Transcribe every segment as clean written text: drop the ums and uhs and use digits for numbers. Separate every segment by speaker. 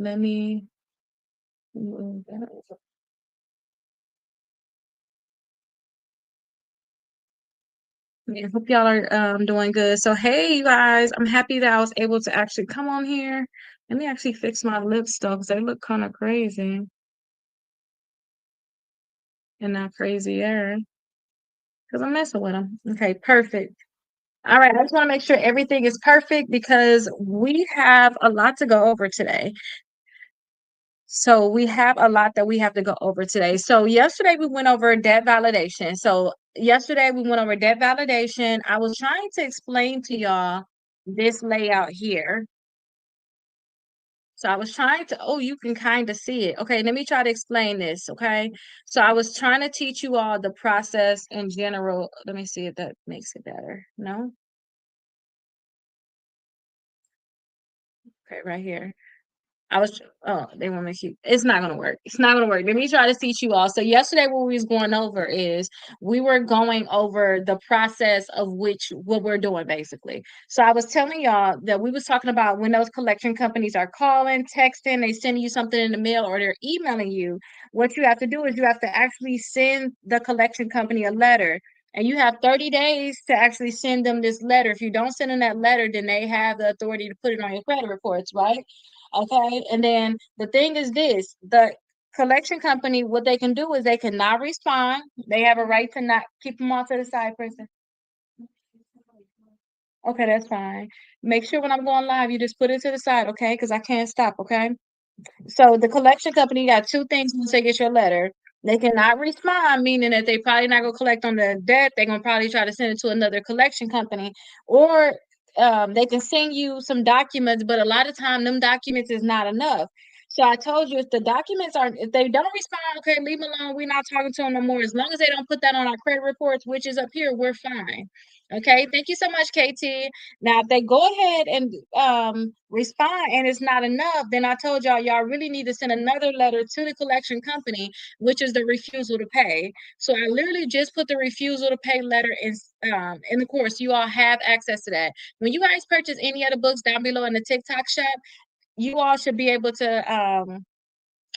Speaker 1: Let me yeah, hope y'all are doing good. So hey you guys, I'm happy that I was able to actually come on here. Let me actually fix my lips though, because they look kind of crazy and not crazier. Because I'm messing with them. Okay, perfect. All right, I just want to make sure everything is perfect because we have a lot to go over today. So we have a lot that we have to go over today. So yesterday we went over debt validation. So yesterday we went over debt validation. I was trying to explain to y'all this layout here. So I was trying to, oh, you can kind of see it. Okay, let me try to explain this. Okay. So I was trying to teach you all the process in general. Let me see if that makes it better. No? Okay, right here. I was oh, they want me to keep it's not gonna work. It's not gonna work. Let me try to teach you all. So yesterday what we was going over is we were going over the process of which what we're doing basically. So I was telling y'all that we was talking about when those collection companies are calling, texting, they send you something in the mail or they're emailing you, what you have to do is you have to actually send the collection company a letter. And you have 30 days to actually send them this letter. If you don't send them that letter, then they have the authority to put it on your credit reports, right? Okay. And then the thing is this the collection company, what they can do is they cannot respond. They have a right to not keep them off to the side person. Okay, that's fine. Make sure when I'm going live, you just put it to the side, okay? Because I can't stop, okay? So the collection company got two things once they get your letter. They cannot respond, meaning that they probably not gonna collect on the debt. They're gonna probably try to send it to another collection company, or they can send you some documents, but a lot of time them documents is not enough. So I told you if the documents are if they don't respond, okay, leave them alone. We're not talking to them no more. As long as they don't put that on our credit reports, which is up here, we're fine. Okay, thank you so much, KT. Now, if they go ahead and respond and it's not enough, then I told y'all really need to send another letter to the collection company, which is the refusal to pay. So I literally just put the refusal to pay letter in the course. You all have access to that. When you guys purchase any other books down below in the TikTok shop, you all should be able to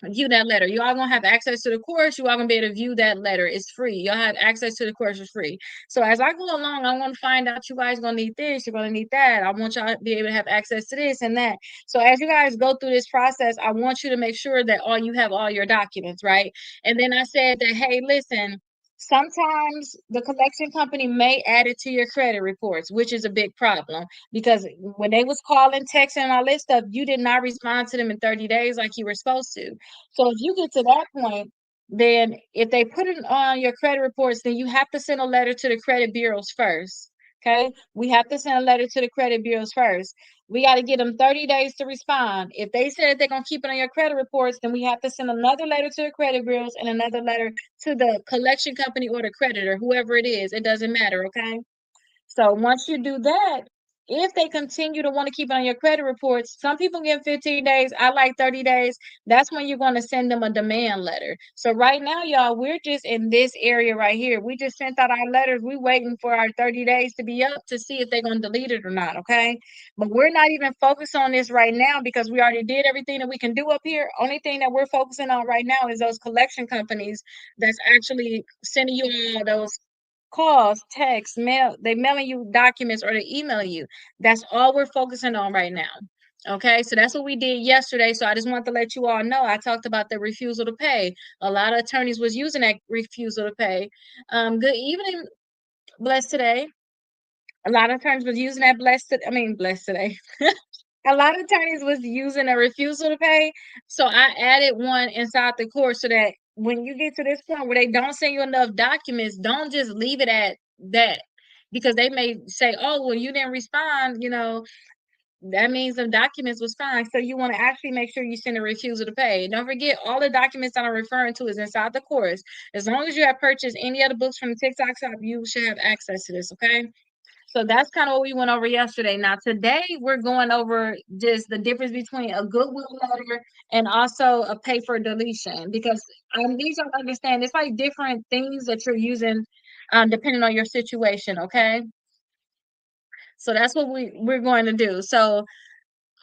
Speaker 1: view that letter. You all gonna have access to the course. You all gonna be able to view that letter. It's free. Y'all have access to the course. It's free. So as I go along, I want to find out you guys gonna need this. You're gonna need that. I want y'all to be able to have access to this and that. So as you guys go through this process, I want you to make sure that all you have all your documents, right? And then I said that, hey, listen. Sometimes the collection company may add it to your credit reports, which is a big problem because when they was calling, texting, and all this stuff, you did not respond to them in 30 days like you were supposed to. So if you get to that point, then if they put it on your credit reports, then you have to send a letter to the credit bureaus first. Okay. We have to send a letter to the credit bureaus first. We got to give them 30 days to respond. If they said they're going to keep it on your credit reports, then we have to send another letter to the credit bureaus and another letter to the collection company or the creditor, whoever it is. It doesn't matter. Okay. So once you do that, if they continue to want to keep it on your credit reports, some people get 15 days. I like 30 days. That's when you're going to send them a demand letter. So right now, y'all, we're just in this area right here. We just sent out our letters. We waiting for our 30 days to be up to see if they're going to delete it or not. Okay. But we're not even focused on this right now because we already did everything that we can do up here. Only thing that we're focusing on right now is those collection companies that's actually sending you all those calls, texts, mail, they mailing you documents or they email you. That's all we're focusing on right now. Okay, so that's what we did yesterday. So I just want to let you all know. I talked about the refusal to pay. A lot of attorneys was using that refusal to pay. Good evening, blessed today. A lot of attorneys was using that blessed today. A lot of attorneys was using a refusal to pay. So I added one inside the course so that when you get to this point where they don't send you enough documents, don't just leave it at that. Because they may say, oh, well, you didn't respond, that means the documents was fine. So you want to actually make sure you send a refusal to pay. Don't forget, all the documents that I'm referring to is inside the course. As long as you have purchased any other books from the TikTok shop, you should have access to this, okay? So that's kind of what we went over yesterday. Now today we're going over just the difference between a Goodwill letter and also a pay for deletion because these don't understand it's like different things that you're using depending on your situation. Okay, so that's what we're going to do. So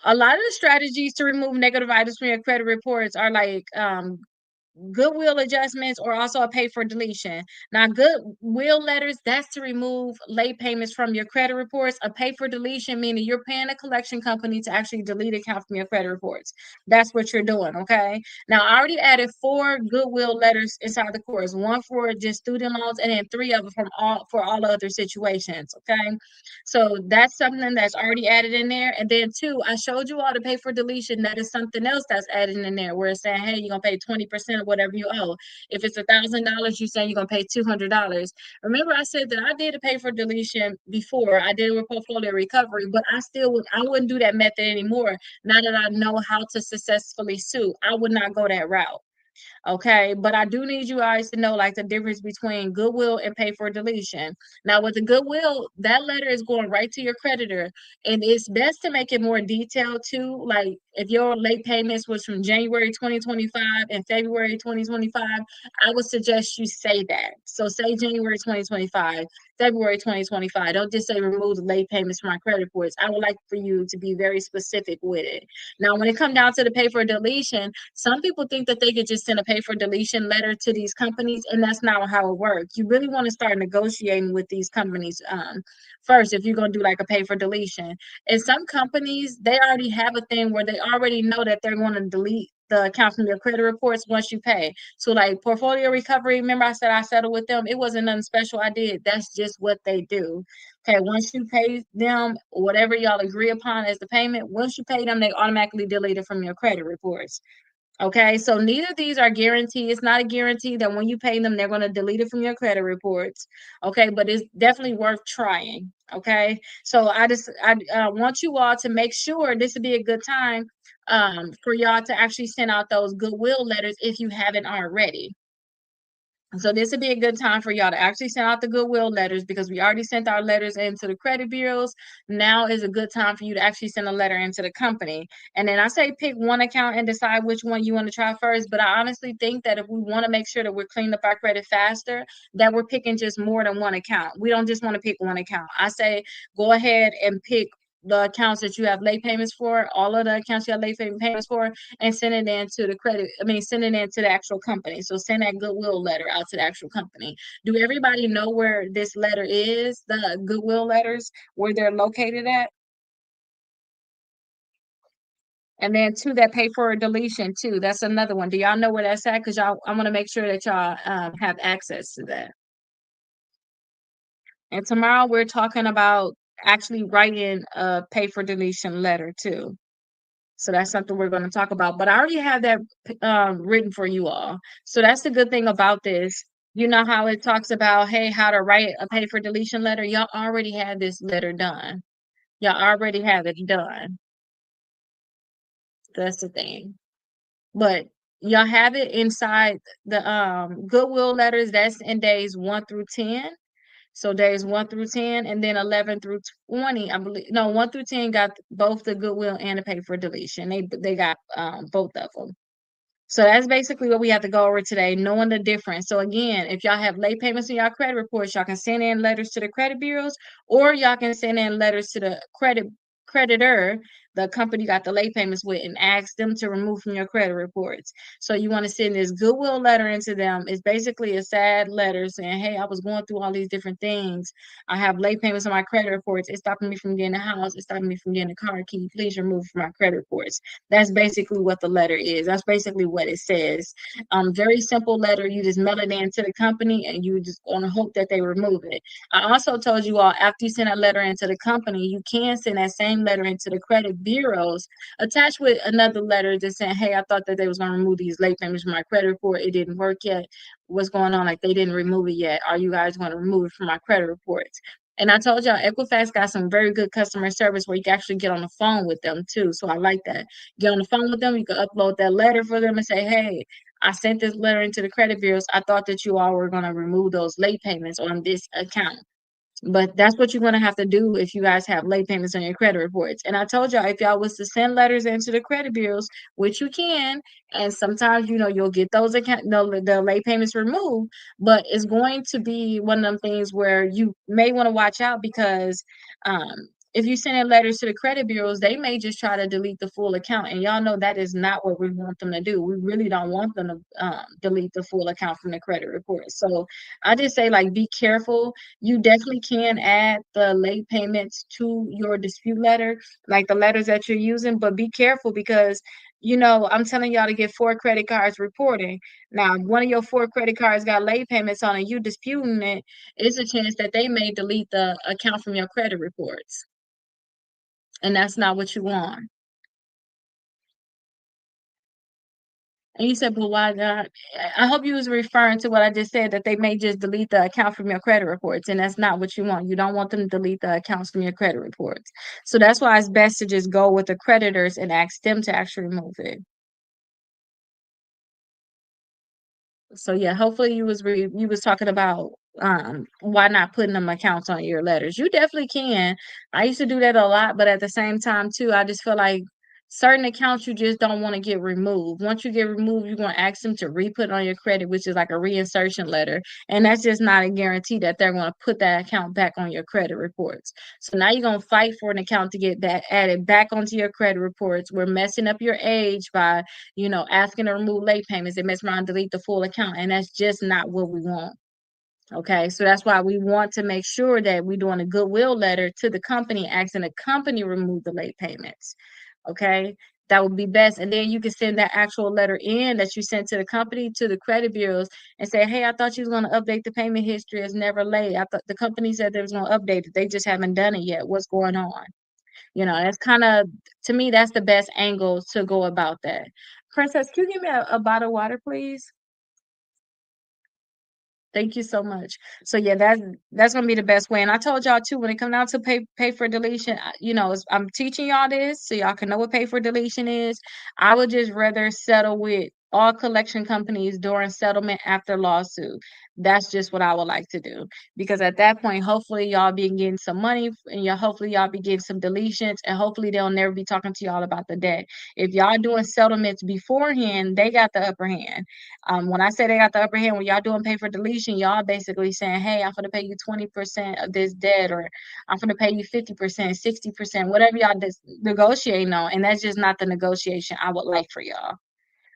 Speaker 1: A lot of the strategies to remove negative items from your credit reports are like Goodwill adjustments or also a pay for deletion. Now, Goodwill letters, that's to remove late payments from your credit reports. A pay for deletion, meaning you're paying a collection company to actually delete account from your credit reports. That's what you're doing, okay? Now, I already added 4 Goodwill letters inside the course, one for just student loans, and then 3 of them from all other situations, okay? So that's something that's already added in there. And then 2, I showed you all to pay for deletion. That is something else that's added in there where it's saying, hey, you're gonna pay 20% of whatever you owe. If it's $1,000, you're saying you're gonna pay $200. Remember, I said that I did a pay for deletion before. I did it with portfolio recovery, but I wouldn't do that method anymore. Now that I know how to successfully sue, I would not go that route. Okay, but I do need you guys to know like the difference between Goodwill and pay for deletion. Now, with the Goodwill, that letter is going right to your creditor, and it's best to make it more detailed too. Like if your late payments was from January 2025 and February 2025, I would suggest you say that. So say January 2025, February 2025. Don't just say remove the late payments from my credit reports. I would like for you to be very specific with it. Now, when it comes down to the pay for deletion, some people think that they could just send a pay for deletion letter to these companies, and that's not how it works. You really want to start negotiating with these companies first if you're going to do like a pay for deletion. And some companies, they already have a thing where they already know that they're going to delete the account from your credit reports once you pay. So like portfolio recovery, remember I said I settled with them. It wasn't nothing special I did. That's just what they do. Okay, once you pay them whatever y'all agree upon as the payment, once you pay them, they automatically delete it from your credit reports. Okay, so neither of these are guaranteed. It's not a guarantee that when you pay them, they're going to delete it from your credit reports. Okay, but it's definitely worth trying. Okay, so I want you all to make sure this would be a good time for y'all to actually send out those Goodwill letters if you haven't already. So this would be a good time for y'all to actually send out the Goodwill letters because we already sent our letters into the credit bureaus. Now is a good time for you to actually send a letter into the company. And then I say pick one account and decide which one you want to try first. But I honestly think that if we want to make sure that we're cleaning up our credit faster, that we're picking just more than one account. We don't just want to pick one account. I say go ahead and pick the accounts that you have late payments for, all of the accounts you have late payments for, and send it in to the send it in to the actual company. So send that Goodwill letter out to the actual company. Do everybody know where this letter is, the Goodwill letters, where they're located at? And then two that pay for a deletion too. That's another one. Do y'all know where that's at? Because y'all, I want to make sure that y'all have access to that. And tomorrow we're talking about actually writing a pay for deletion letter too. So that's something we're going to talk about. But I already have that written for you all. So that's the good thing about this. You know how it talks about, hey, how to write a pay for deletion letter? Y'all already have this letter done. Y'all already have it done. That's the thing. But y'all have it inside the Goodwill letters. That's in days 1 through 10. So days 1 through 10, and then 11 through 20, I believe. No, 1 through 10 got both the Goodwill and the pay for deletion. They got both of them. So that's basically what we have to go over today, knowing the difference. So again, if y'all have late payments in y'all credit reports, y'all can send in letters to the credit bureaus, or y'all can send in letters to the creditor, the company you got the late payments with, and ask them to remove from your credit reports. So you want to send this Goodwill letter into them. It's basically a sad letter saying, hey, I was going through all these different things. I have late payments on my credit reports. It's stopping me from getting a house. It's stopping me from getting a car. Can you please remove from my credit reports? That's basically what the letter is. That's basically what it says. Very simple letter. You just mail it in to the company and you just want to hope that they remove it. I also told you all after you send a letter into the company, you can send that same letter into the credit bureaus attached with another letter just saying, hey, I thought that they was going to remove these late payments from my credit report. It didn't work yet. What's going on? Like they didn't remove it yet. Are you guys going to remove it from my credit reports? And I told y'all, Equifax got some very good customer service where you can actually get on the phone with them too. So I like that. Get on the phone with them. You can upload that letter for them and say, hey, I sent this letter into the credit bureaus. I thought that you all were going to remove those late payments on this account. But that's what you're gonna have to do if you guys have late payments on your credit reports. And I told y'all if y'all was to send letters into the credit bureaus, which you can, and sometimes you'll get those the late payments removed, but it's going to be one of them things where you may want to watch out because if you send in letters to the credit bureaus, they may just try to delete the full account, and y'all know that is not what we want them to do. We really don't want them to delete the full account from the credit report. So I just say, like, be careful. You definitely can add the late payments to your dispute letter, like the letters that you're using, but be careful because I'm telling y'all to get 4 credit cards reporting. Now, if one of your 4 credit cards got late payments on it, you disputing it, it's a chance that they may delete the account from your credit reports. And that's not what you want. And you said, but why not? I hope you was referring to what I just said, that they may just delete the account from your credit reports, and that's not what you want. You don't want them to delete the accounts from your credit reports. So that's why it's best to just go with the creditors and ask them to actually remove it. So yeah, hopefully you was talking about why not putting them accounts on your letters. You definitely can. I used to do that a lot, but at the same time too, I just feel like certain accounts you just don't want to get removed. Once you get removed, you're gonna ask them to re-put on your credit, which is like a reinsertion letter. And that's just not a guarantee that they're gonna put that account back on your credit reports. So now you're gonna fight for an account to get that added back onto your credit reports. We're messing up your age by asking to remove late payments. They mess around, delete the full account, and that's just not what we want. Okay, so that's why we want to make sure that we're doing a goodwill letter to the company, asking the company remove the late payments. Okay, that would be best. And then you can send that actual letter in that you sent to the company to the credit bureaus and say, hey, I thought you was going to update the payment history. It's never late. I thought the company said they was going to update it. They just haven't done it yet. What's going on? That's kind of, to me, that's the best angle to go about that. Princess, can you give me a bottle of water, please? Thank you so much. So yeah, that's gonna be the best way. And I told y'all too, when it comes down to pay for deletion, I'm teaching y'all this so y'all can know what pay for deletion is. I would just rather settle with all collection companies during settlement after lawsuit. That's just what I would like to do, because at that point, hopefully y'all be getting some money, and hopefully y'all be getting some deletions, and hopefully they'll never be talking to y'all about the debt. If y'all doing settlements beforehand, they got the upper hand. When I say they got the upper hand, when y'all doing pay for deletion, y'all basically saying, hey, I'm gonna pay you 20% of this debt, or I'm gonna pay you 50%, 60%, whatever y'all negotiating on. And that's just not the negotiation I would like for y'all.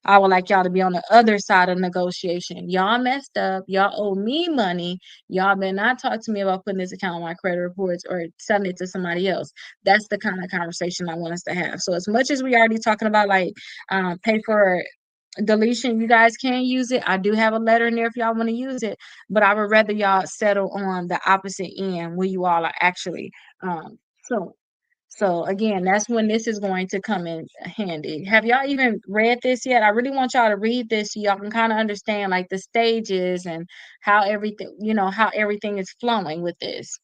Speaker 1: I would like y'all to be on the other side of negotiation. Y'all messed up. Y'all owe me money. Y'all better not talk to me about putting this account on my credit reports or selling it to somebody else. That's the kind of conversation I want us to have. So as much as we already talking about, like, pay for deletion, you guys can use it. I do have a letter in there if y'all want to use it, but I would rather y'all settle on the opposite end where you all are actually so so again, that's when this is going to come in handy. Have y'all even read this yet? I really want y'all to read this so y'all can kind of understand, like, the stages and how everything is flowing with this.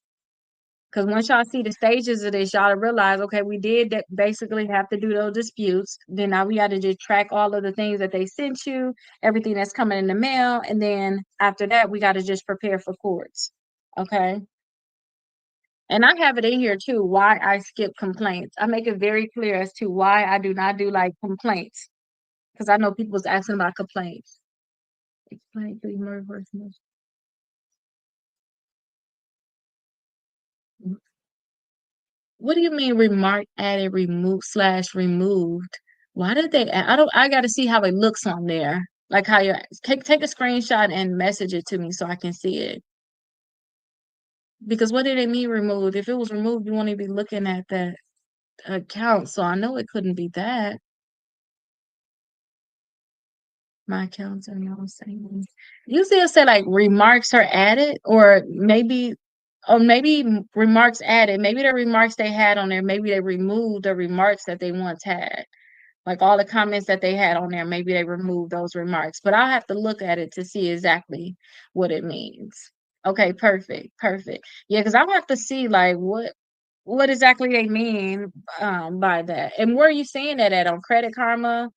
Speaker 1: Because once y'all see the stages of this, y'all realize, okay, we did that, basically have to do those disputes. Then now we got to just track all of the things that they sent you, everything that's coming in the mail, and then after that, we got to just prepare for courts. Okay. And I have it in here too, why I skip complaints. I make it very clear as to why I do not do, like, complaints. Because I know people's asking about complaints. Explain to more personal. What do you mean remark added, removed slash removed? Why did they I don't I gotta see how it looks on there. Like how you take a screenshot and message it to me so I can see it. Because what did they mean removed? If it was removed, you won't even be looking at that account. So I know it couldn't be that. My accounts are now saying. Usually it'll say like remarks are added, or maybe remarks added. Maybe the remarks they had on there, maybe they removed the remarks that they once had. Like all the comments that they had on there, maybe they removed those remarks. But I'll have to look at it to see exactly what it means. Okay, perfect, perfect. Yeah, because I'll have to see, like, what exactly they mean by that. And where are you seeing that at, on Credit Karma?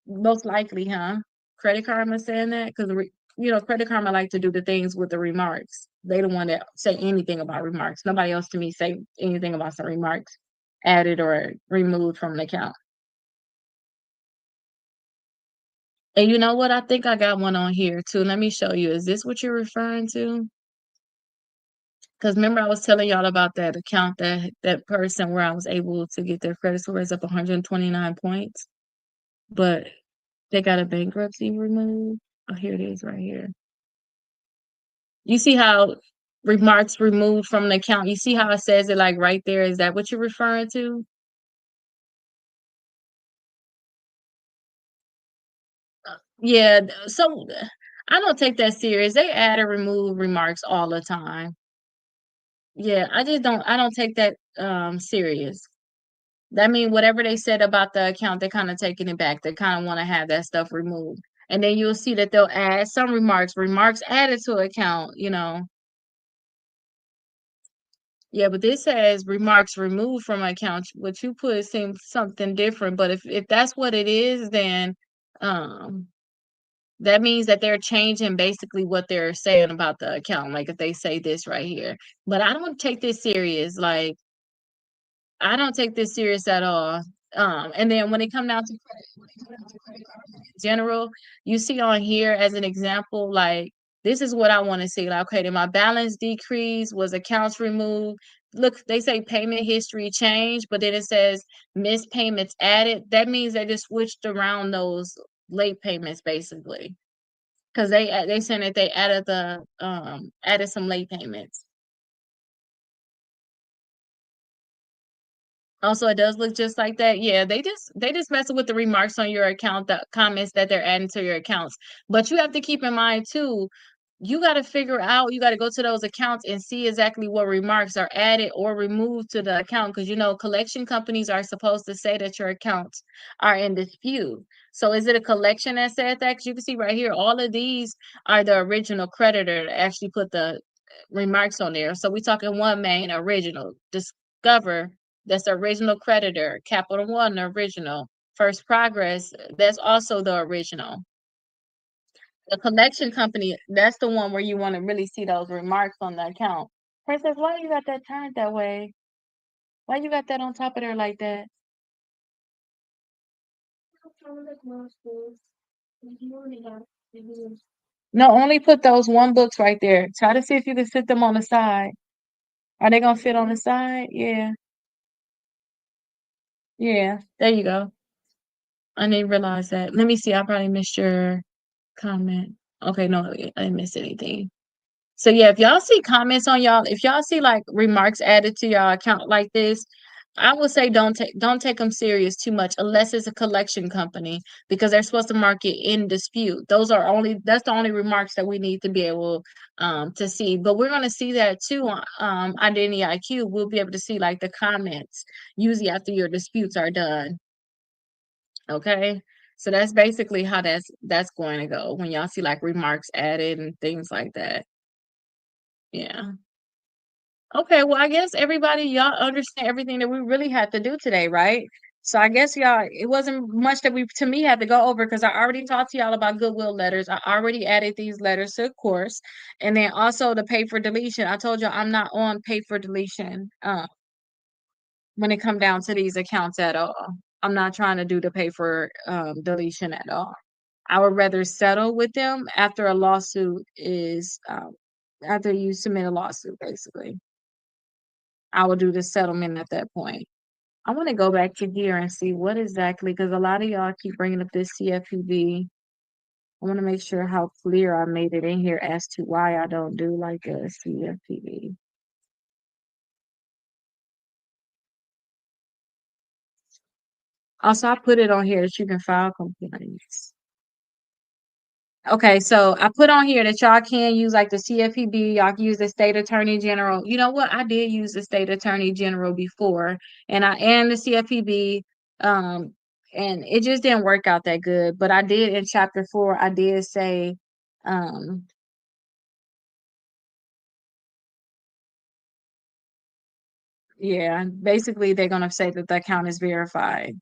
Speaker 1: Most likely, huh? Credit Karma saying that because Credit Karma like to do the things with the remarks. They don't want to say anything about remarks. Nobody else to me say anything about some remarks added or removed from an account. And you know what? I think I got one on here too. Let me show you. Is this what you're referring to? 'Cause remember I was telling y'all about that account that person where I was able to get their credit scores up 129 points, but they got a bankruptcy removed. Oh, here it is right here. You see how remarks removed from the account, you see how it says it, like, right there? Is that what you're referring to? Yeah, so I don't take that serious. They add and remove remarks all the time. Yeah, I don't take that, serious. That mean whatever they said about the account, they're kinda taking it back. They kinda wanna have that stuff removed. And then you'll see that they'll add some remarks added to account, you know? Yeah, but this says remarks removed from account. What you put seems something different, but if that's what it is, then, um, that means that they're changing basically what they're saying about the account, like, if they say this right here. But I don't take this serious, like, I don't take this serious at all. And then when it come down to credit cards in general, you see on here as an example, like this is what I want to see. Like, okay, did my balance decrease? Was accounts removed? Look, they say payment history changed, but then it says missed payments added. That means they just switched around those late payments basically. Because they saying that they added added some late payments. Also, it does look just like that. Yeah, they just messing with the remarks on your account, the comments that they're adding to your accounts. But you have to keep in mind too, you got to figure out, you got to go to those accounts and see exactly what remarks are added or removed to the account because you know collection companies are supposed to say that your accounts are in dispute. So is it a collection that said that? Because you can see right here, all of these are the original creditor that actually put the remarks on there. So we talking one main original. Discover that's the original creditor. Capital One, the original. First Progress, that's also the original. The collection company, that's the one where you want to really see those remarks on the account. Princess, why you got that turned that way? Why you got that on top of there like that? No, only put those one books right there. Try to see if you can sit them on the side. Are they gonna fit on the side? Yeah. Yeah. There you go. I didn't realize that. Let me see. I probably missed your comment. Okay, no, I didn't miss anything. So yeah, if y'all see like remarks added to y'all account like this, I would say don't take them serious too much unless it's a collection company because they're supposed to mark it in dispute. That's the only remarks that we need to be able to see. But we're gonna see that too on Identity IQ. We'll be able to see like the comments usually after your disputes are done. Okay. So that's basically how that's going to go when y'all see like remarks added and things like that. Yeah. Okay, well, I guess everybody, y'all understand everything that we really had to do today, right? So I guess y'all, it wasn't much that we, to me, had to go over because I already talked to y'all about Goodwill letters. I already added these letters to the course, and then also the pay for deletion. I told you I'm not on pay for deletion when it come down to these accounts at all. I'm not trying to do the pay for deletion at all. I would rather settle with them after a lawsuit is after you submit a lawsuit, basically. I will do the settlement at that point. I want to go back to here and see what exactly, because a lot of y'all keep bringing up this CFPB. I want to make sure how clear I made it in here as to why I don't do like a CFPB. Also, I put it on here that you can file complaints. Okay, so I put on here that y'all can use like the CFPB, y'all can use the state attorney general. You know what? I did use the state attorney general before, and the CFPB, um, and it just didn't work out that good. But I did in chapter 4, I did say, um, yeah, basically they're gonna say that the account is verified.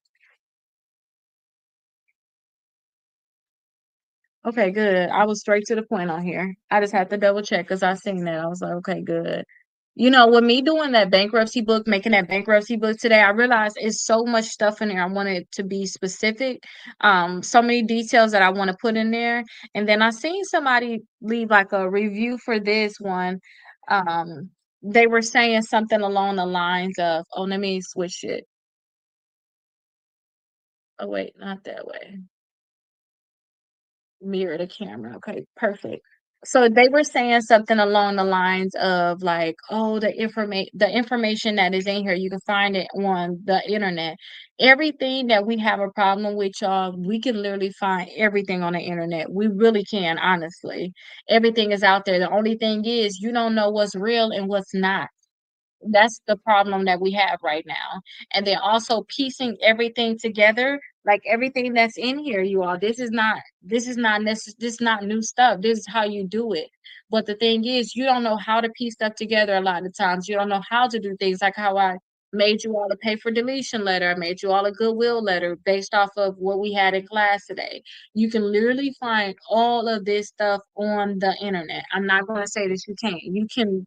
Speaker 1: Okay, good. I was straight to the point on here. I just had to double check because I seen that. I was like, okay, good. You know, with me doing that bankruptcy book, making that bankruptcy book today, I realized it's so much stuff in there. I wanted to be specific. So many details that I want to put in there. And then I seen somebody leave like a review for this one. Um, They were saying something along the lines of, oh, let me switch it. Oh, wait, not that way. Mirror the camera. Okay, perfect. So they were saying something along the lines of like, "Oh, the information that is in here, you can find it on the internet." Everything that we have a problem with, y'all, we can literally find everything on the internet. We really can, honestly. Everything is out there. The only thing is you don't know what's real and what's not. That's the problem that we have right now. And then also piecing everything together, like everything that's in here, you all. This is not new stuff. This is how you do it. But the thing is, you don't know how to piece stuff together a lot of times. You don't know how to do things like how I made you all a pay for deletion letter. I made you all a Goodwill letter based off of what we had in class today. You can literally find all of this stuff on the internet. I'm not going to say that you can't. You can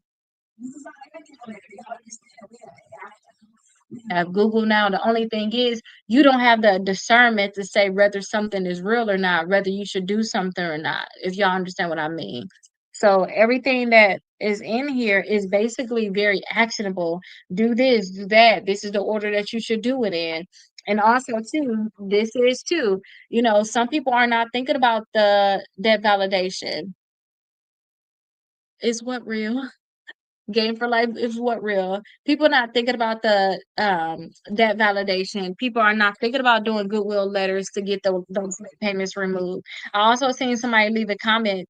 Speaker 1: have Google now. The only thing is you don't have the discernment to say whether something is real or not, whether you should do something or not, if y'all understand what I mean. So everything that is in here is basically very actionable. Do this, do that. This is the order that you should do it in. And also too, this is too, some people are not thinking about the debt validation. Is what real? Game for life is what real. People not thinking about the debt validation. People are not thinking about doing goodwill letters to get those late payments removed. I also seen somebody leave a comment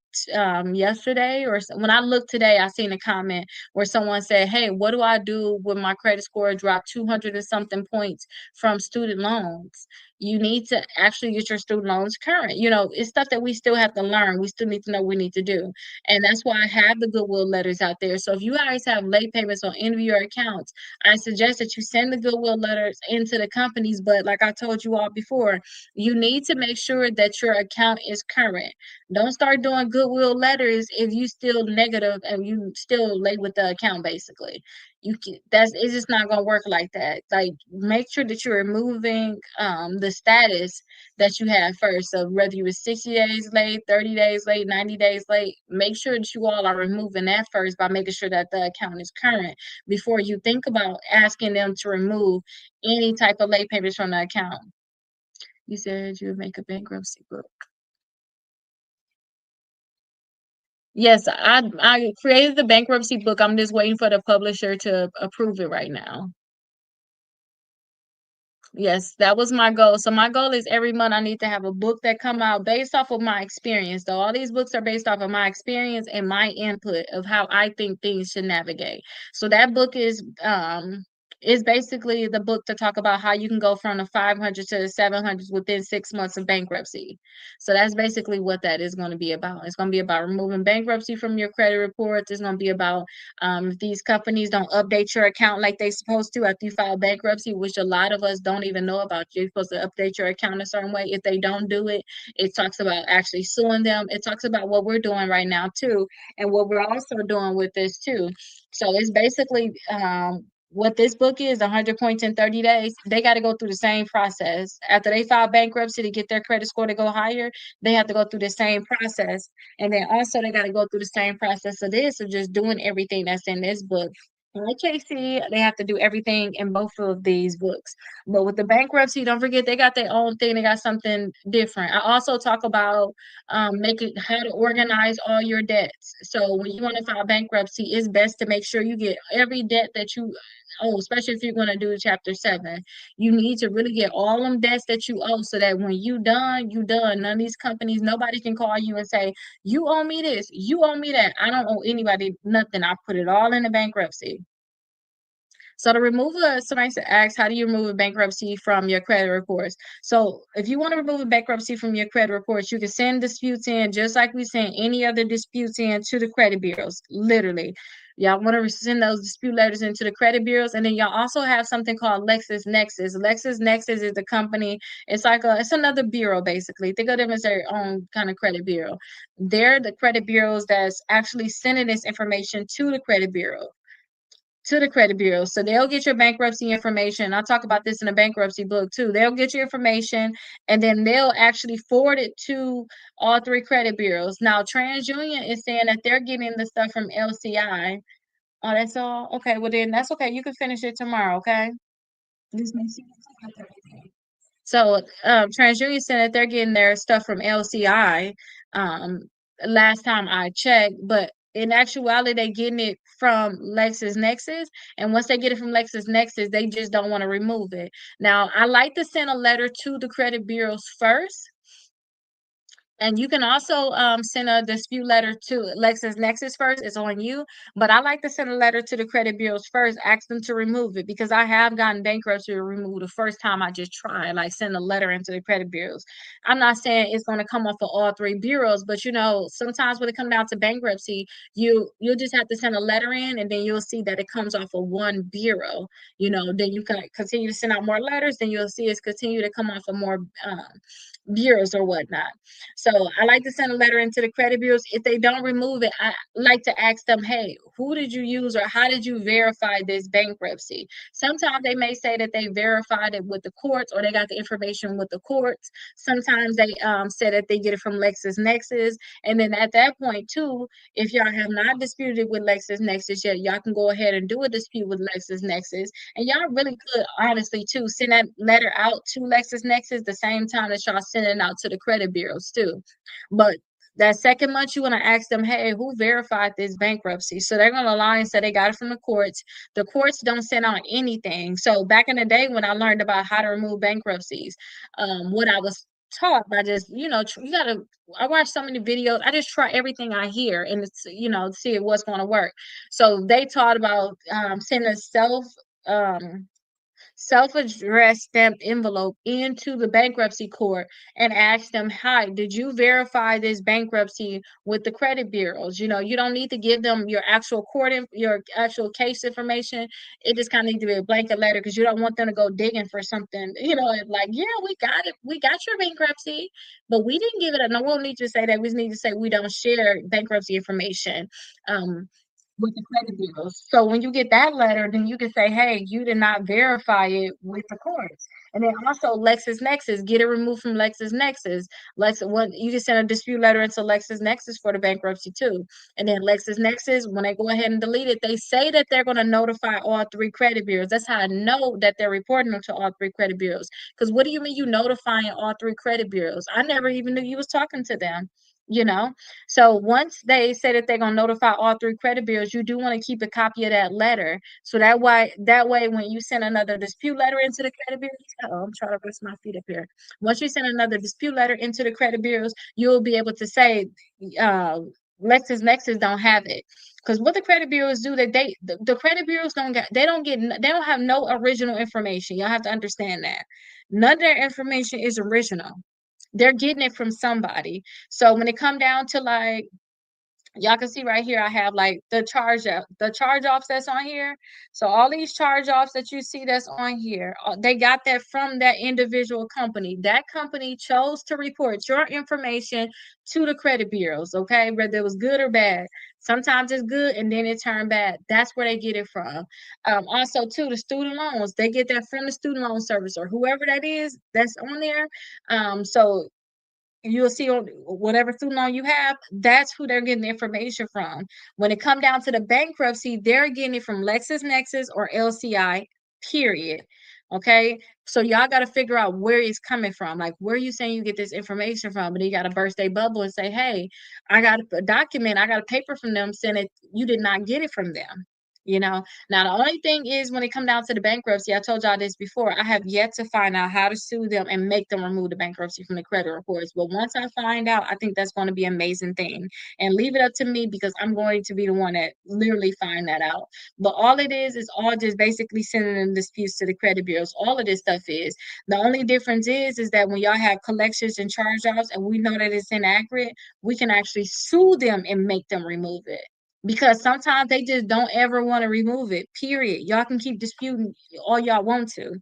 Speaker 1: yesterday when I looked today, I seen a comment where someone said, "Hey, what do I do when my credit score dropped 200 and something points from student loans?" You need to actually get your student loans current. It's stuff that we still have to learn. We still need to know what we need to do. And that's why I have the Goodwill letters out there. So if you guys have late payments on any of your accounts, I suggest that you send the Goodwill letters into the companies. But like I told you all before, you need to make sure that your account is current. Don't start doing Goodwill letters if you still negative and you still late with the account, basically. It's just not gonna work like that. Like, make sure that you're removing the status that you had first. So whether you were 60 days late, 30 days late, 90 days late, make sure that you all are removing that first by making sure that the account is current before you think about asking them to remove any type of late payments from the account. You said you would make a bankruptcy book. Yes, I created the bankruptcy book. I'm just waiting for the publisher to approve it right now. Yes, that was my goal. So my goal is every month I need to have a book that come out based off of my experience. Though all these books are based off of my experience and my input of how I think things should navigate. So that book is basically the book to talk about how you can go from the 500 to the 700s within 6 months of bankruptcy. So that's basically what that is going to be about. It's going to be about removing bankruptcy from your credit reports. It's going to be about if these companies don't update your account like they supposed to after you file bankruptcy, which a lot of us don't even know about. You're supposed to update your account a certain way. If they don't do it, it talks about actually suing them. It talks about what we're doing right now too, and what we're also doing with this too. So it's basically what this book is 100 points in 30 days. They got to go through the same process after they file bankruptcy to get their credit score to go higher. They have to go through the same process, and then also they got to go through the same process of this of just doing everything that's in this book. Like Casey, they have to do everything in both of these books. But with the bankruptcy, don't forget they got their own thing. They got something different. I also talk about making how to organize all your debts. So when you want to file bankruptcy, it's best to make sure you get every debt that you owe, especially if you're going to do Chapter 7. You need to really get all them debts that you owe so that when you done, you done. None of these companies, nobody can call you and say, you owe me this, you owe me that. I don't owe anybody nothing. I put it all in the bankruptcy. So to remove somebody asks, how do you remove a bankruptcy from your credit reports? So if you want to remove a bankruptcy from your credit reports, you can send disputes in just like we send any other disputes in to the credit bureaus. Literally, y'all want to send those dispute letters into the credit bureaus, and then y'all also have something called LexisNexis. LexisNexis is the company. It's another bureau basically. Think of them as their own kind of credit bureau. They're the credit bureaus that's actually sending this information to the credit bureau. So they'll get your bankruptcy information. I'll talk about this in the bankruptcy book too. They'll get your information and then they'll actually forward it to all three credit bureaus. Now, TransUnion is saying that they're getting the stuff from LCI. Oh, that's all? Okay, well then that's okay. You can finish it tomorrow, okay? Just make sure you check out everything. So, TransUnion said that they're getting their stuff from LCI, um, last time I checked, but in actuality, they getting it from LexisNexis, and once they get it from LexisNexis, they just don't want to remove it. Now, I like to send a letter to the credit bureaus first, and you can also send a dispute letter to LexisNexis first. It's on you. But I like to send a letter to the credit bureaus first, ask them to remove it because I have gotten bankruptcy removed the first time I just tried, like send a letter into the credit bureaus. I'm not saying it's going to come off of all three bureaus, but sometimes when it comes down to bankruptcy, you'll just have to send a letter in and then you'll see that it comes off of one bureau. Then you can continue to send out more letters, then you'll see it's continue to come off of more bureaus or whatnot. So I like to send a letter into the credit bureaus. If they don't remove it, I like to ask them, hey, who did you use or how did you verify this bankruptcy? Sometimes they may say that they verified it with the courts or they got the information with the courts. Sometimes they say that they get it from LexisNexis. And then at that point, too, if y'all have not disputed with LexisNexis yet, y'all can go ahead and do a dispute with LexisNexis. And y'all really could, honestly, too, send that letter out to LexisNexis the same time that y'all send it out to the credit bureaus, too. But that second month, you want to ask them, hey, who verified this bankruptcy? So they're going to lie and say they got it from the courts. The courts don't send out anything. So back in the day when I learned about how to remove bankruptcies, what I was taught by just, you got to, I watch so many videos. I just try everything I hear and it's, see what's going to work. So they taught about sending um, self-addressed stamped envelope into the bankruptcy court and ask them, hi, did you verify this bankruptcy with the credit bureaus? You don't need to give them your actual your actual case information. It just kind of needs to be a blanket letter because you don't want them to go digging for something, like, yeah, we got it. We got your bankruptcy, but we didn't give it. No, we don't need to say that. We just need to say we don't share bankruptcy information. With the credit bureaus. So when you get that letter, then you can say, hey, you did not verify it with the courts. And then also LexisNexis, get it removed from LexisNexis. You can send a dispute letter into LexisNexis for the bankruptcy too. And then LexisNexis, when they go ahead and delete it, they say that they're going to notify all three credit bureaus. That's how I know that they're reporting them to all three credit bureaus. Because what do you mean you notifying all three credit bureaus? I never even knew you was talking to them. You know, so once they say that they're gonna notify all three credit bureaus, you do want to keep a copy of that letter. So that way when you send another dispute letter into the credit bureaus, I'm trying to rest my feet up here. Once you send another dispute letter into the credit bureaus, you'll be able to say uh LexisNexis don't have it. Because what the credit bureaus do that the credit bureaus they don't have no original information. Y'all have to understand that. None of their information is original. They're getting it from somebody. So when it come down to like y'all can see right here, I have like the charge offs that's on here. So all these charge offs that you see that's on here, they got that from that individual company. That company chose to report your information to the credit bureaus, okay, whether it was good or bad. Sometimes it's good and then it turned bad. That's where they get it from. Also, too, the student loans, they get that from the student loan service or whoever that is that's on there. So you'll see on whatever student loan you have, that's who they're getting the information from. When it come down to the bankruptcy, they're getting it from LexisNexis or LCI, period. Okay. So y'all got to figure out where it's coming from. Like, where you saying you get this information from? But you got to burst a bubble and say, hey, I got a document, I got a paper from them saying that you did not get it from them. Now the only thing is when it come down to the bankruptcy, I told y'all this before. I have yet to find out how to sue them and make them remove the bankruptcy from the credit reports. But once I find out, I think that's going to be an amazing thing. And leave it up to me because I'm going to be the one that literally find that out. But all it is all just basically sending in disputes to the credit bureaus. All of this stuff is. The only difference is that when y'all have collections and charge offs and we know that it's inaccurate, we can actually sue them and make them remove it because sometimes they just don't ever want to remove it. Period. Y'all can keep disputing all y'all want to.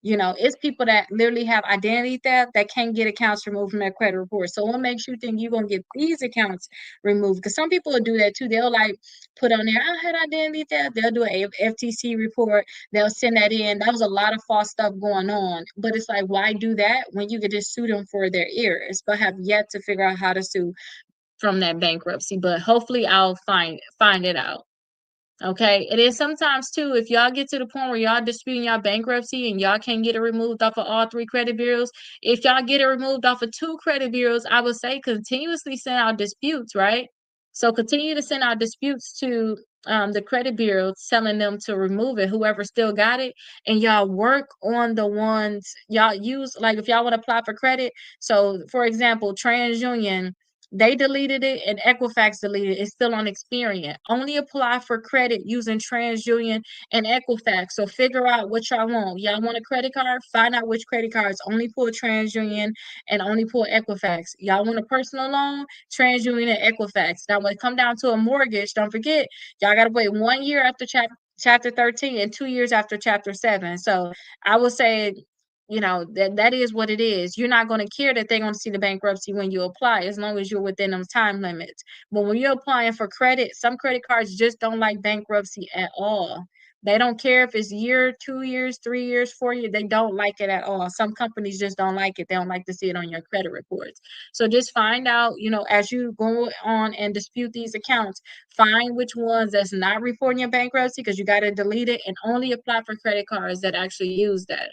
Speaker 1: It's people that literally have identity theft that can't get accounts removed from their credit report. So what makes you think you're gonna get these accounts removed? Because some people will do that too. They'll like put on there, I had identity theft. They'll do a FTC report. They'll send that in. That was a lot of false stuff going on. But it's like, why do that when you could just sue them for their errors? But have yet to figure out how to sue from that bankruptcy, but hopefully I'll find it out. Okay. And then sometimes too, if y'all get to the point where y'all disputing y'all bankruptcy and y'all can't get it removed off of all three credit bureaus, if y'all get it removed off of two credit bureaus, I would say continuously send out disputes, right? So continue to send out disputes to the credit bureau, telling them to remove it, whoever still got it, and y'all work on the ones y'all use. Like if y'all want to apply for credit, so for example, TransUnion, they deleted it and Equifax deleted it. It's still on Experian. Only apply for credit using TransUnion and Equifax. So figure out what y'all want. Y'all want a credit card? Find out which credit cards. Only pull TransUnion and only pull Equifax. Y'all want a personal loan? TransUnion and Equifax. Now, when it come down to a mortgage, don't forget, y'all got to wait 1 year after chapter 13 and 2 years after chapter 7. So I would say, that is what it is. You're not going to care that they're going to see the bankruptcy when you apply, as long as you're within those time limits. But when you're applying for credit, some credit cards just don't like bankruptcy at all. They don't care if it's year, 2 years, 3 years, 4 years. They don't like it at all. Some companies just don't like it. They don't like to see it on your credit reports. So just find out, as you go on and dispute these accounts, find which ones that's not reporting your bankruptcy, because you got to delete it, and only apply for credit cards that actually use that.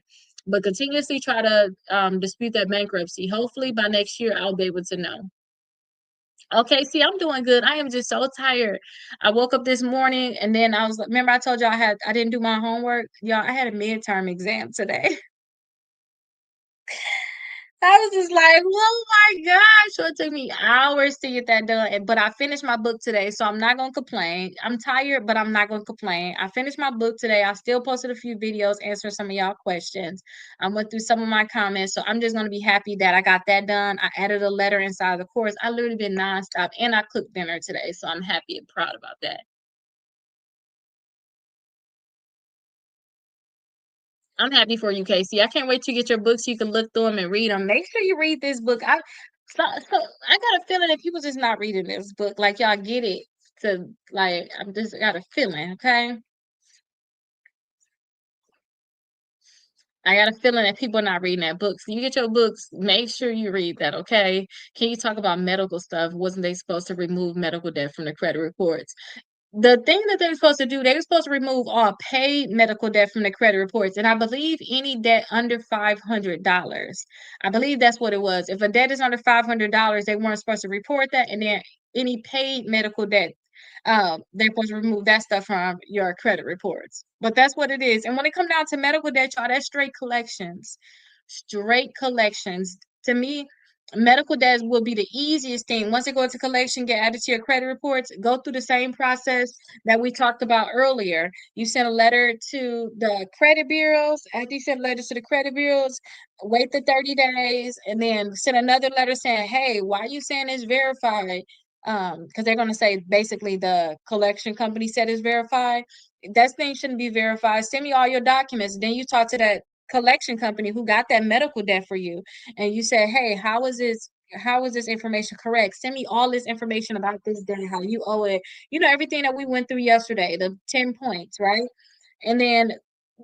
Speaker 1: But continuously try to dispute that bankruptcy. Hopefully by next year I'll be able to know. Okay, see, I'm doing good. I am just so tired. I woke up this morning and then I was like, remember I told you I didn't do my homework? Y'all, I had a midterm exam today. I was just like, oh my gosh. So it took me hours to get that done. But I finished my book today, so I'm not gonna complain. I'm tired, but I'm not gonna complain. I finished my book today. I still posted a few videos answering some of y'all questions. I went through some of my comments. So I'm just gonna be happy that I got that done. I added a letter inside the course. I literally been nonstop, and I cooked dinner today. So I'm happy and proud about that. I'm happy for you, Casey. I can't wait to get your books. You can look through them and read them. Make sure you read this book. I got a feeling that people just not reading this book. Like y'all get it. To like, I'm just got a feeling. Okay, I got a feeling that people are not reading that book. So you get your books. Make sure you read that. Okay. Can you talk about medical stuff? Wasn't they supposed to remove medical debt from the credit reports? The thing that they were supposed to do, they were supposed to remove all paid medical debt from the credit reports. And I believe any debt under $500. I believe that's what it was. If a debt is under $500, they weren't supposed to report that. And then any paid medical debt, they're supposed to remove that stuff from your credit reports. But that's what it is. And when it comes down to medical debt, y'all, that's straight collections. Straight collections. To me, medical debts will be the easiest thing. Once it goes to collection, get added to your credit reports, go through the same process that we talked about earlier. You send a letter to the credit bureaus. After you send letters to the credit bureaus, wait the 30 days and then send another letter saying, hey, why are you saying it's verified? Because they're going to say basically the collection company said it's verified. That thing shouldn't be verified. Send me all your documents. Then you talk to that collection company who got that medical debt for you, and you say, hey, how is this information correct? Send me all this information about this debt, how you owe it, everything that we went through yesterday, the 10 points, right? And then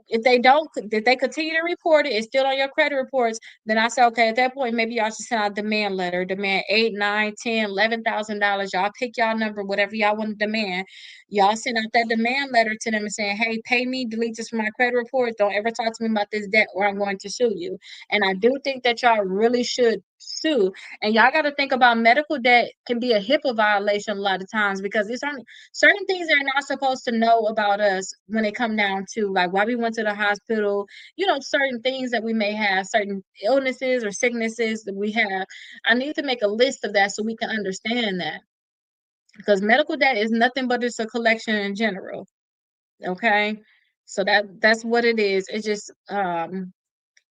Speaker 1: if they continue to report it, it's still on your credit reports, then I say, okay, at that point, maybe y'all should send out a demand letter, demand 8, 9, 10, $11,000. Y'all pick y'all number, whatever y'all want to demand. Y'all send out that demand letter to them and saying, hey, pay me, delete this from my credit report. Don't ever talk to me about this debt or I'm going to sue you. And I do think that y'all really should sue. And y'all got to think about medical debt can be a HIPAA violation a lot of times, because it's on certain things they're not supposed to know about us when it come down to like why we went to the hospital, certain things that we may have, certain illnesses or sicknesses that we have. I need to make a list of that so we can understand that, because medical debt is nothing but it's a collection in general. Okay, so that's what it is. It's just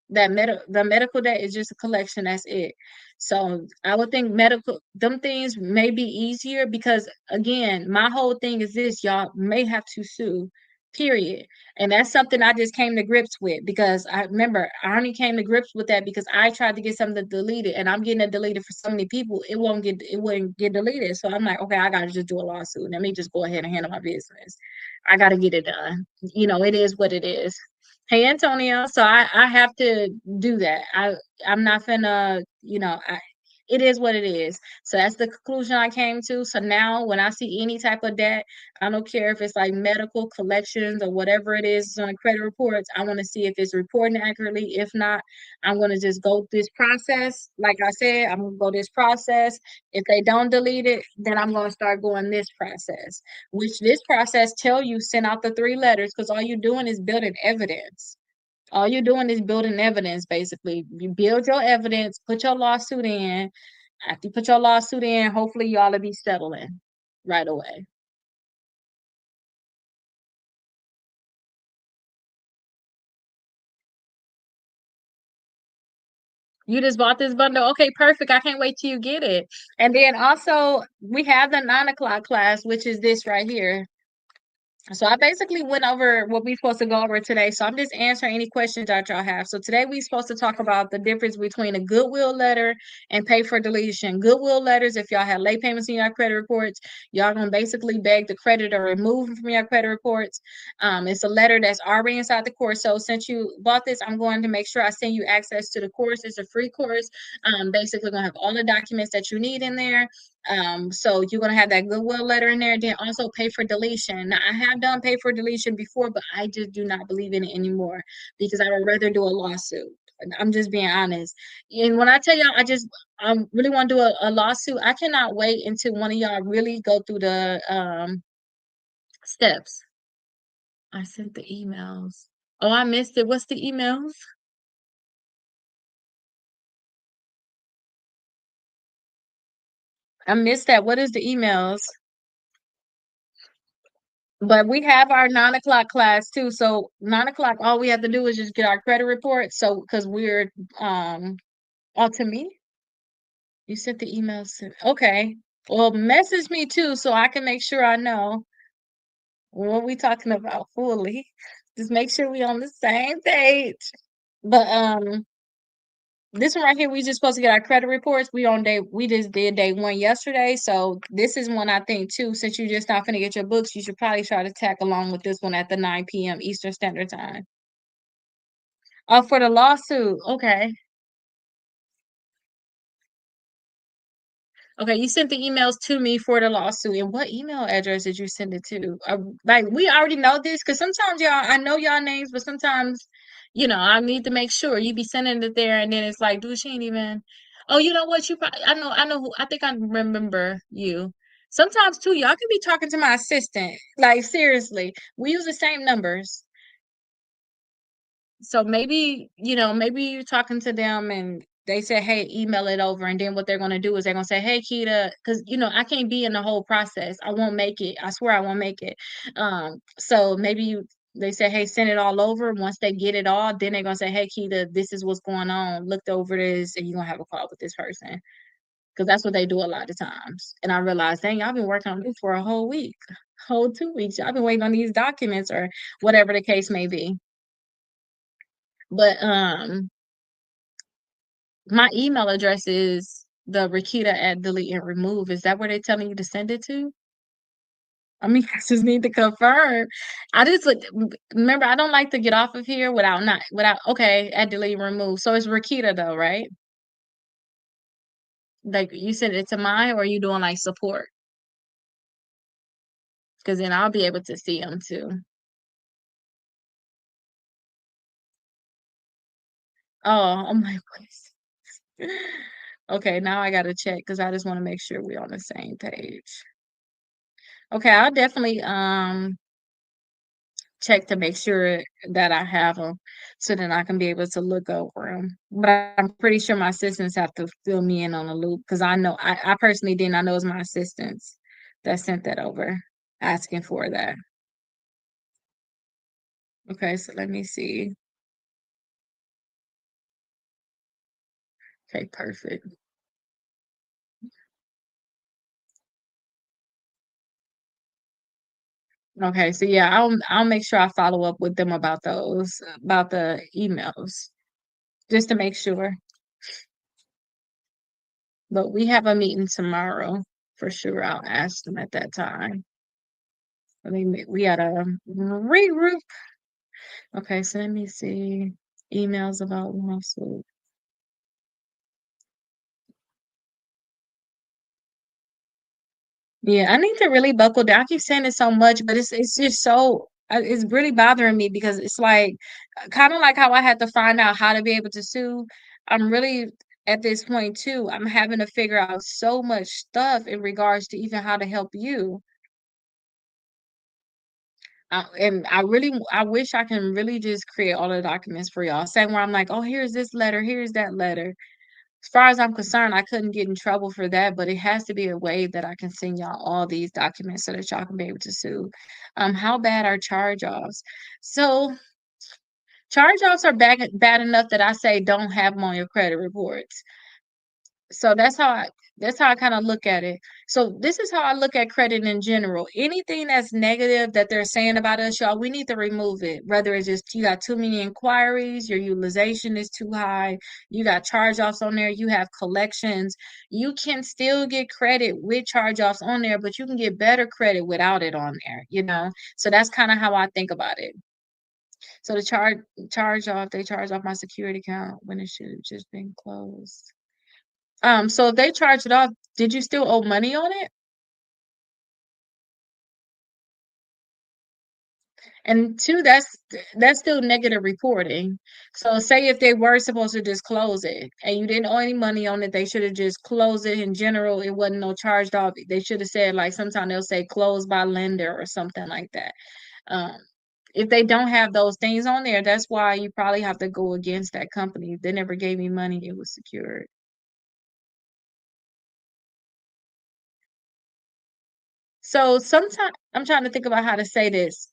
Speaker 1: the medical debt is just a collection, that's it. So I would think medical them things may be easier, because again, my whole thing is this: y'all may have to sue, period. And that's something I just came to grips with, because I remember I only came to grips with that because I tried to get something deleted, and I'm getting it deleted for so many people, it wouldn't get deleted. So I'm like, okay, I gotta just do a lawsuit. Let me just go ahead and handle my business. I gotta get it done. It is what it is. Hey Antonio, so I have to do that. I'm not finna, it is what it is. So that's the conclusion I came to. So now when I see any type of debt, I don't care if it's like medical collections or whatever it is on credit reports, I want to see if it's reporting accurately. If not, I'm going to just go through this process. Like I said, I'm going to go this process. If they don't delete it, then I'm going to start going this process, which this process tell you send out the 3 letters because all you're doing is building evidence. All you're doing is building evidence, basically. You build your evidence, put your lawsuit in. After you put your lawsuit in, hopefully y'all will be settling right away. You just bought this bundle. Okay, perfect. I can't wait till you get it. And then also, we have the 9 o'clock class, which is this right here. So I basically went over what we're supposed to go over today. So I'm just answering any questions that y'all have. So today we're supposed to talk about the difference between a Goodwill letter and pay for deletion. Goodwill letters, if y'all have late payments in your credit reports, y'all gonna basically beg the creditor remove them from your credit reports. It's a letter that's already inside the course. So since you bought this, I'm going to make sure I send you access to the course. It's a free course. Basically gonna have all the documents that you need in there. So you're gonna have that Goodwill letter in there. Then also pay for deletion. Now I have done pay for deletion before, but I just do not believe in it anymore because I would rather do a lawsuit. I'm just being honest. And when I tell y'all, I really want to do a lawsuit. I cannot wait until one of y'all really go through the steps. I sent the emails. Oh, I missed it. What's the emails? I missed that. What is the emails? But we have our 9 o'clock class too. So 9 o'clock, all we have to do is just get our credit report. So because we're oh, to me, you sent the emails to, okay. Well, message me too so I can make sure I know what we talking about fully. Just make sure we on the same page. But this one right here, we just supposed to get our credit reports. We just did day 1 yesterday. So this is one I think too, since you just not gonna get your books, you should probably try to tack along with this one at the 9 p.m. Eastern Standard Time. Oh, for the lawsuit. Okay. Okay, you sent the emails to me for the lawsuit. And what email address did you send it to? Like we already know this because sometimes y'all, I know y'all names, but sometimes, I need to make sure you be sending it there, and then it's like, dude, she ain't even. Oh, you know what? You probably, I know who. I think I remember you. Sometimes too, y'all can be talking to my assistant. Like seriously, we use the same numbers. So maybe, maybe you're talking to them and they say, hey, email it over. And then what they're going to do is they're going to say, hey, Kita, because, I can't be in the whole process. I won't make it. I swear I won't make it. So maybe they say, hey, send it all over. Once they get it all, then they're going to say, hey, Kita, this is what's going on. Looked over this and you're going to have a call with this person. Because that's what they do a lot of times. And I realized, dang, I've been working on this for a whole week, whole 2 weeks. I've been waiting on these documents or whatever the case may be. But my email address is the Rakita at delete and remove. Is that where they're telling you to send it to? I mean, I just need to confirm. I just remember I don't like to get off of here without okay at delete and remove. So it's Rakita though, right? Like you sent it to mine, or are you doing like support? Because then I'll be able to see them too. Oh my goodness. Okay, now I gotta check because I just want to make sure we're on the same page. Okay, I'll definitely check to make sure that I have them so then I can be able to look over them. But I'm pretty sure my assistants have to fill me in on the loop because I know I personally didn't. I know it's my assistants that sent that over asking for that. Okay, so let me see. Okay, perfect. Okay, so yeah, I'll make sure I follow up with them about about the emails just to make sure. But we have a meeting tomorrow for sure. I'll ask them at that time. I mean, we had a regroup. Okay, so let me see emails about lawsuit. Yeah, I need to really buckle down. I keep saying it so much, but it's just so it's really bothering me because it's like kind of like how I had to find out how to be able to sue. I'm really at this point too. I'm having to figure out so much stuff in regards to even how to help you. And I wish I can really just create all the documents for y'all. Same where I'm like, oh, here's this letter, here's that letter. As far as I'm concerned, I couldn't get in trouble for that, but it has to be a way that I can send y'all all these documents so that y'all can be able to sue. How bad are charge-offs? So charge-offs are bad enough that I say don't have them on your credit reports. So that's how I kind of look at it. So this is how I look at credit in general. Anything that's negative that they're saying about us, y'all, we need to remove it. Whether it's just you got too many inquiries, your utilization is too high, you got charge-offs on there, you have collections. You can still get credit with charge-offs on there, but you can get better credit without it on there. So that's kind of how I think about it. So the charge off, they charge off my security account when it should have just been closed. So if they charged it off, did you still owe money on it? And two, that's still negative reporting. So say if they were supposed to just close it and you didn't owe any money on it, they should have just closed it in general. It wasn't no charged off. They should have said like sometimes they'll say closed by lender or something like that. Um, if they don't have those things on there, that's why you probably have to go against that company. They never gave me money, it was secured. So sometimes I'm trying to think about how to say this.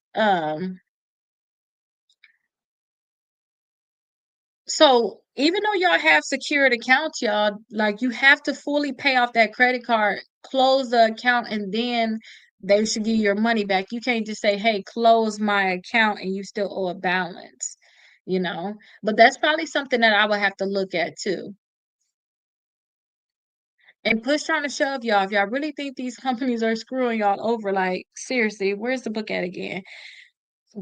Speaker 1: So even though y'all have secured accounts, y'all, like you have to fully pay off that credit card, close the account, and then they should give you your money back. You can't just say, hey, close my account and you still owe a balance, you know? But that's probably something that I would have to look at too. And push trying to shove y'all. If y'all really think these companies are screwing y'all over, like seriously, where's the book at again?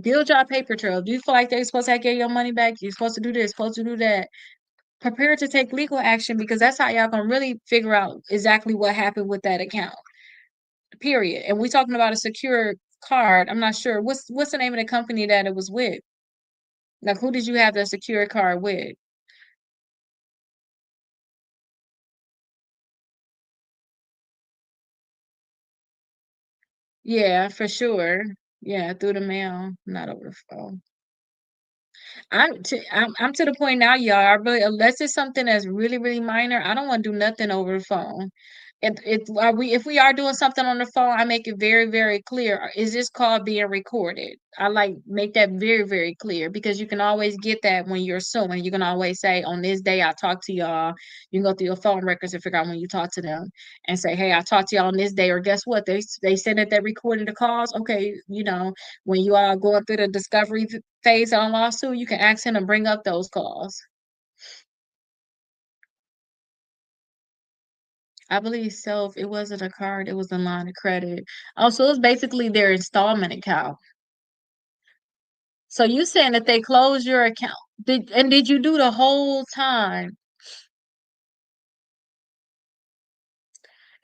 Speaker 1: Build your paper trail. Do you feel like they're supposed to get your money back? You're supposed to do this, supposed to do that. Prepare to take legal action because that's how y'all gonna really figure out exactly what happened with that account. Period. And we talking about a secure card. I'm not sure what's the name of the company that it was with. Like who did you have the secure card with? Yeah, for sure. Yeah, through the mail, not over the phone. I'm to the point now, y'all. I really, unless it's something that's really, really minor, I don't want to do nothing over the phone. If we are doing something on the phone, I make it very, very clear. Is this call being recorded? I like make that very, very clear because you can always get that when you're suing. You can always say, on this day I talked to y'all. You can go through your phone records and figure out when you talk to them and say, hey, I talked to y'all on this day, or guess what? They said that they recorded the calls. Okay, when you are going through the discovery phase on lawsuit, you can ask him to bring up those calls. I believe so. If it wasn't a card, it was a line of credit. Oh, so it's basically their installment account. So you saying that they closed your account? Did you do the whole time?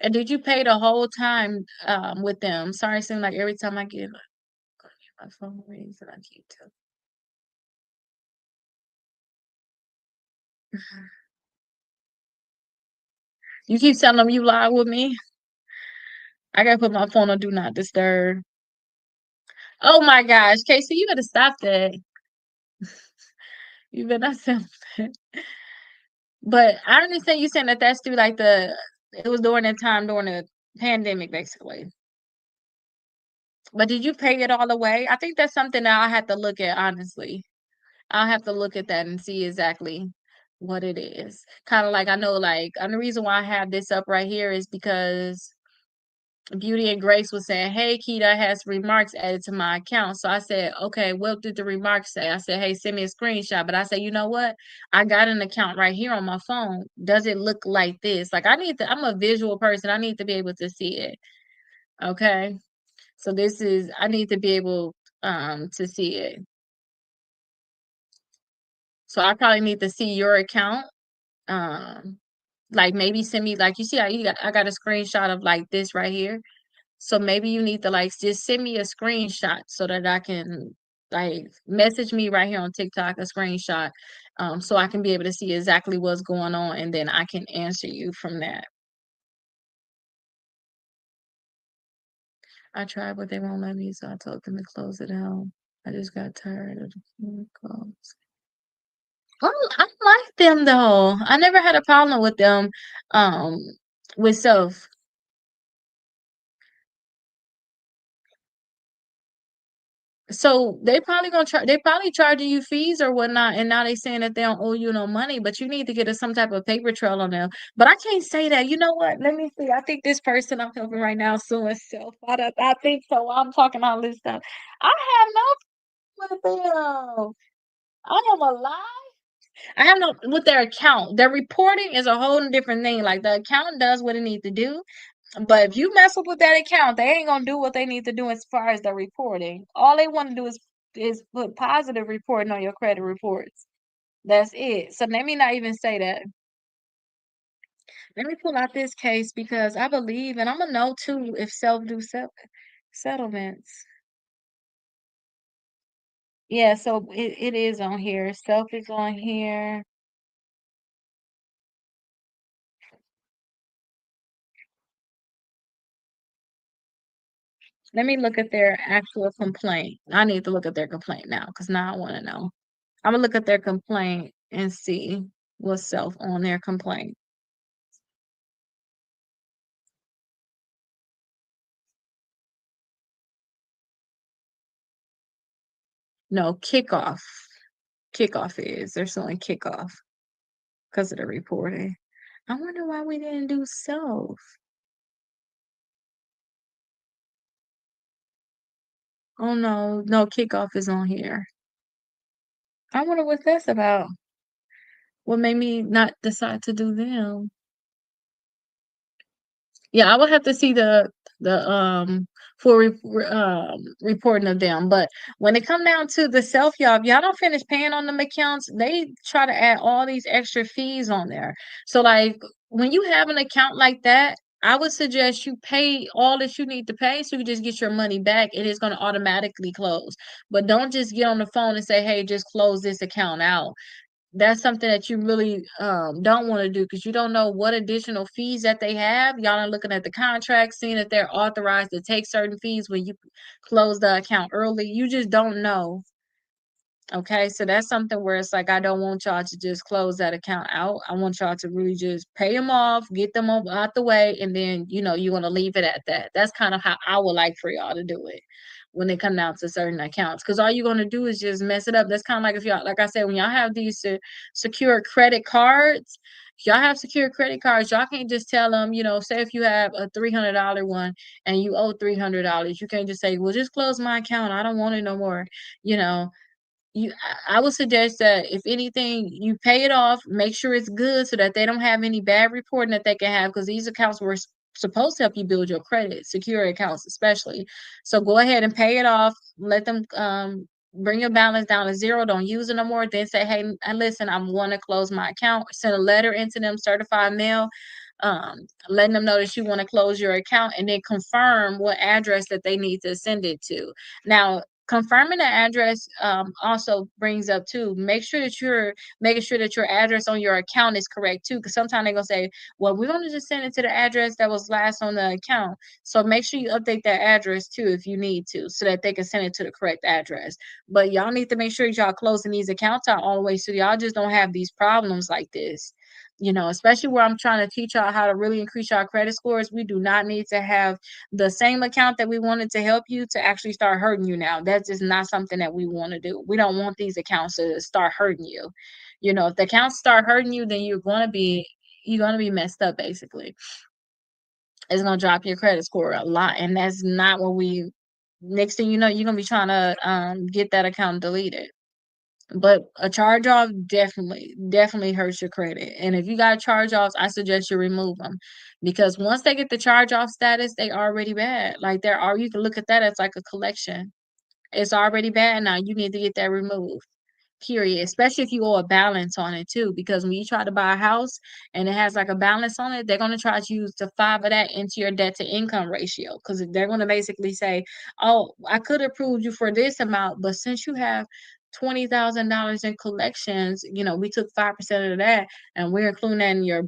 Speaker 1: And did you pay the whole time with them? Sorry, it seems like every time I get my phone rings and I keep to. You keep telling them you lied with me. I gotta put my phone on do not disturb. Oh my gosh, Casey, you gotta stop that. You better not say that. But I understand you saying that that's through like it was during that time during the pandemic, basically. But did you pay it all away? I think that's something that I have to look at, honestly. I'll have to look at that and see exactly what it is. Kind of like I know, like, and the reason why I have this up right here is because Beauty and Grace was saying, hey, Keita has remarks added to my account. So I said, okay, what did the remarks say? I said, hey, send me a screenshot. But I said, you know what? I got an account right here on my phone. Does it look like this? Like I'm a visual person. I need to be able to see it. Okay. So I need to be able to see it. So I probably need to see your account. Um, like maybe send me like you see how I got a screenshot of like this right here. So maybe you need to like just send me a screenshot so that I can like message me right here on TikTok a screenshot, so I can be able to see exactly what's going on, and then I can answer you from that. I tried, but they won't let me, so I told them to close it out. I just got tired of the phone calls. I like them though. I never had a problem with them. Um, with self. So they probably gonna charge. They probably charging you fees or whatnot, and now they saying that they don't owe you no money. But you need to get some type of paper trail on them. But I can't say that. You know what? Let me see. I think this person I'm helping right now is suing self. I think so. I'm talking all this stuff. I have no with them. I am a lie. I have no with their account. Their reporting is a whole different thing. Like the account does what it needs to do. But if you mess up with that account, they ain't gonna do what they need to do as far as the reporting. All they want to do is put positive reporting on your credit reports. That's it. So let me not even say that. Let me pull out this case because I believe, and I'm gonna know too if self do settlements. Yeah, so it is on here. Self is on here. Let me look at their actual complaint. I need to look at their complaint now because now I want to know. I'm gonna look at their complaint and see what's self on their complaint. No, kickoff. Kickoff is. They're suing kickoff because of the reporting. I wonder why we didn't do self. Oh no, no, kickoff is on here. I wonder what that's about. What made me not decide to do them? Yeah, I would have to see the for reporting of them. But when it come down to the self y'all, if y'all don't finish paying on them accounts, they try to add all these extra fees on there. So like when you have an account like that, I would suggest you pay all that you need to pay so you just get your money back. It is going to automatically close. But don't just get on the phone and say, hey, just close this account out. That's something that you really don't want to do because you don't know what additional fees that they have. Y'all are looking at the contract, seeing that they're authorized to take certain fees when you close the account early. You just don't know. Okay, so that's something where it's like I don't want y'all to just close that account out. I want y'all to really just pay them off, get them out the way, and then you're gonna leave it at that. That's kind of how I would like for y'all to do it when they come down to certain accounts. Because all you're gonna do is just mess it up. That's kind of like if y'all, like I said, when y'all have these secure credit cards. If y'all have secure credit cards, y'all can't just tell them, say if you have a $300 one and you owe $300, you can't just say, well, just close my account. I don't want it no more. You know, I would suggest that if anything, you pay it off, make sure it's good so that they don't have any bad reporting that they can have because these accounts were supposed to help you build your credit, secure accounts especially. So go ahead and pay it off. Let them bring your balance down to zero. Don't use it no more. Then say, hey, listen, I'm going to close my account. Send a letter into them, certified mail, letting them know that you want to close your account, and then confirm what address that they need to send it to. Now, confirming the address also brings up too. Make sure that you're making sure that your address on your account is correct too, because sometimes they're gonna say, "Well, we're gonna just send it to the address that was last on the account." So make sure you update that address too if you need to, so that they can send it to the correct address. But y'all need to make sure y'all closing these accounts out all the way so y'all just don't have these problems like this. Especially where I'm trying to teach y'all how to really increase your credit scores. We do not need to have the same account that we wanted to help you to actually start hurting you now. That's just not something that we want to do. We don't want these accounts to start hurting you. If the accounts start hurting you, then you're gonna be messed up basically. It's gonna drop your credit score a lot. And that's not what we next thing you know, you're gonna be trying to get that account deleted. But a charge off definitely hurts your credit. And if you got charge offs, I suggest you remove them because once they get the charge off status, they already bad. Like you can look at that as like a collection. It's already bad now. You need to get that removed. period, especially if you owe a balance on it too, because when you try to buy a house and it has like a balance on it, they're going to try to use the 5 of that into your debt to income ratio, because they're going to basically say, oh, I could have approved you for this amount, but since you have $20,000 in collections, we took 5% of that and we're including that in your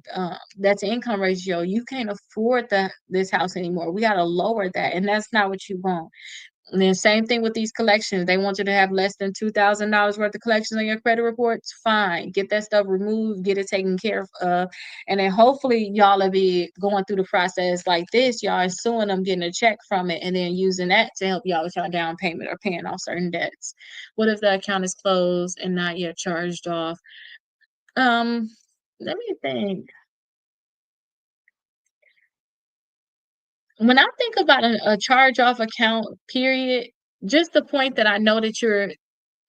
Speaker 1: debt to income ratio. You can't afford this house anymore. We got to lower that, and that's not what you want. And then same thing with these collections. They want you to have less than $2,000 worth of collections on your credit reports. Fine. Get that stuff removed, get it taken care of. And then hopefully y'all will be going through the process like this. Y'all are suing them, getting a check from it, and then using that to help y'all with your down payment or paying off certain debts. What if the account is closed and not yet charged off? Um, Let me think. When I think about a charge off account, period, just the point that I know that you're,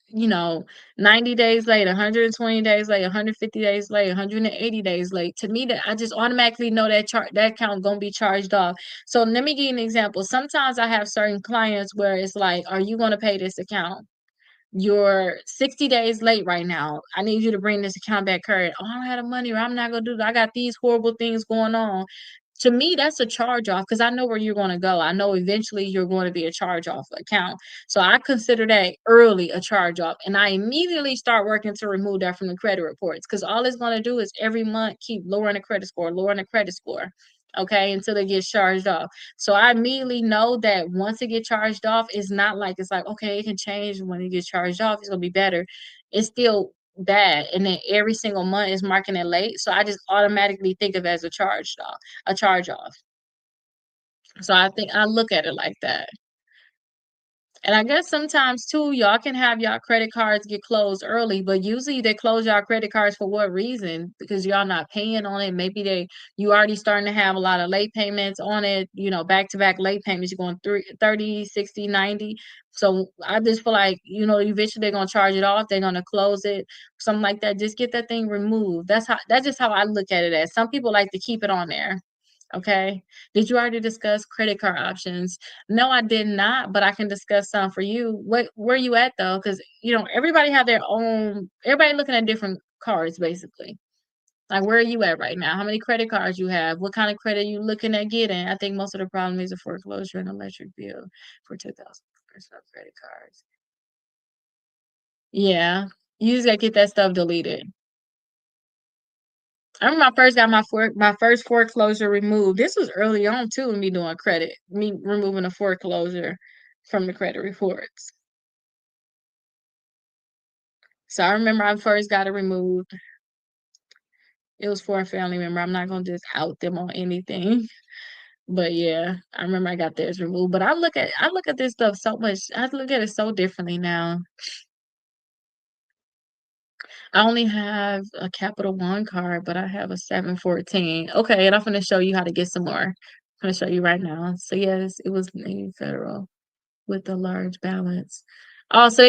Speaker 1: you know, 90 days late, 120 days late, 150 days late, 180 days late. To me, that I just automatically know that account gonna be charged off. So let me give you an example. Sometimes I have certain clients where it's like, are you gonna pay this account? You're 60 days late right now. I need you to bring this account back current. Oh, I don't have the money, or I'm not gonna do that. I got these horrible things going on. To me, that's a charge off because I know where you're going to go. I know eventually you're going to be a charge off account. So I consider that early a charge off. And I immediately start working to remove that from the credit reports, because all it's going to do is every month keep lowering the credit score, lowering the credit score. Okay, until it gets charged off. So I immediately know that once it gets charged off, it's like, okay, it can change when it gets charged off, it's gonna be better. It's still bad. And then every single month is marking it late. So I just automatically think of it as a charge off. So I think I look at it like that. And I guess sometimes too, y'all can have y'all credit cards get closed early, but usually they close y'all credit cards for what reason? Because y'all not paying on it. Maybe you already starting to have a lot of late payments on it, back to back late payments. You're going through 30, 60, 90. So I just feel like, eventually they're gonna charge it off, they're gonna close it, something like that. Just get that thing removed. That's just how I look at it as. Some people like to keep it on there. Okay. Did you already discuss credit card options? No, I did not, but I can discuss some for you. Where you at though? Because everybody looking at different cards basically. Like where are you at right now? How many credit cards you have? What kind of credit you looking at getting? I think most of the problem is a foreclosure and electric bill for 2,000 credit cards. Yeah. You just gotta get that stuff deleted. I remember I first got my first foreclosure removed. This was early on too, me doing credit, me removing a foreclosure from the credit reports. So I remember I first got it removed. It was for a family member. I'm not gonna just out them on anything. But yeah, I remember I got theirs removed. But I look at this stuff so much. I look at it so differently now. I only have a Capital One card, but I have a 714. Okay, and I'm gonna show you how to get some more. I'm gonna show you right now. So yes, it was Navy Federal with a large balance. Oh, so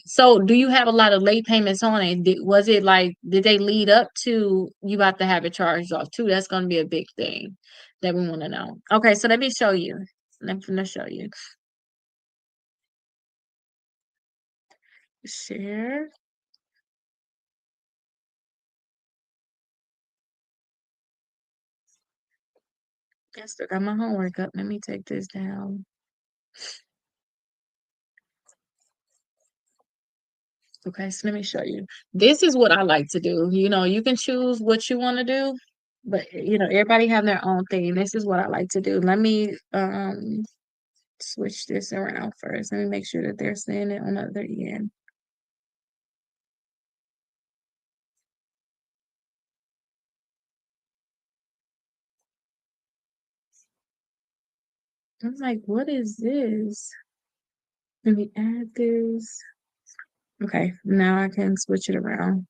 Speaker 1: so do you have a lot of late payments on it? Was it like, did they lead up to you about to have it charged off too? That's gonna be a big thing that we want to know. Okay, so let me show you. Let me show you. Share. I still got my homework up. Let me take this down. Okay, so let me show you. This is what I like to do. You can choose what you want to do, but everybody have their own thing. This is what I like to do. Let me switch this around first. Let me make sure that they're seeing it on the other end. I'm like, what is this? Let me add this. Okay, now I can switch it around.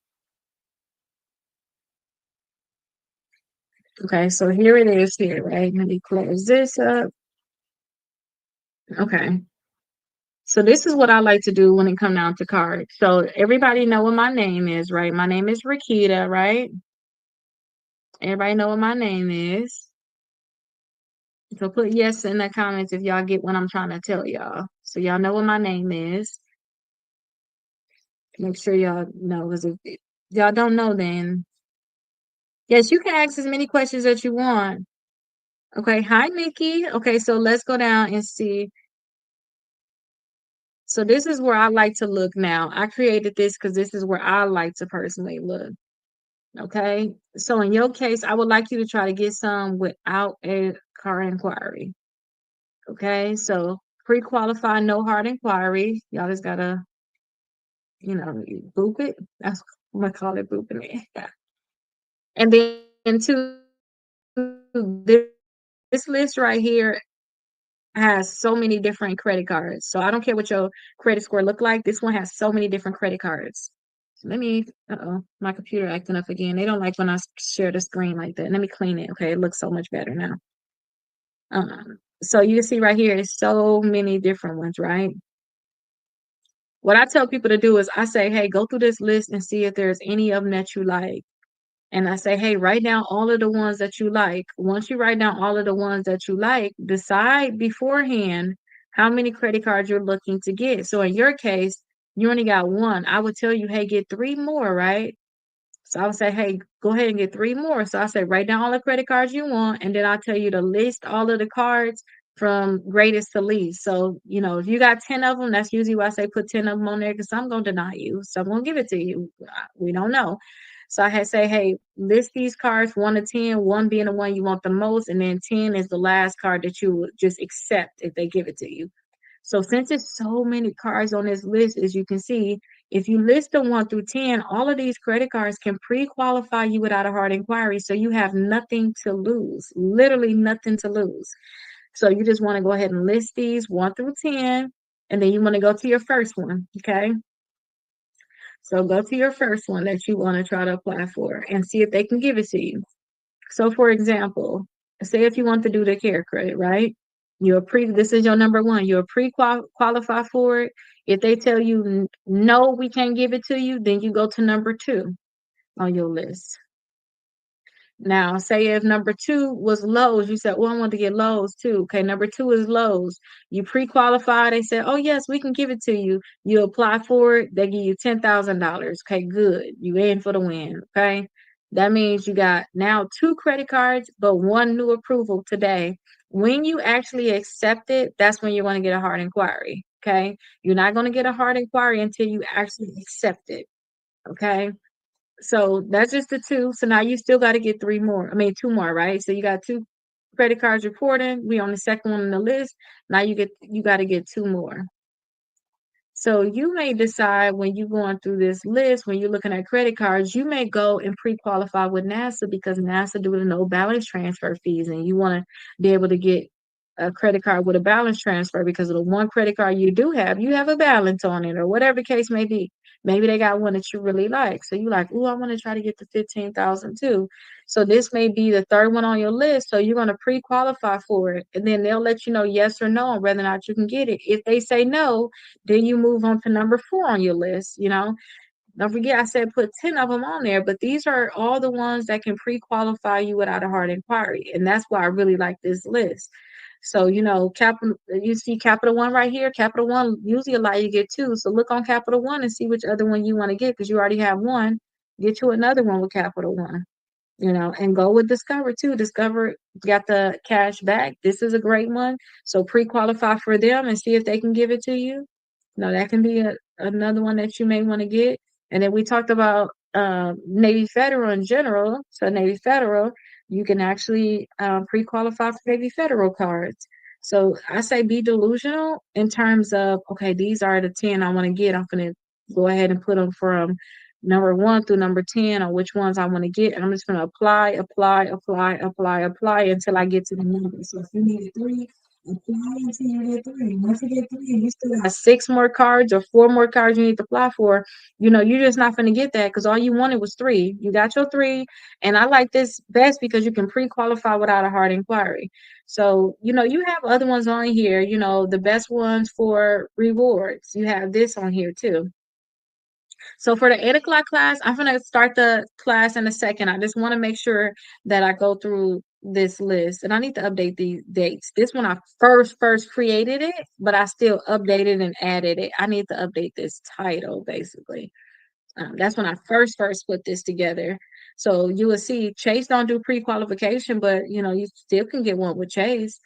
Speaker 1: Okay, so here it is here, right? Let me close this up. Okay. So this is what I like to do when it come down to cards. So everybody know what my name is, right? My name is Rakita, right? Everybody know what my name is. So put yes in the comments if y'all get what I'm trying to tell y'all. So y'all know what my name is. Make sure y'all know, because if y'all don't know, then yes, you can ask as many questions as you want. Okay, hi Nikki. Okay, so let's go down and see. So this is where I like to look now. I created this because this is where I like to personally look. Okay, so in your case, I would like you to try to get some without a car inquiry. Okay, so pre-qualify, no hard inquiry. Y'all just gotta, you boop it. That's I'm gonna call it booping it. And then to this list right here has so many different credit cards. So I don't care what your credit score look like. This one has so many different credit cards. So let me, my computer acting up again. They don't like when I share the screen like that. Let me clean it. Okay, it looks so much better now. So you can see right here, it's so many different ones, right? What I tell people to do is I say, hey, go through this list and see if there's any of them that you like. And I say, hey, write down all of the ones that you like. Once you write down all of the ones that you like, decide beforehand how many credit cards you're looking to get. So in your case, you only got one. I would tell you, hey, get three more, right? So I would say, hey, go ahead and get three more. So I say, write down all the credit cards you want, and then I'll tell you to list all of the cards from greatest to least. So, if you got 10 of them, that's usually why I say put 10 of them on there because some going to deny you. Some going to give it to you. We don't know. So I had say, hey, list these cards 1 to 10, one being the one you want the most, and then 10 is the last card that you would just accept if they give it to you. So since there's so many cards on this list, as you can see, if you list them 1 through 10, all of these credit cards can pre-qualify you without a hard inquiry. So you have nothing to lose, literally nothing to lose. So you just want to go ahead and list these 1 through 10, and then you want to go to your first one. Okay. So go to your first one that you want to try to apply for and see if they can give it to you. So for example, say if you want to do the care credit, right? This is your number one. You're qualify for it. If they tell you no, we can't give it to you, then you go to number two on your list. Now, say if number two was Lowe's, you said, well, I want to get Lowe's too. Okay, number two is Lowe's. You pre-qualify. They said, oh, yes, we can give it to you. You apply for it. They give you $10,000. Okay, good. You in for the win. Okay. That means you got now two credit cards, but one new approval today. When you actually accept it, that's when you're going to get a hard inquiry. Okay. You're not going to get a hard inquiry until you actually accept it. Okay. So that's just the two. So now you still got to get three more. I mean, two more, right? So you got two credit cards reporting. We on the second one on the list. Now you got to get two more. So you may decide when you're going through this list, when you're looking at credit cards, you may go and pre-qualify with NASA because NASA do the no balance transfer fees, and you want to be able to get a credit card with a balance transfer because of the one credit card you have a balance on it, or whatever the case may be. Maybe they got one that you really like. So you like, oh, I want to try to get the 15,000 too. So this may be the third one on your list. So you're going to pre-qualify for it. And then they'll let you know yes or no on whether or not you can get it. If they say no, then you move on to number four on your list. Don't forget, I said put 10 of them on there, but these are all the ones that can pre-qualify you without a hard inquiry. And that's why I really like this list. So, capital, you see Capital One right here. Capital One usually allow you to get two. So look on Capital One and see which other one you want to get because you already have one. Get you another one with Capital One, and go with Discover too. Discover got the cash back. This is a great one. So pre-qualify for them and see if they can give it to you. That can be another one that you may want to get. And then we talked about Navy Federal in general. So Navy Federal, you can actually pre-qualify for Navy Federal cards. So I say be delusional in terms of, okay, these are the 10 I want to get. I'm going to go ahead and put them from number one through number 10 on which ones I want to get. And I'm just going to apply until I get to the number. So if you need three, apply until you get three. Once you get three, you still have six more cards or four more cards you need to apply for. You're just not going to get that because all you wanted was three. You got your three. And I like this best because you can pre-qualify without a hard inquiry. So, you have other ones on here, the best ones for rewards. You have this on here too. So for the 8 o'clock class, I'm gonna start the class in a second. I just want to make sure that I go through this list, and I need to update these dates. This one I first created it, but I still updated and added it. I need to update this title basically. That's when I first put this together. So you will see Chase don't do pre-qualification, but you still can get one with Chase.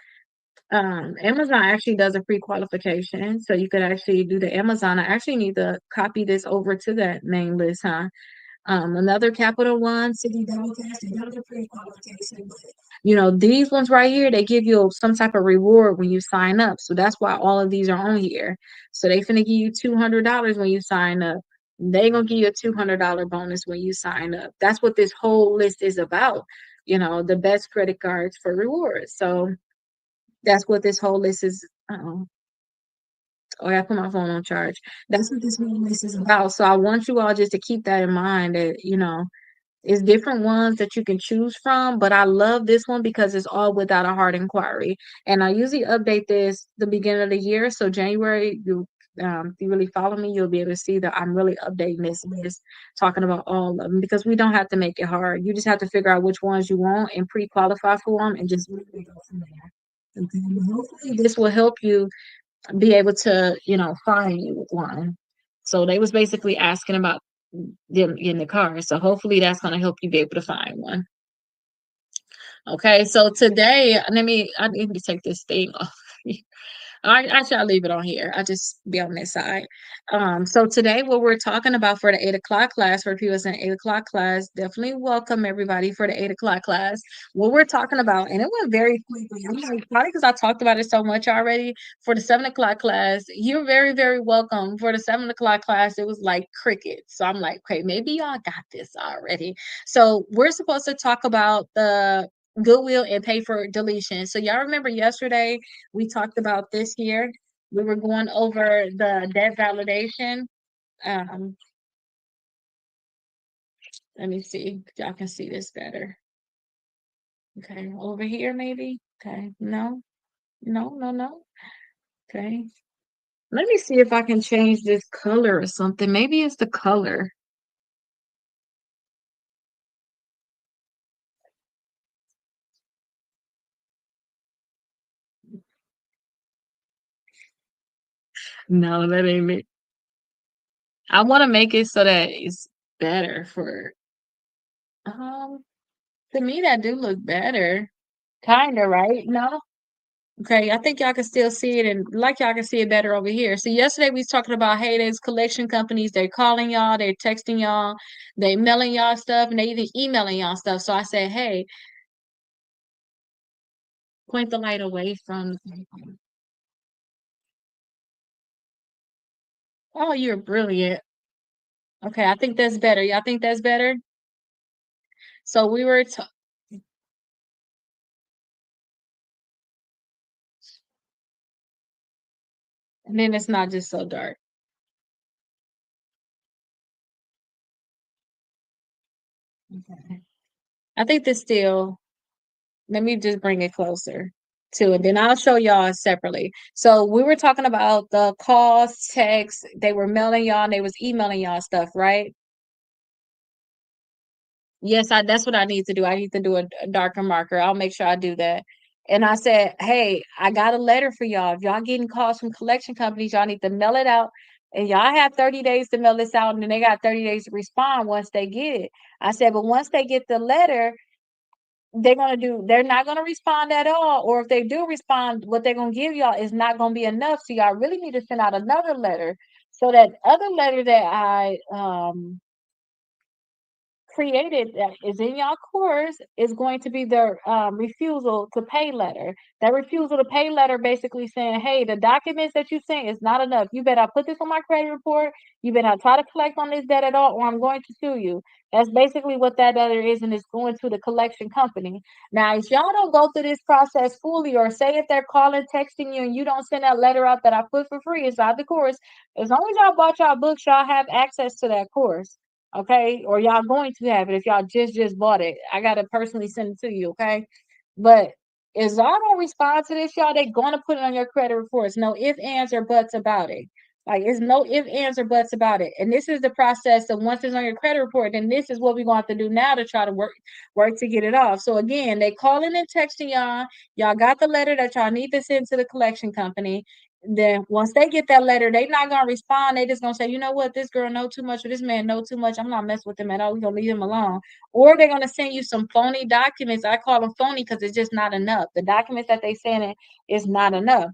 Speaker 1: Amazon actually does a pre-qualification, so you could actually do the Amazon. I actually need to copy this over to that main list, huh? Another Capital One, City Double Cash, they don't do pre-qualification, but these ones right here, they give you some type of reward when you sign up. So that's why all of these are on here. So they finna give you $200 when you sign up. They gonna give you a $200 bonus when you sign up. That's what this whole list is about. The best credit cards for rewards. So that's what this whole list is. Oh, I put my phone on charge. That's what this whole list is about. So I want you all just to keep that in mind that, it's different ones that you can choose from, but I love this one because it's all without a hard inquiry. And I usually update this the beginning of the year. So January, if you really follow me, you'll be able to see that I'm really updating this list, talking about all of them because we don't have to make it hard. You just have to figure out which ones you want and pre-qualify for them and just really go from there. Okay. Hopefully this will help you be able to, find you one. So they was basically asking about them in the car. So hopefully that's going to help you be able to find one. Okay, so today, I need to take this thing off. I'll leave it on here. I'll just be on this side. So today what we're talking about for the 8 o'clock class, for people in 8 o'clock class, definitely welcome everybody for the 8 o'clock class. What we're talking about, and it went very quickly. I'm like, probably because I talked about it so much already. For the 7 o'clock class, you're very, very welcome. For the 7 o'clock class, it was like crickets. So I'm like, okay, maybe y'all got this already. So we're supposed to talk about the Goodwill and pay for deletion. So y'all remember yesterday we talked about this here. We were going over the debt validation. Um, Let me see if y'all can see this better. Okay, over here maybe. Okay, no, no, no, no. Okay, let me see if I can change this color or something. Maybe it's the color. No, that ain't it. I want to make it so that it's better for. Um, to me that do look better. Kinda, right? No. Okay, I think y'all can still see it and like y'all can see it better over here. So yesterday we was talking about hey, there's collection companies, they're calling y'all, they're texting y'all, they mailing y'all stuff, and they even emailing y'all stuff. So I said, hey, point the light away from the paper. Oh, you're brilliant. Okay, I think that's better. Y'all think that's better? So we were and then it's not just so dark. Okay. I think this still let me just bring it closer to it. Then I'll show y'all separately. So we were talking about the calls, texts, they were mailing y'all and they was emailing y'all stuff, right? Yes, that's what I need to do. I need to do a darker marker. I'll make sure I do that. And I said, hey, I got a letter for y'all. If y'all getting calls from collection companies, y'all need to mail it out. And y'all have 30 days to mail this out, and then they got 30 days to respond once they get it. I said, but once they get the letter, they're not gonna respond at all, or if they do respond, what they're gonna give y'all is not gonna be enough. So y'all really need to send out another letter. So that other letter that I created that is in y'all course is going to be the refusal to pay letter. That refusal to pay letter basically saying, hey, the documents that you sent is not enough. You better put this on my credit report. You better not try to collect on this debt at all, or I'm going to sue you. That's basically what that letter is, and it's going to the collection company. Now, if y'all don't go through this process fully, or say if they're calling, texting you, and you don't send that letter out that I put for free inside the course, as long as y'all bought y'all books, y'all have access to that course. Okay, or y'all going to have it if y'all just bought it. I gotta personally send it to you, okay? But is y'all gonna respond to this, y'all? They gonna put it on your credit reports. No if, ands, or buts about it. Like it's no if, ands, or buts about it. And this is the process that once it's on your credit report, then this is what we're going to have to do now to try to work to get it off. So again, they calling and texting y'all. Y'all got the letter that y'all need to send to the collection company. Then once they get that letter, they not gonna respond. They just gonna say, you know what, this girl know too much, or this man know too much. I'm not messing with them at all. We gonna leave him alone. Or they're gonna send you some phony documents. I call them phony because it's just not enough. The documents that they sending is not enough.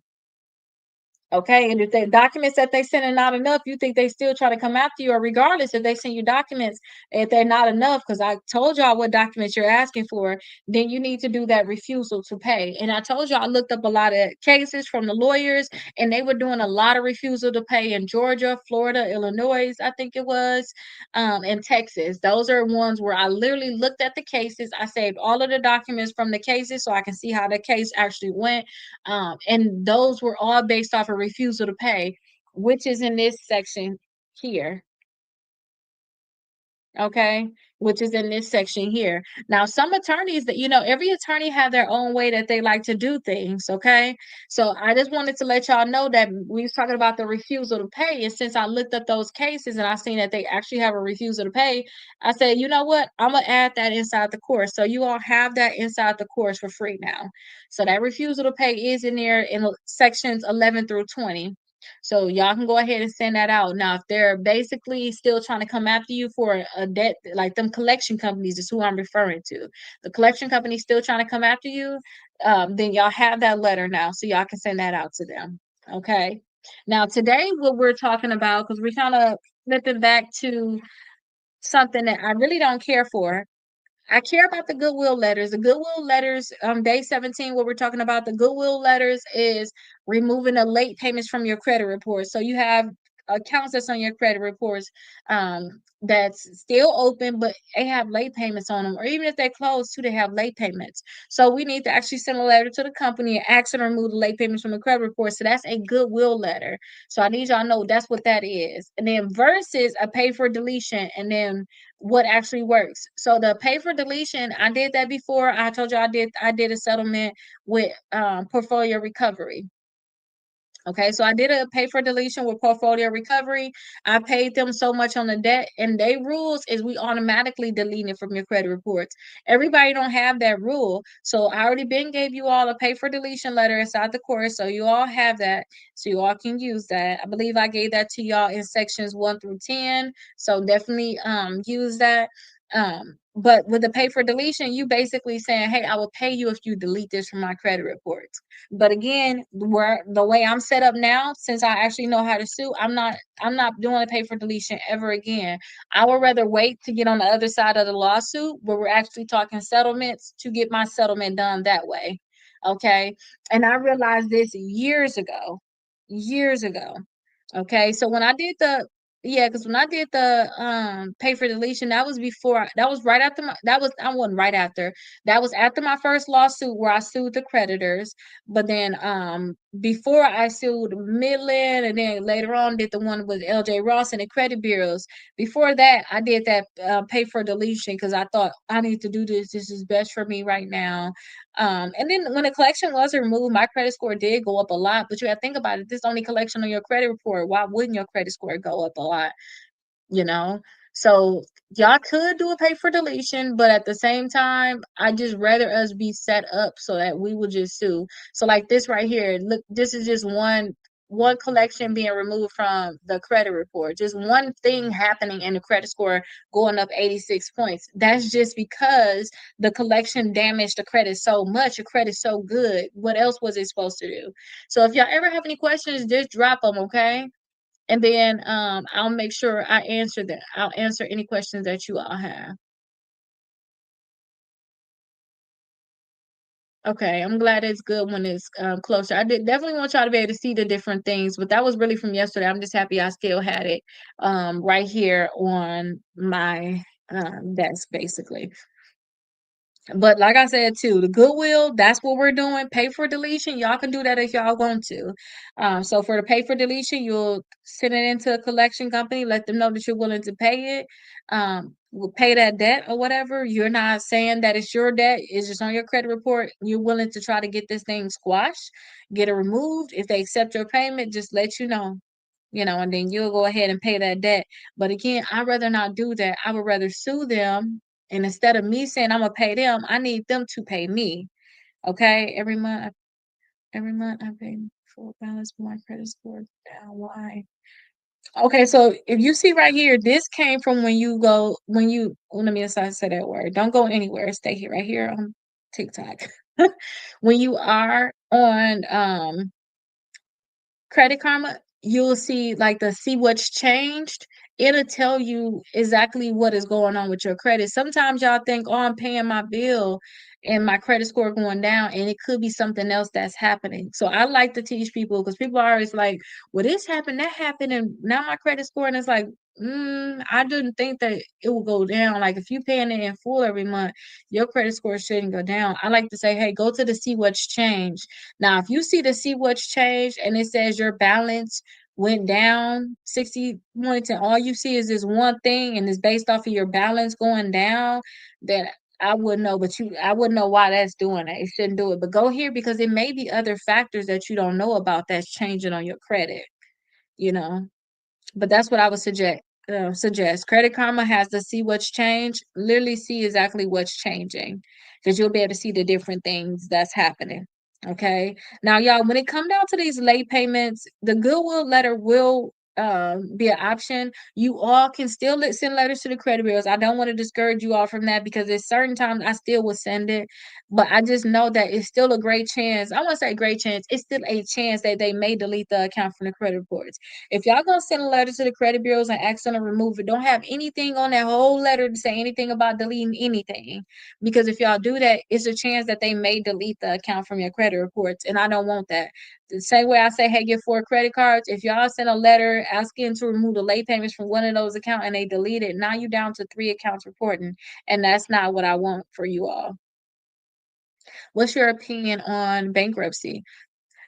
Speaker 1: Okay, and if the documents that they send are not enough, you think they still try to come after you, or regardless if they send you documents, if they're not enough, because I told y'all what documents you're asking for, then you need to do that refusal to pay. And I told you I looked up a lot of cases from the lawyers, and they were doing a lot of refusal to pay in Georgia, Florida, Illinois, I think it was, and Texas. Those are ones where I literally looked at the cases. I saved all of the documents from the cases so I can see how the case actually went, and those were all based off a refusal to pay, which is in this section here. Okay, which is in this section here. Now, some attorneys that, every attorney have their own way that they like to do things. Okay, so I just wanted to let y'all know that we was talking about the refusal to pay, and since I looked up those cases and I seen that they actually have a refusal to pay, I said, you know what, I'm gonna add that inside the course, so you all have that inside the course for free now. So that refusal to pay is in there in sections 11 through 20. So y'all can go ahead and send that out. Now, if they're basically still trying to come after you for a debt, like them collection companies is who I'm referring to. The collection company still trying to come after you, then y'all have that letter now, so y'all can send that out to them. Okay. Now, today, what we're talking about, because we're kind of flipping back to something that I really don't care for. I care about the Goodwill letters. The Goodwill letters, day 17, what we're talking about, the Goodwill letters is removing the late payments from your credit report. So you have accounts that's on your credit reports, that's still open, but they have late payments on them, or even if they close too, they have late payments. So we need to actually send a letter to the company and ask them to remove the late payments from the credit report. So that's a Goodwill letter. So I need y'all to know that's what that is. And then versus a pay for deletion, and then what actually works. So the pay for deletion, I did that before. I told you I did a settlement with portfolio recovery. Okay, so I did a pay for deletion with portfolio recovery. I paid them so much on the debt, and they rules is we automatically delete it from your credit reports. Everybody don't have that rule, so I already been gave you all a pay for deletion letter inside the course, so you all have that, so you all can use that. I believe I gave that to y'all in sections 1 through 10, so definitely use that. But with the pay for deletion, you basically saying, hey, I will pay you if you delete this from my credit reports. But again, where the way I'm set up now, since I actually know how to sue, I'm not doing a pay for deletion ever again. I would rather wait to get on the other side of the lawsuit where we're actually talking settlements to get my settlement done that way. Okay. And I realized this years ago. Years ago. Okay, so when I did the yeah, because when I did the pay for deletion, that was before, that was right after my that was I wasn't right after. That was after my first lawsuit where I sued the creditors. But then before I sued Midland, and then later on did the one with LJ Ross and the credit bureaus. Before that, I did that pay for deletion because I thought I need to do this. This is best for me right now. And then when the collection was removed, my credit score did go up a lot. But you got to think about it. This only collection on your credit report. Why wouldn't your credit score go up a lot? you know. So y'all could do a pay for deletion, but at the same time, I just rather us be set up so that we will just sue. So like this right here, look, this is just one collection being removed from the credit report. Just one thing happening in the credit score going up 86 points. That's just because the collection damaged the credit so much. Your credit's so good. What else was it supposed to do? So if y'all ever have any questions, just drop them, okay? And then I'll make sure I answer that. I'll answer any questions that you all have. Okay, I'm glad it's good when it's closer. I did definitely want y'all to be able to see the different things, but that was really from yesterday. I'm just happy I still had it right here on my desk, basically. But like I said too, the Goodwill, that's what we're doing. Pay for deletion. Y'all can do that if y'all want to. So for the pay for deletion, you'll send it into a collection company, let them know that you're willing to pay it. Will pay that debt or whatever. You're not saying that it's your debt, it's just on your credit report. You're willing to try to get this thing squashed, get it removed. If they accept your payment, just let you know. And then you'll go ahead and pay that debt. But again, I'd rather not do that. I would rather sue them. And instead of me saying I'm gonna pay them, I need them to pay me. Okay, every month. Every month I pay full balance, but my credit score is down. Why? Okay, so if you see right here, this came from let me just say that word. Don't go anywhere. Stay here, right here on TikTok. When you are on Credit Karma, you'll see like the see what's changed. It'll tell you exactly what is going on with your credit. Sometimes y'all think, oh, I'm paying my bill and my credit score going down, and it could be something else that's happening. So I like to teach people because people are always like, well, this happened, that happened, and now my credit score, and it's like, I didn't think that it would go down. Like if you paying it in full every month, your credit score shouldn't go down. I like to say, hey, go to the see what's changed. Now, if you see the see what's changed and it says your balance went down 60 points and all you see is this one thing and it's based off of your balance going down, then I wouldn't know, I wouldn't know why that's doing it. It shouldn't do it. But go here because it may be other factors that you don't know about that's changing on your credit, you know. But that's what I would suggest. Credit Karma has to see what's changed. Literally see exactly what's changing because you'll be able to see the different things that's happening. Okay. Now, y'all, when it come down to these late payments, the Goodwill letter will be an option. You all can still send letters to the credit bureaus. I don't want to discourage you all from that because there's certain times I still will send it, but I just know that it's still a great chance. I want to say great chance. It's still a chance that they may delete the account from the credit reports. If y'all gonna send a letter to the credit bureaus and ask them to remove it, don't have anything on that whole letter to say anything about deleting anything. Because if y'all do that, it's a chance that they may delete the account from your credit reports. And I don't want that. The same way I say, hey, get 4 credit cards. If y'all send a letter asking to remove the late payments from one of those accounts and they delete it, now you down to 3 accounts reporting. And that's not what I want for you all. What's your opinion on bankruptcy?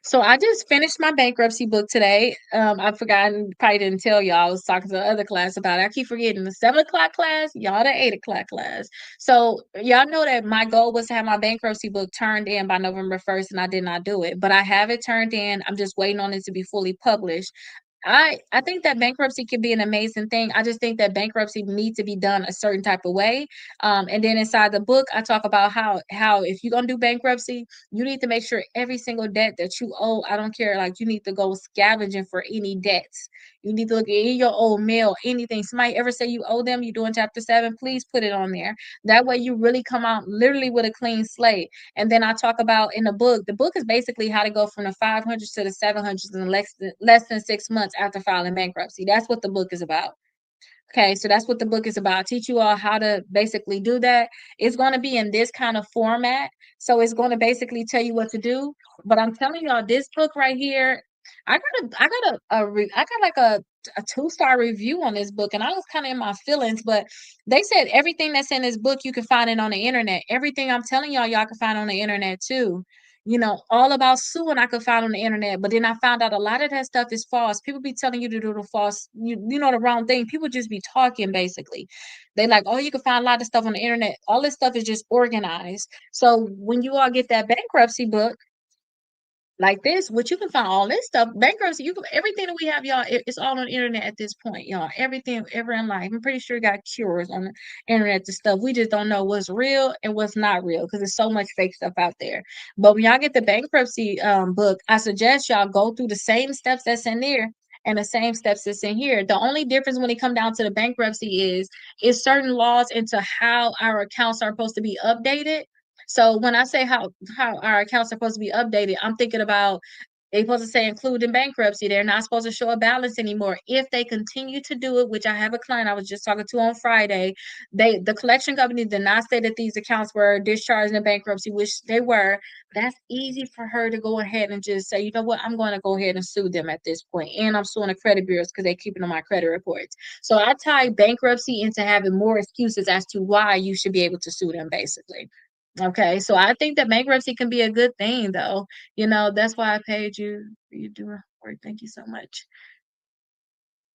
Speaker 1: So I just finished my bankruptcy book today. I forgot, probably didn't tell y'all. I was talking to the other class about it. I keep forgetting the 7 o'clock class, y'all the 8 o'clock class. So y'all know that my goal was to have my bankruptcy book turned in by November 1st, and I did not do it. But I have it turned in. I'm just waiting on it to be fully published. I think that bankruptcy can be an amazing thing. I just think that bankruptcy needs to be done a certain type of way. And then inside the book, I talk about how if you're gonna do bankruptcy, you need to make sure every single debt that you owe, I don't care, like you need to go scavenging for any debts. You need to look at any your old mail, anything. Somebody ever say you owe them, you doing chapter 7, please put it on there. That way you really come out literally with a clean slate. And then I talk about in the book is basically how to go from the 500s to the 700s in less than 6 months after filing bankruptcy. That's what the book is about. Okay, so that's what the book is about. I teach you all how to basically do that. It's going to be in this kind of format. So it's going to basically tell you what to do. But I'm telling y'all, this book right here, I got like a 2-star review on this book, and I was kind of in my feelings, but they said everything that's in this book you can find it on the internet. Everything I'm telling y'all can find on the internet too. You know, all about suing I could find on the internet, but then I found out a lot of that stuff is false. People be telling you to do the false, you know, the wrong thing. People just be talking basically. They like, oh, you can find a lot of stuff on the internet. All this stuff is just organized. So when you all get that bankruptcy book, like this, which you can find all this stuff, bankruptcy, you can everything that we have, y'all, it's all on the internet at this point, y'all. Everything ever in life. I'm pretty sure got cures on the internet to stuff. We just don't know what's real and what's not real because there's so much fake stuff out there. But when y'all get the bankruptcy book, I suggest y'all go through the same steps that's in there and the same steps that's in here. The only difference when it come down to the bankruptcy is certain laws into how our accounts are supposed to be updated. So when I say how our accounts are supposed to be updated, I'm thinking about they supposed to say include in bankruptcy. They're not supposed to show a balance anymore. If they continue to do it, which I have a client I was just talking to on Friday, the collection company did not say that these accounts were discharged in bankruptcy, which they were. That's easy for her to go ahead and just say, you know what, I'm going to go ahead and sue them at this point. And I'm suing the credit bureaus because they're keeping on my credit reports. So I tie bankruptcy into having more excuses as to why you should be able to sue them, basically. Okay, so I think that bankruptcy can be a good thing, though. You know, that's why I paid you for you doing homework. Thank you so much.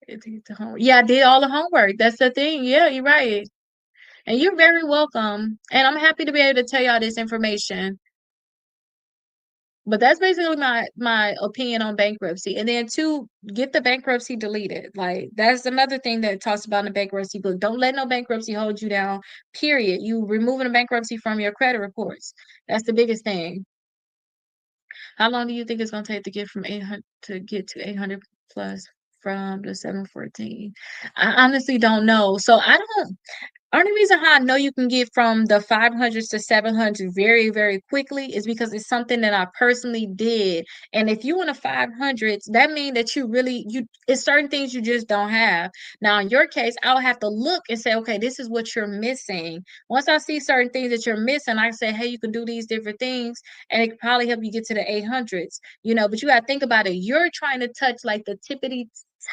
Speaker 1: Yeah, I did all the homework. That's the thing. Yeah, you're right. And you're very welcome. And I'm happy to be able to tell y'all this information. But that's basically my opinion on bankruptcy. And then two, get the bankruptcy deleted. Like that's another thing that it talks about in the bankruptcy book. Don't let no bankruptcy hold you down. Period. You removing the bankruptcy from your credit reports. That's the biggest thing. How long do you think it's gonna take to get from 800 to get to 800 plus from the 714? I honestly don't know. So I don't only reason how I know you can get from the 500s to 700 very, very quickly is because it's something that I personally did. And if you want a 500s, that means that you really you it's certain things you just don't have. Now, in your case, I'll have to look and say, okay, this is what you're missing. Once I see certain things that you're missing, I say, hey, you can do these different things, and it could probably help you get to the 800s. But you got to think about it. You're trying to touch like the tippity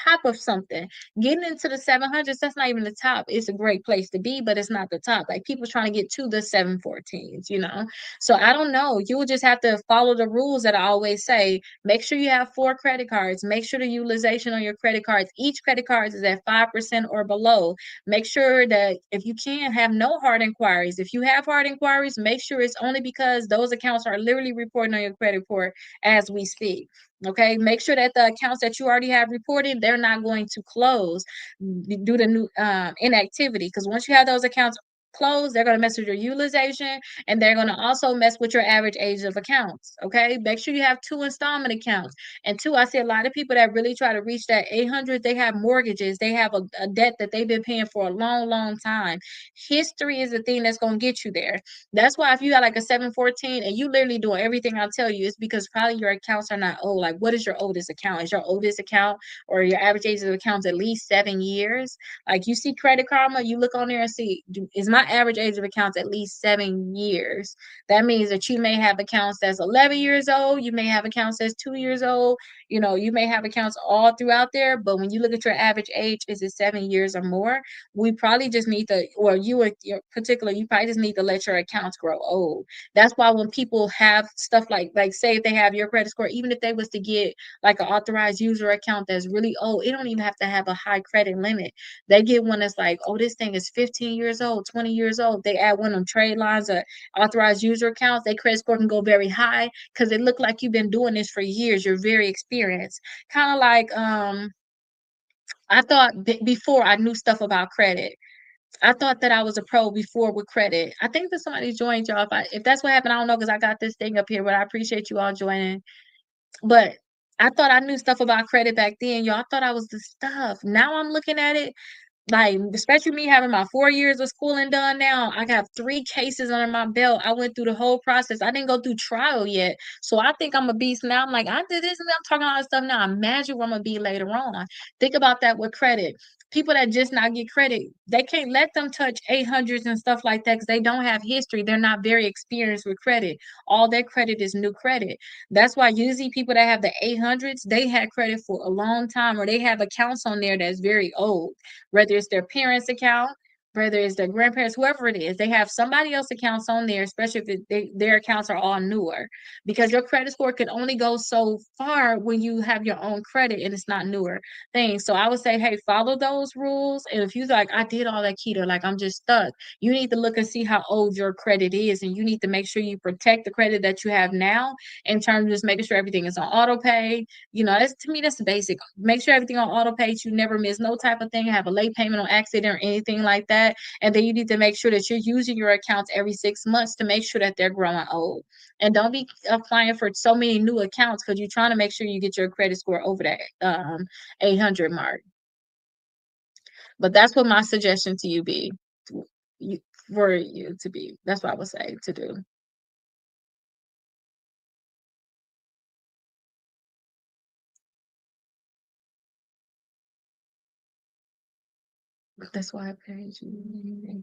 Speaker 1: top of something. Getting into the 700s, that's not even the top. It's a great place to be, but it's not the top. Like people trying to get to the 714s. So I don't know. You will just have to follow the rules that I always say. Make sure you have 4 credit cards. Make sure the utilization on your credit cards, each credit card is at 5% or below. Make sure that if you can have no hard inquiries. If you have hard inquiries, make sure it's only because those accounts are literally reporting on your credit report as we speak. Okay, make sure that the accounts that you already have reported, they're not going to close due to new inactivity. Because once you have those accounts closed, they're going to mess with your utilization, and they're going to also mess with your average age of accounts. Okay, make sure you have 2 installment accounts. And two, I see a lot of people that really try to reach that 800, they have mortgages, they have a debt that they've been paying for a long, long time. History is the thing that's going to get you there. That's why if you got like a 714 and you literally doing everything I tell you, it's because probably your accounts are not old. Like, what is your oldest account? Is your oldest account or your average age of accounts at least 7 years? Like, you see Credit Karma, you look on there and see, is my average age of accounts at least 7 years? That means that you may have accounts that's 11 years old, you may have accounts that's 2 years old, you may have accounts all throughout there, but when you look at your average age, is it 7 years or more? We probably just need to, or you in particular, you probably just need to let your accounts grow old. That's why when people have stuff like say if they have your credit score, even if they was to get like an authorized user account that's really old, it don't even have to have a high credit limit. They get one that's like, oh, this thing is 15 years old, 20 years old. They add one of them trade lines or authorized user accounts. Their credit score can go very high because it look like you've been doing this for years. You're very experienced. Kind of like I thought before I knew stuff about credit. I thought that I was a pro before with credit. I think that somebody joined y'all. If that's what happened, I don't know because I got this thing up here, but I appreciate you all joining. But I thought I knew stuff about credit back then, y'all. I thought I was the stuff. Now I'm looking at it like, especially me having my 4 years of schooling done now. I got 3 cases under my belt. I went through the whole process. I didn't go through trial yet. So I think I'm a beast now. I'm like, I did this and I'm talking all this stuff now. Imagine where I'm gonna be later on. Think about that with credit. People that just not get credit, they can't let them touch 800s and stuff like that because they don't have history. They're not very experienced with credit. All their credit is new credit. That's why usually people that have the 800s, they had credit for a long time or they have accounts on there that's very old, whether it's their parents' account, whether it's their grandparents, whoever it is, they have somebody else accounts on there, especially if their accounts are all newer, because your credit score can only go so far when you have your own credit and it's not newer things. So I would say, hey, follow those rules. And if you like, I did all that keto, like I'm just stuck, you need to look and see how old your credit is, and you need to make sure you protect the credit that you have now in terms of just making sure everything is on auto pay. That's, to me, that's the basic. Make sure everything on auto pay, you never miss no type of thing, have a late payment on accident or anything like that. And then you need to make sure that you're using your accounts every 6 months to make sure that they're growing old. And don't be applying for so many new accounts because you're trying to make sure you get your credit score over that 800 mark. But that's what my suggestion to you be. You, for you to be. That's what I would say to do. That's why I paid you.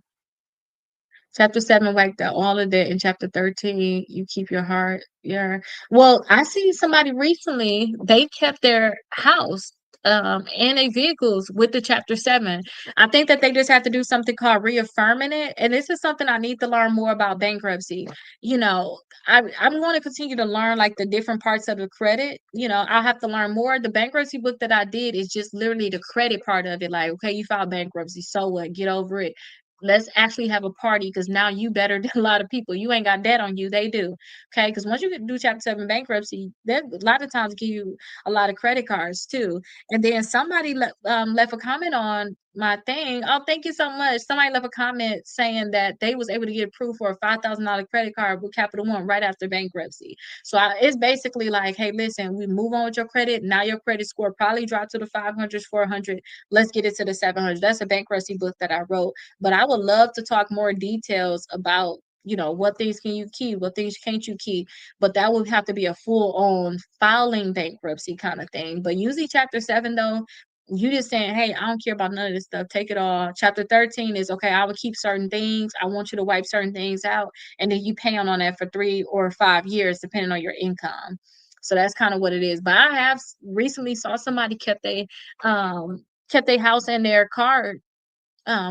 Speaker 1: Chapter 7, like the all of that in chapter 13, you keep your heart. Yeah. Well, I see somebody recently, they kept their house and their vehicles with the chapter 7. I think that they just have to do something called reaffirming it. And this is something I need to learn more about bankruptcy. You know, I'm going to continue to learn like the different parts of the credit. I'll have to learn more. The bankruptcy book that I did is just literally the credit part of it. Like, okay, you filed bankruptcy, so what? Get over it. Let's actually have a party because now you better than a lot of people. You ain't got debt on you. They do. Okay. Because once you do chapter 7 bankruptcy, that a lot of times give you a lot of credit cards too. And then somebody left a comment on my thing. Oh, thank you so much. Somebody left a comment saying that they was able to get approved for a $5,000 credit card with Capital One right after bankruptcy. So it's basically like, hey, listen, we move on with your credit. Now your credit score probably dropped to the 500s, 400. Let's get it to the 700. That's a bankruptcy book that I wrote. But I would love to talk more details about, what things can you keep, what things can't you keep. But that would have to be a full on filing bankruptcy kind of thing. But usually chapter 7 though, you just saying, hey, I don't care about none of this stuff. Take it all. Chapter 13 is okay, I would keep certain things. I want you to wipe certain things out. And then you pay on that for 3 or 5 years, depending on your income. So that's kind of what it is. But I have recently saw somebody kept their house and their car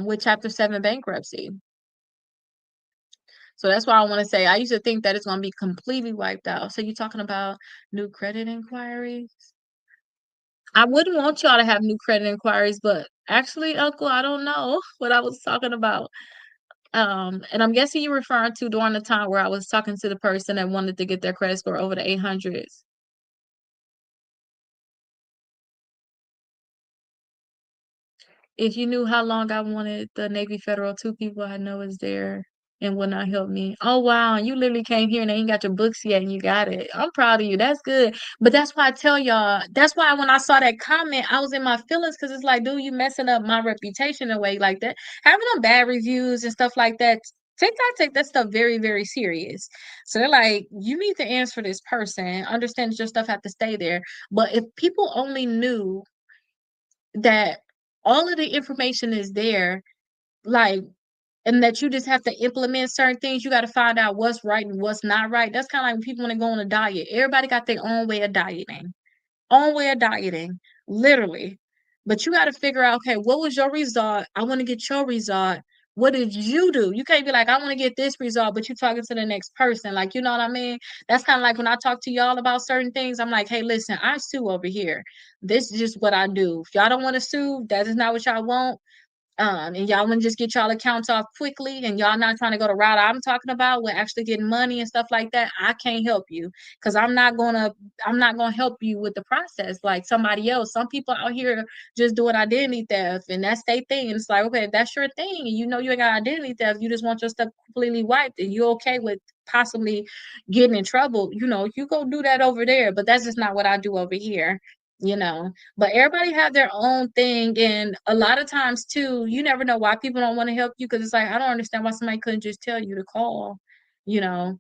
Speaker 1: with chapter 7 bankruptcy. So that's why I want to say I used to think that it's going to be completely wiped out. So you're talking about new credit inquiries? I wouldn't want y'all to have new credit inquiries, but actually, Uncle, I don't know what I was talking about. And I'm guessing you're referring to during the time where I was talking to the person that wanted to get their credit score over the 800s. If you knew how long I wanted the Navy Federal, two people I know is there and will not help me. Oh wow, you literally came here and they ain't got your books yet and you got it. I'm proud of you. That's good. But that's why I tell y'all, that's why when I saw that comment, I was in my feelings because it's like, dude, you messing up my reputation in a way like that. Having them bad reviews and stuff like that. TikTok take that stuff very, very serious. So they're like, you need to answer this person, understand that your stuff have to stay there. But if people only knew that all of the information is there, like, and that you just have to implement certain things. You got to find out what's right and what's not right. That's kind of like when people want to go on a diet. Everybody got their own way of dieting, literally. But you got to figure out, okay, what was your result? I want to get your result. What did you do? You can't be like, I want to get this result, but you're talking to the next person. Like, you know what I mean? That's kind of like when I talk to y'all about certain things, I'm like, hey, listen, I sue over here. This is just what I do. If y'all don't want to sue, that is not what y'all want, and y'all want to just get y'all accounts off quickly and y'all not trying to go the route I'm talking about with actually getting money and stuff like that, I can't help you because I'm not gonna help you with the process like somebody else. Some people out here just doing identity theft and that's their thing. And it's like, okay, if that's your thing and you know you ain't got identity theft, you just want your stuff completely wiped and you're okay with possibly getting in trouble, you go do that over there. But that's just not what I do over here, you know. But everybody have their own thing, and a lot of times too, you never know why people don't want to help you because it's like I don't understand why somebody couldn't just tell you to call, you know,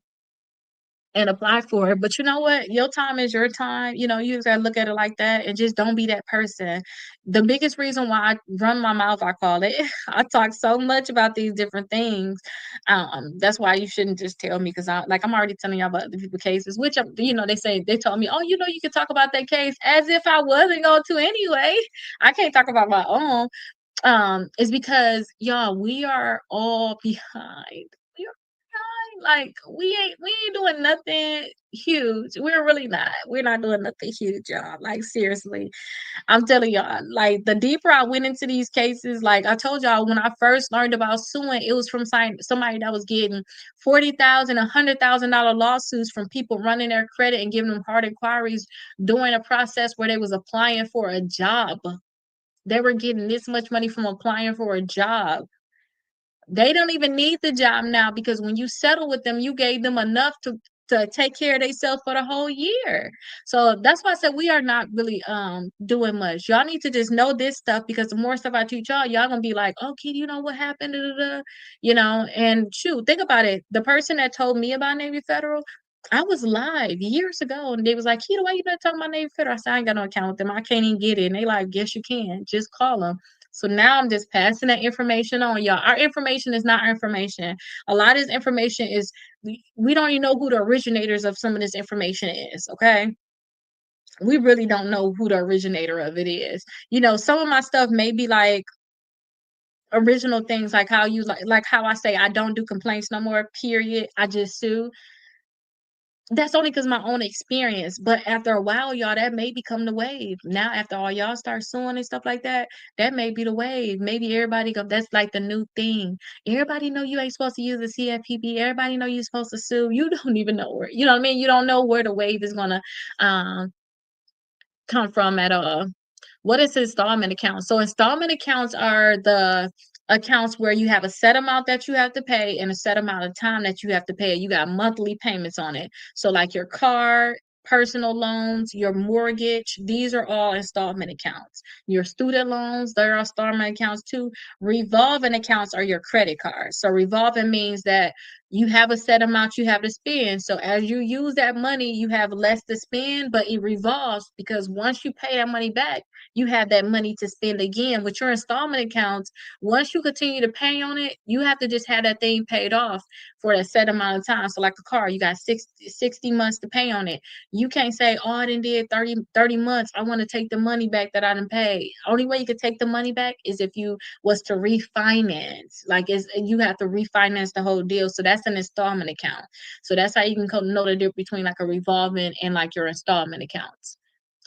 Speaker 1: and apply for it. But you know what? Your time is your time. You just gotta look at it like that and just don't be that person. The biggest reason why I run my mouth, I call it, I talk so much about these different things. That's why you shouldn't just tell me because I'm already telling y'all about the people cases, which they say they told me, oh, you can talk about that case as if I wasn't going to anyway. I can't talk about my own. Is because y'all, we are all behind. We are behind. Like we ain't doing nothing huge. We're really not. We're not doing nothing huge, y'all. Like seriously. I'm telling y'all, like the deeper I went into these cases, like I told y'all when I first learned about suing, it was from somebody that was getting $40,000, $100,000 lawsuits from people running their credit and giving them hard inquiries during a process where they was applying for a job. They were getting this much money from applying for a job. They don't even need the job now because when you settle with them, you gave them enough to take care of themselves for the whole year. So that's why I said we are not really doing much. Y'all need to just know this stuff because the more stuff I teach y'all gonna be like, okay, you know what happened? Da, da, da. And shoot, think about it. The person that told me about Navy Federal, I was live years ago and they was like, Keita, why you not talking about Navy Federal? I said, I ain't got no account with them. I can't even get it. And they like, yes, you can. Just call them. So now I'm just passing that information on, y'all. Our information is not our information. A lot of this information is we don't even know who the originators of some of this information is. Okay, we really don't know who the originator of it is. Some of my stuff may be like original things, like how you like how I say I don't do complaints no more. Period. I just sue. That's only because my own experience. But after a while, y'all, that may become the wave. Now, after all y'all start suing and stuff like that, that may be the wave. Maybe everybody go, that's like the new thing. Everybody know you ain't supposed to use the CFPB. Everybody know you're supposed to sue. You don't even know where, you know what I mean? You don't know where the wave is gonna um come from at all. What is installment accounts? So installment accounts are the accounts where you have a set amount that you have to pay and a set amount of time that you have to pay. You got monthly payments on it. So like your car, personal loans, your mortgage, these are all installment accounts. Your student loans, they're installment accounts too. Revolving accounts are your credit cards. So revolving means that you have a set amount you have to spend. So as you use that money, you have less to spend, but it revolves because once you pay that money back, you have that money to spend again. With your installment accounts, once you continue to pay on it, you have to just have that thing paid off for a set amount of time. So like a car, you got 60 months to pay on it. You can't say, oh, I didn't did 30 months. I want to take the money back that I didn't pay. Only way you could take the money back is if you was to refinance. Like you have to refinance the whole deal. So that's an installment account. So that's how you can know the difference between like a revolving and like your installment accounts.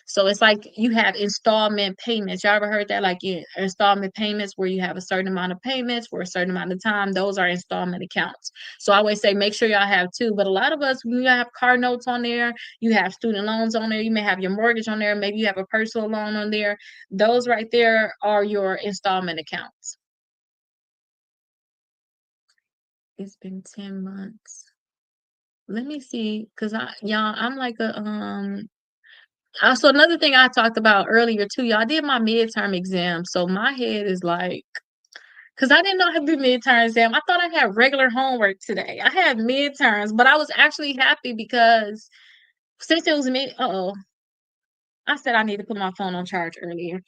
Speaker 1: So it's like you have installment payments. Y'all ever heard that? Like installment payments where you have a certain amount of payments for a certain amount of time. Those are installment accounts. So I always say make sure y'all have two. But a lot of us, when you have car notes on there, you have student loans on there, you may have your mortgage on there, maybe you have a personal loan on there. Those right there are your installment accounts. It's been 10 months. Let me see, because I'm like a so another thing I talked about earlier too, y'all, I did my midterm exam. So my head is like, because I didn't know I had to do midterm exam. I thought I had regular homework today. I had midterms, but I was actually happy because since it was mid, oh, I said I need to put my phone on charge earlier.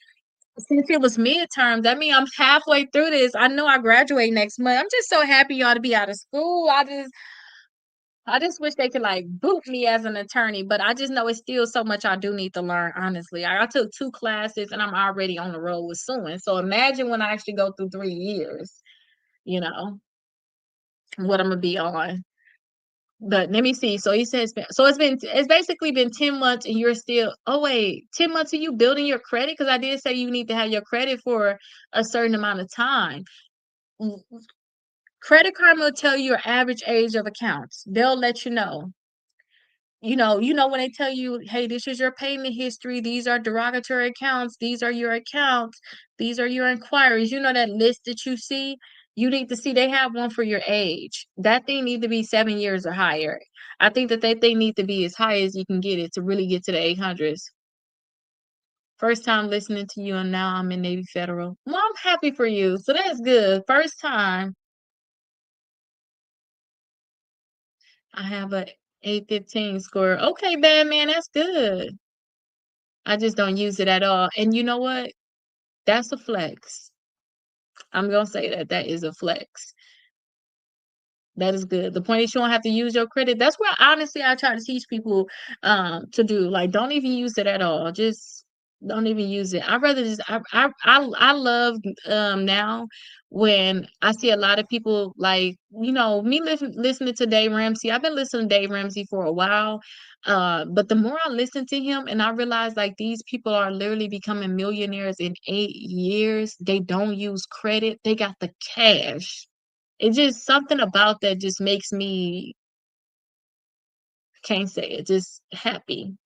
Speaker 1: Since it was midterms, that means I'm halfway through this. I know I graduate next month. I'm just so happy y'all to be out of school. I just wish they could like boot me as an attorney, but I just know it's still so much I do need to learn, honestly. I took 2 classes and I'm already on the road with suing. So imagine when I actually go through 3 years, you know, what I'm gonna be on. But let me see. So he says it's basically been 10 months and you're still, oh wait, 10 months of you building your credit? Because I did say you need to have your credit for a certain amount of time. Mm, Credit Karma will tell you your average age of accounts. They'll let you know. You know when they tell you, hey, this is your payment history, these are derogatory accounts, these are your accounts, these are your inquiries. You know that list that you see? You need to see they have one for your age. That thing need to be 7 years or higher. I think that thing need to be as high as you can get it to really get to the 800s. First time listening to you, and now I'm in Navy Federal. Well, I'm happy for you. So that's good. First time I have a 815 score. Okay, bad man, that's good. I just don't use it at all. And you know what? That's a flex. I'm gonna say that that is a flex. That is good. The point is you don't have to use your credit. That's where honestly I try to teach people to do. Like don't even use it at all. Just don't even use it. I'd rather just I love now when I see a lot of people like, me listening to Dave Ramsey. I've been listening to Dave Ramsey for a while. But the more I listen to him and I realize like these people are literally becoming millionaires in 8 years. They don't use credit. They got the cash. It just something about that just makes me can't say it, just happy.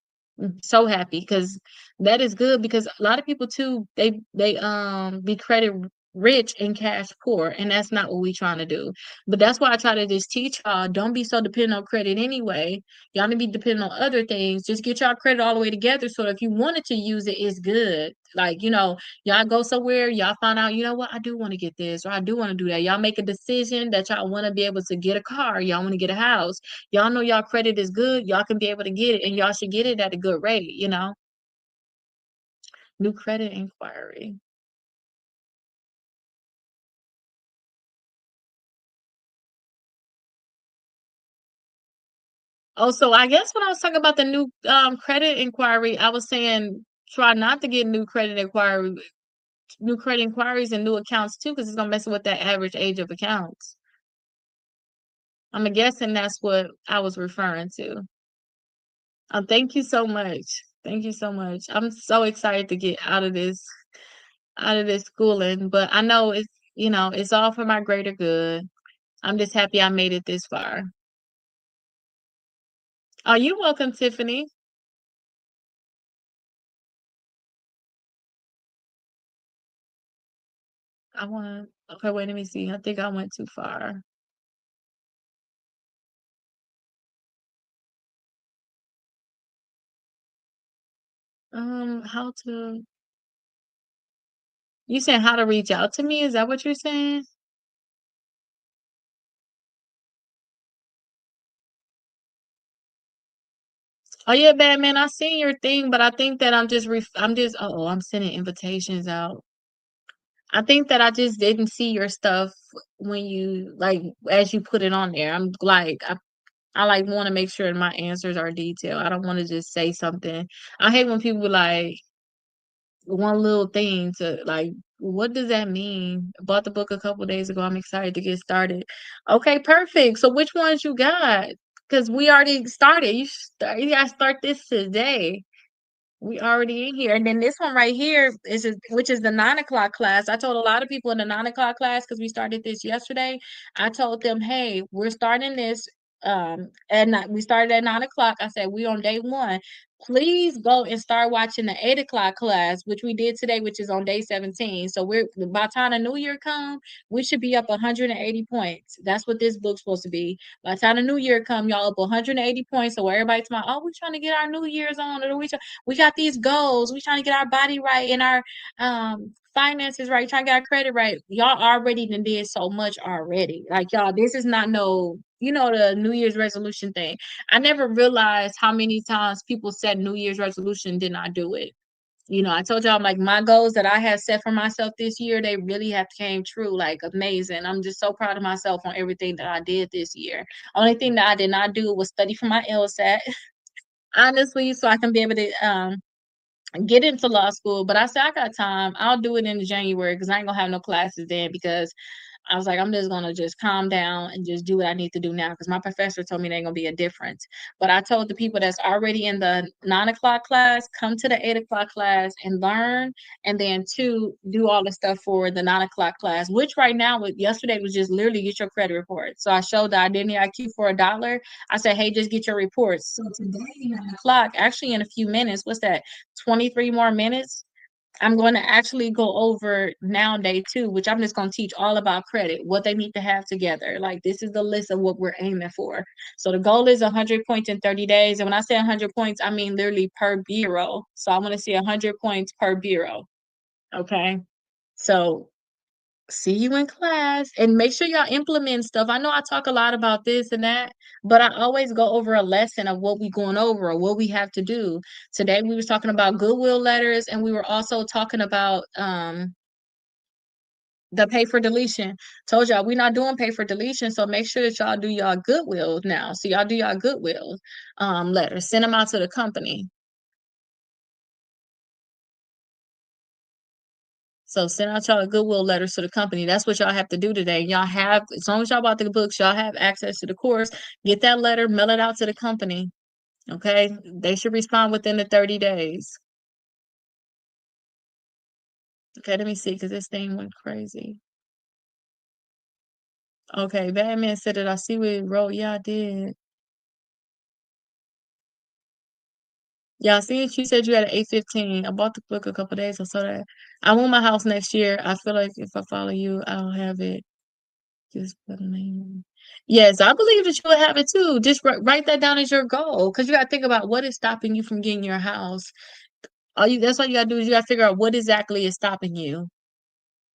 Speaker 1: So happy because that is good because a lot of people too, they be credit rich and cash poor, and that's not what we trying to do. But that's why I try to just teach y'all, don't be so dependent on credit anyway. Y'all need to be dependent on other things. Just get y'all credit all the way together so if you wanted to use it, it's good. Like, y'all go somewhere, y'all find out, you know what, I do want to get this or I do want to do that. Y'all make a decision that y'all want to be able to get a car, y'all want to get a house. Y'all know y'all credit is good, y'all can be able to get it, and y'all should get it at a good rate. New credit inquiry. Oh, so I guess when I was talking about the new credit inquiry, I was saying try not to get new credit inquiries and new accounts too, because it's gonna mess with that average age of accounts. I'm guessing that's what I was referring to. Thank you so much. Thank you so much. I'm so excited to get out of this schooling, but I know it's all for my greater good. I'm just happy I made it this far. Oh, you're welcome, Tiffany. I want. Okay, wait. Let me see. I think I went too far. How to? You saying how to reach out to me? Is that what you're saying? Oh yeah, Batman. I seen your thing, but I think that I'm just. Oh, I'm sending invitations out. I think that I just didn't see your stuff when you like as you put it on there. I'm like I like want to make sure my answers are detailed. I don't want to just say something. I hate when people like one little thing to like what does that mean? I bought the book a couple days ago. I'm excited to get started. Okay, perfect. So which ones you got? Because we already started. You gotta start this today. We already in here. And then this one right here which is the 9 o'clock class. I told a lot of people in the 9 o'clock class because we started this yesterday. I told them, hey, we're starting this we started at 9 o'clock. I said we on day one. Please go and start watching the 8 o'clock class, which we did today, which is on day 17. So we're by the time the new year come, we should be up 180 points. That's what this book's supposed to be. By the time the new year come, y'all up 180 points. So everybody's like, oh, we're trying to get our New Year's on, or we got these goals. We trying to get our body right and our finances right, trying to get our credit right. Y'all already done did so much already. Like y'all, this is not no, the New Year's resolution thing. I never realized how many times people said New Year's resolution did not do it. I told y'all like my goals that I had set for myself this year, they really have came true. Like amazing. I'm just so proud of myself on everything that I did this year. Only thing that I did not do was study for my LSAT, honestly, so I can be able to get into law school. But I said I got time. I'll do it in January because I ain't gonna have no classes then because I was like, I'm just gonna just calm down and just do what I need to do now because my professor told me there ain't gonna be a difference. But I told the people that's already in the 9 o'clock class, come to the 8 o'clock class and learn, and then two, do all the stuff for the 9 o'clock class, which right now with yesterday was just literally get your credit report. So I showed the identity IQ for $1. I said, hey, just get your reports. So today, 9 o'clock, actually in a few minutes, what's that? 23 more minutes. I'm going to actually go over now day two, which I'm just going to teach all about credit, what they need to have together. Like this is the list of what we're aiming for. So the goal is 100 points in 30 days. And when I say 100 points, I mean literally per bureau. So I want to see 100 points per bureau. Okay. So see you in class and make sure y'all implement stuff. I know I talk a lot about this and that, but I always go over a lesson of what we going over or what we have to do. Today we was talking about Goodwill letters and we were also talking about the pay for deletion. Told y'all we not doing pay for deletion, so make sure that y'all do y'all Goodwill now. So y'all do y'all Goodwill letters. Send them out to the company. So send out y'all Goodwill letters to the company. That's what y'all have to do today. Y'all have, as long as y'all bought the books, y'all have access to the course. Get that letter, mail it out to the company. Okay. They should respond within the 30 days. Okay, let me see, because this thing went crazy. Okay, Batman said that I see what it wrote. Yeah, I did. Yeah, I see it. You said you had an 815. I bought the book a couple days. I saw that. I want my house next year. I feel like if I follow you, I'll have it. Just put a name. Yes, I believe that you will have it too. Just write that down as your goal, because you got to think about what is stopping you from getting your house. That's all you got to do is you got to figure out what exactly is stopping you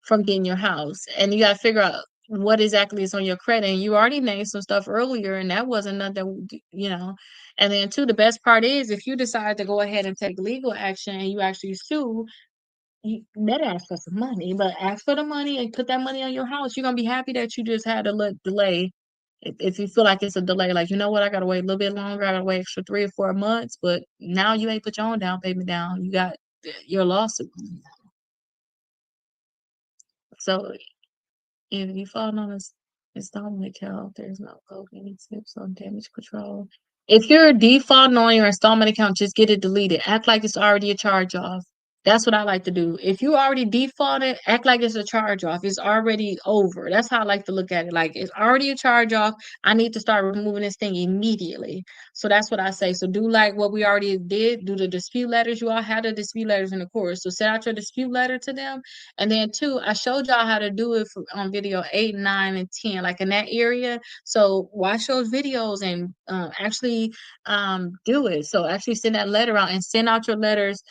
Speaker 1: from getting your house, and you got to figure out what exactly is on your credit. And you already named some stuff earlier, and that wasn't nothing. And then too, the best part is if you decide to go ahead and take legal action and you actually sue, you better ask for some money, but ask for the money and put that money on your house. You're gonna be happy that you just had a little delay. If you feel like it's a delay, like you know what, I gotta wait a little bit longer, I gotta wait extra 3 or 4 months, but now you ain't put your own down payment down. You got your lawsuit. So if you fall on a installment account, there's no code, any tips on damage control. If you're defaulting on your installment account, just get it deleted. Act like it's already a charge off. That's what I like to do. If you already defaulted, act like it's a charge off. It's already over. That's how I like to look at it. Like it's already a charge off. I need to start removing this thing immediately. So that's what I say. So do like what we already did. Do the dispute letters. You all had the dispute letters in the course. So send out your dispute letter to them. And then two, I showed y'all how to do it on video 8, 9, and 10, like in that area. So watch those videos and actually do it. So actually send that letter out and send out your letters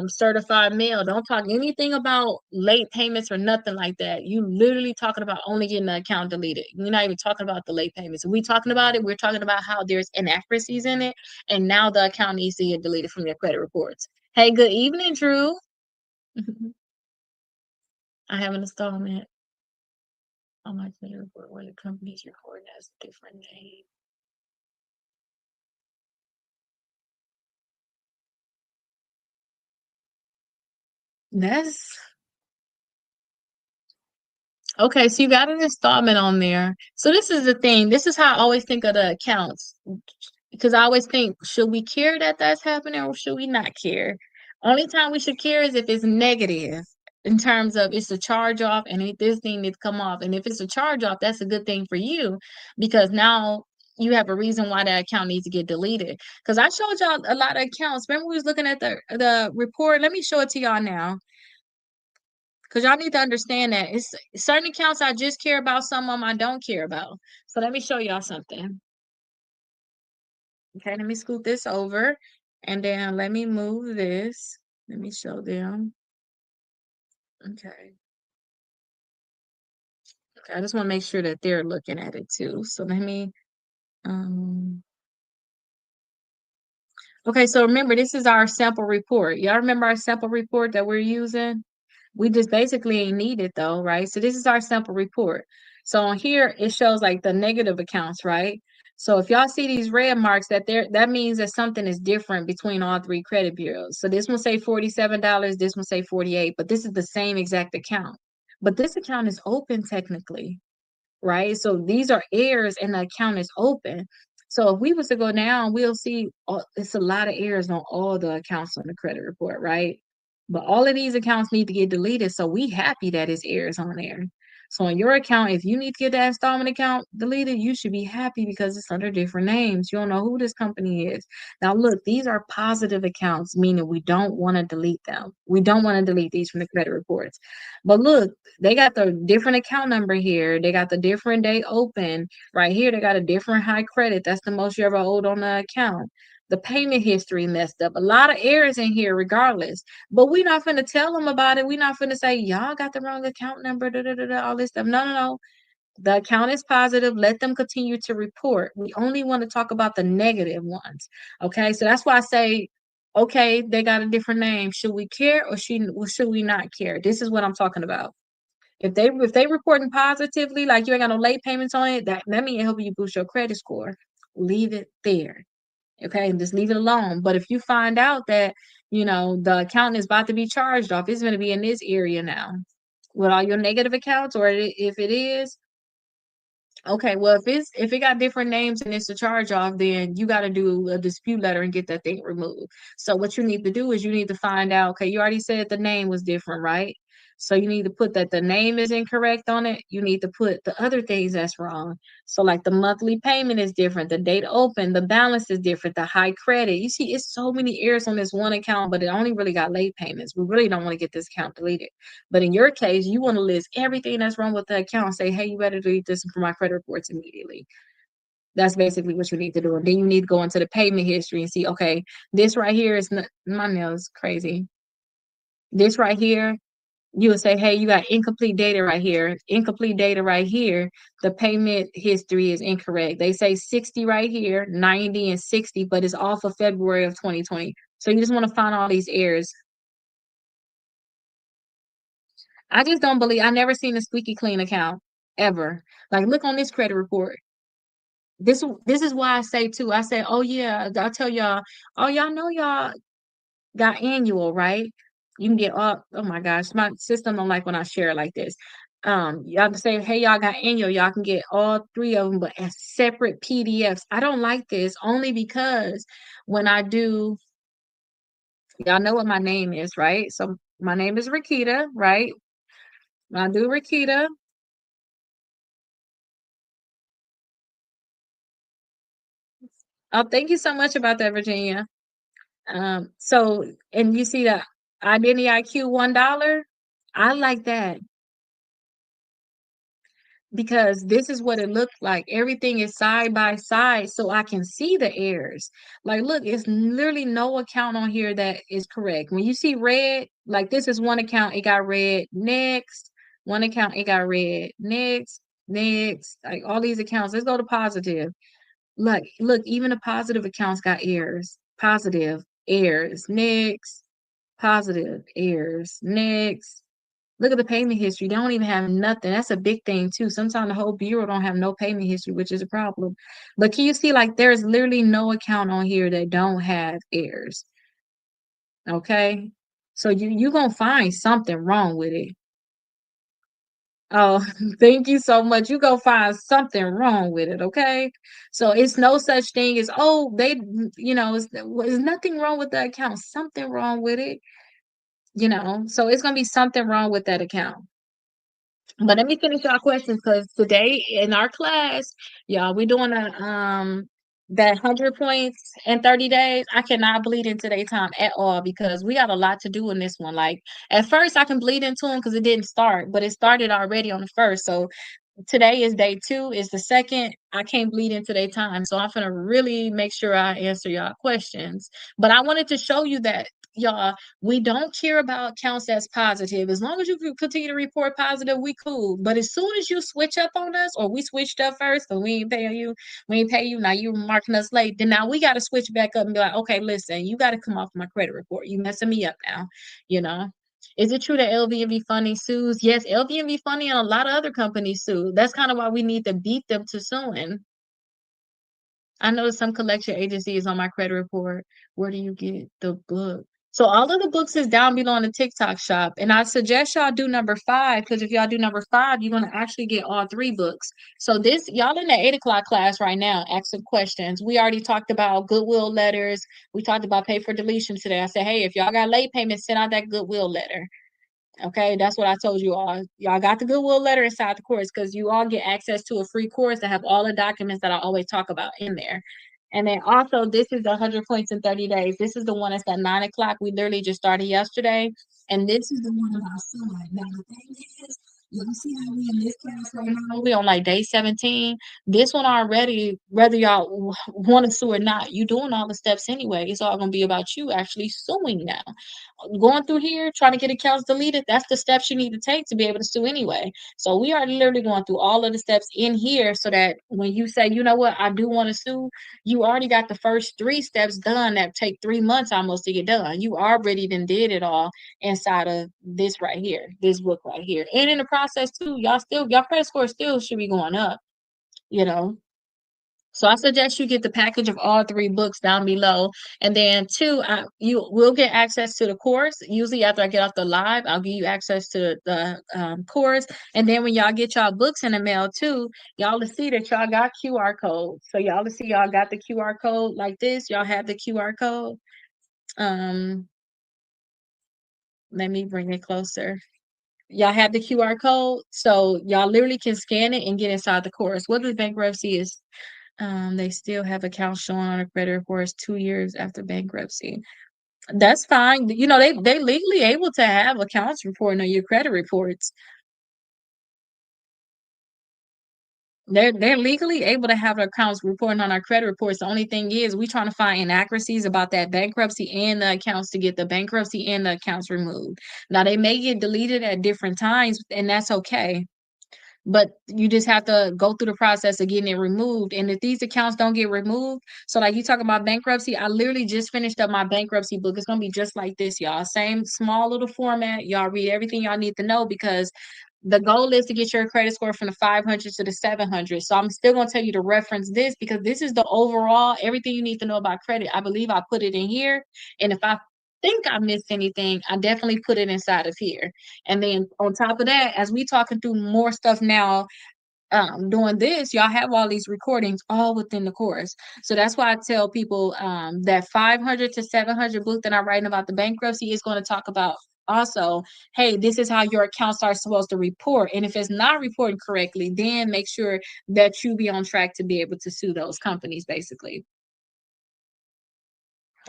Speaker 1: certified mail. Don't talk anything about late payments or nothing like that. You literally talking about only getting the account deleted. You're not even talking about the late payments. We talking about it. We're talking about how there's inaccuracies in it, and now the account needs to get deleted from your credit reports. Hey, good evening, Drew. I have an installment on my credit report where the company's recording as a different name. That's okay. So you got an installment on there. So this is the thing. This is how I always think of the accounts. Because I always think, should we care that that's happening or should we not care? Only time we should care is if it's negative in terms of it's a charge off and if this thing needs to come off. And if it's a charge off, that's a good thing for you because now you have a reason why that account needs to get deleted. Because I showed y'all a lot of accounts. Remember we was looking at the report. Let me show it to y'all now. Because y'all need to understand that it's certain accounts I just care about, some of them I don't care about. So let me show y'all something. Okay, let me scoot this over and then let me move this. Let me show them. Okay. Okay, I just want to make sure that they're looking at it too. So let me um okay, so remember this is our sample report. Y'all remember our sample report that we're using? We just basically ain't need it though, right? So this is our sample report. So on here it shows like the negative accounts, right? So if y'all see these red marks that means that something is different between all three credit bureaus. So this one say $47, this one say 48, but this is the same exact account. But this account is open technically, right? So these are errors and the account is open. So if we was to go down, we'll see it's a lot of errors on all the accounts on the credit report, right? But all of these accounts need to get deleted. So we happy that it's errors on there. So on your account, if you need to get that installment account deleted, you should be happy because it's under different names. You don't know who this company is. Now look, these are positive accounts, meaning we don't want to delete them. We don't want to delete these from the credit reports. But look, they got the different account number here. They got the different day open. Right here, they got a different high credit. That's the most you ever owed on the account. The payment history messed up. A lot of errors in here, regardless. But we're not finna tell them about it. We're not finna say, y'all got the wrong account number, da, da, da, da, all this stuff. No, no, no. The account is positive. Let them continue to report. We only want to talk about the negative ones. Okay. So that's why I say, okay, they got a different name. Should we care or should we not care? This is what I'm talking about. If they reporting positively, like you ain't got no late payments on it, that means it help you boost your credit score. Leave it there. Okay, and just leave it alone. But if you find out that the account is about to be charged off, it's going to be in this area now with all your negative accounts, or if it is, okay, well, if it got different names and it's a charge off, then you got to do a dispute letter and get that thing removed. So what you need to do is you need to find out. Okay, you already said the name was different, right? So you need to put that the name is incorrect on it. You need to put the other things that's wrong. So like the monthly payment is different, the date open, the balance is different, the high credit. You see, it's so many errors on this one account, but it only really got late payments. We really don't want to get this account deleted. But in your case, you want to list everything that's wrong with the account and say, hey, you better delete this for my credit reports immediately. That's basically what you need to do. And then you need to go into the payment history and see, okay, this right here is not, my nails crazy. This right here, you would say, hey, you got incomplete data right here. Incomplete data right here. The payment history is incorrect. They say 60 right here, 90 and 60, but it's off of February of 2020. So you just want to find all these errors. I just don't believe I never seen a squeaky clean account ever. Like look on this credit report. This is why I say too. I say, oh yeah, I'll tell y'all, oh y'all know y'all got annual, right? You can get all oh my gosh, my system don't like when I share it like this. Y'all can say, hey, y'all got annual, y'all can get all three of them, but as separate PDFs. I don't like this only because when I do Y'all know what my name is, right? So my name is Rakita, right? I do Rakita. Oh, thank you so much about that, Virginia. So and you see the identity IQ $1? I like that because this is what it looked like. Everything is side by side so I can see the errors. Like, look, it's literally no account on here that is correct. When you see red, like this is one account, it got red. Next, one account, it got red. Next, next, like all these accounts. Let's go to positive. Look, even the positive accounts got errors. Positive errors. Next, positive errors. Next. Look at the payment history. They don't even have nothing. That's a big thing too. Sometimes the whole bureau don't have no payment history, which is a problem. But can you see like there's literally no account on here that don't have errors. Okay. So you gonna find something wrong with it. Oh, thank you so much. You go find something wrong with it, okay? So it's no such thing as, oh, there's nothing wrong with the account, something wrong with it, So it's gonna be something wrong with that account. But let me finish y'all questions because today in our class, y'all, we're doing that 100 points in 30 days. I cannot bleed into their time at all because we got a lot to do in this one. Like at first I can bleed into them because it didn't start, but it started already on the first. So today is day 2, is the second. I can't bleed into their time. So I'm gonna really make sure I answer y'all questions. But I wanted to show you that y'all, we don't care about counts that's positive. As long as you continue to report positive, we cool. But as soon as you switch up on us, or we switched up first, and we ain't pay you, now you marking us late, then now we gotta switch back up and be like, okay, listen, you gotta come off my credit report. You messing me up now, you know. Is it true that LVMV Funding sues? Yes, LVMV Funding and a lot of other companies sue. That's kind of why we need to beat them to suing. I know some collection agency is on my credit report. Where do you get the book? So all of the books is down below in the TikTok shop. And I suggest y'all do number 5, because if y'all do number 5, you're gonna actually get all 3 books. So this y'all in the 8 o'clock class right now, asking questions. We already talked about Goodwill letters. We talked about pay for deletion today. I said, hey, if y'all got late payments, send out that Goodwill letter. Okay, that's what I told you all. Y'all got the Goodwill letter inside the course because you all get access to a free course that have all the documents that I always talk about in there. And then also, this is the 100 points in 30 days. This is the one that's at 9 o'clock. We literally just started yesterday. And this is the one about suicide. Now, the thing is, you see how we in this class right now? We on like day 17. This one already, whether y'all want to sue or not, you doing all the steps anyway. It's all going to be about you actually suing now. Going through here trying to get accounts deleted, that's the steps you need to take to be able to sue anyway. So we are literally going through all of the steps in here so that when you say, you know what, I do want to sue, you already got the first 3 steps done that take 3 months almost to get done. You already then did it all inside of this right here, this book right here. And in the process too, y'all credit score still should be going up, you know. So I suggest you get the package of all 3 books down below. And then 2, you will get access to the course. Usually after I get off the live, I'll give you access to the course. And then when y'all get y'all books in the mail too, y'all will see that y'all got QR codes. So y'all will see y'all got the QR code like this. Y'all have the QR code. Um, Let me bring it closer. Y'all have the QR code. So y'all literally can scan it and get inside the course. What the bankruptcy is, they still have accounts showing on a credit reports 2 years after bankruptcy. That's fine. You know, they legally able to have accounts reporting on your credit reports. They're legally able to have accounts reporting on our credit reports. The only thing is we trying to find inaccuracies about that bankruptcy and the accounts to get the bankruptcy and the accounts removed. Now they may get deleted at different times, and that's okay. But you just have to go through the process of getting it removed. And if these accounts don't get removed, so like you talk about bankruptcy, I literally just finished up my bankruptcy book. It's gonna be just like this, y'all. Same small little format. Y'all read everything y'all need to know because the goal is to get your credit score from the 500 to the 700. So I'm still going to tell you to reference this because this is the overall, everything you need to know about credit. I believe I put it in here. And if I think I missed anything, I definitely put it inside of here. And then on top of that, as we talking through more stuff now, doing this, y'all have all these recordings all within the course. So that's why I tell people that 500 to 700 book that I'm writing about the bankruptcy is going to talk about also, hey, this is how your accounts are supposed to report. And if it's not reporting correctly, then make sure that you be on track to be able to sue those companies, basically.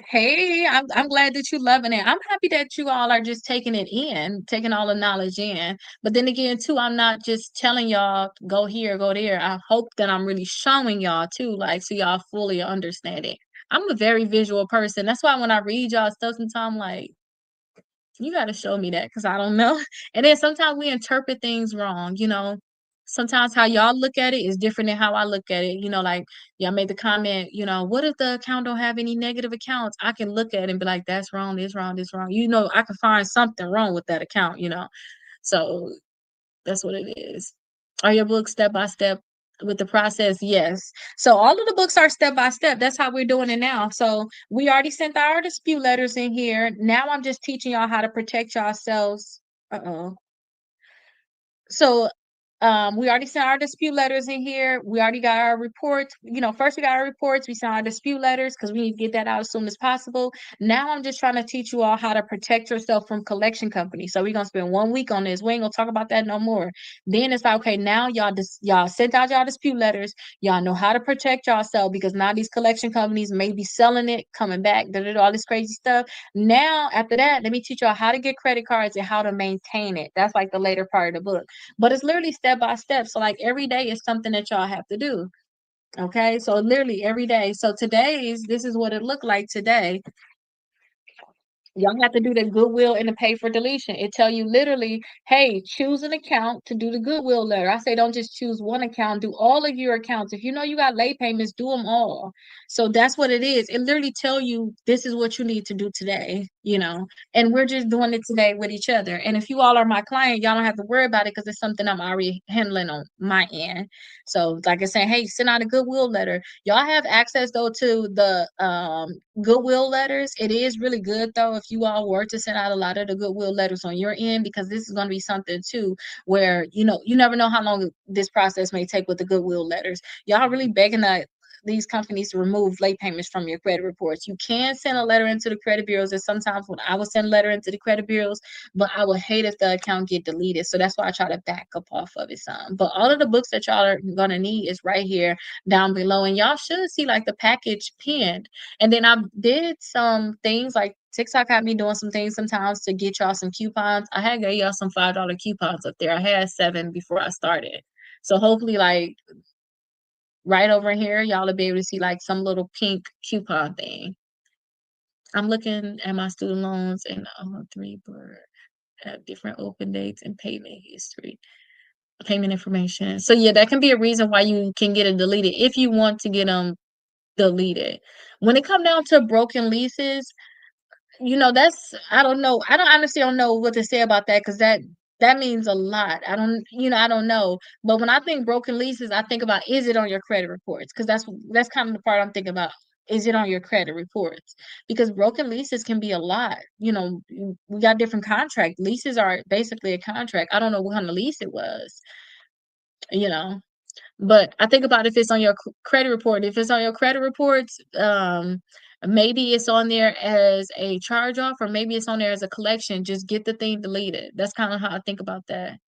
Speaker 1: Hey, I'm glad that you're loving it. I'm happy that you all are just taking it in, taking all the knowledge in. But then again, too, I'm not just telling y'all go here, go there. I hope that I'm really showing y'all too, like so y'all fully understand it. I'm a very visual person. That's why when I read y'all stuff sometimes I'm like, you got to show me that because I don't know. And then sometimes we interpret things wrong. Sometimes how y'all look at it is different than how I look at it. Like y'all made the comment, what if the account don't have any negative accounts? I can look at it and be like, that's wrong, this wrong, this wrong. I can find something wrong with that account. So that's what it is. Are your books step by step with the process? Yes. So all of the books are step by step. That's how we're doing it now. So we already sent our dispute letters in here. Now I'm just teaching y'all how to protect yourselves. Uh-oh. So we already sent our dispute letters in here. We already got our reports. First we got our reports. We sent our dispute letters because we need to get that out as soon as possible. Now I'm just trying to teach you all how to protect yourself from collection companies. So we're gonna spend 1 week on this. We ain't gonna talk about that no more. Then it's like, okay, now y'all sent out y'all dispute letters. Y'all know how to protect yourself because now these collection companies may be selling it, coming back, all this crazy stuff. Now, after that, let me teach y'all how to get credit cards and how to maintain it. That's like the later part of the book. But it's literally step by step. So like every day is something that y'all have to do. Okay. So literally every day. So this is what it looked like today. Y'all have to do the Goodwill and the pay for deletion. It tell you literally, hey, choose an account to do the Goodwill letter. I say don't just choose one account, do all of your accounts. If you know you got late payments, do them all. So that's what it is. It literally tell you this is what you need to do today. And we're just doing it today with each other. And if you all are my client, y'all don't have to worry about it because it's something I'm already handling on my end. So like I said, hey, send out a Goodwill letter. Y'all have access though to the Goodwill letters. It is really good though if you all were to send out a lot of the Goodwill letters on your end, because this is going to be something too where you never know how long this process may take with the Goodwill letters. Y'all really begging these companies to remove late payments from your credit reports. You can send a letter into the credit bureaus, and sometimes when I would send a letter into the credit bureaus, but I would hate if the account get deleted. So that's why I try to back up off of it some. But all of the books that y'all are gonna need is right here down below, and y'all should see like the package pinned. And then I did some things like TikTok had me doing some things sometimes to get y'all some coupons. I had gave y'all some $5 coupons up there. I had 7 before I started. So hopefully like right over here, y'all will be able to see like some little pink coupon thing. I'm looking at my student loans and 3 have different open dates and payment history, payment information. So yeah, that can be a reason why you can get it deleted if you want to get them deleted. When it come down to broken leases, that's I don't know. I don't honestly don't know what to say about that because that means a lot. I don't know. But when I think broken leases, I think about is it on your credit reports? Because that's kind of the part I'm thinking about. Is it on your credit reports? Because broken leases can be a lot. We got different contract. Leases are basically a contract. I don't know what kind of lease it was, you know. But I think about if it's on your credit report. If it's on your credit reports, maybe it's on there as a charge off, or maybe it's on there as a collection. Just get the thing deleted. That's kind of how I think about that.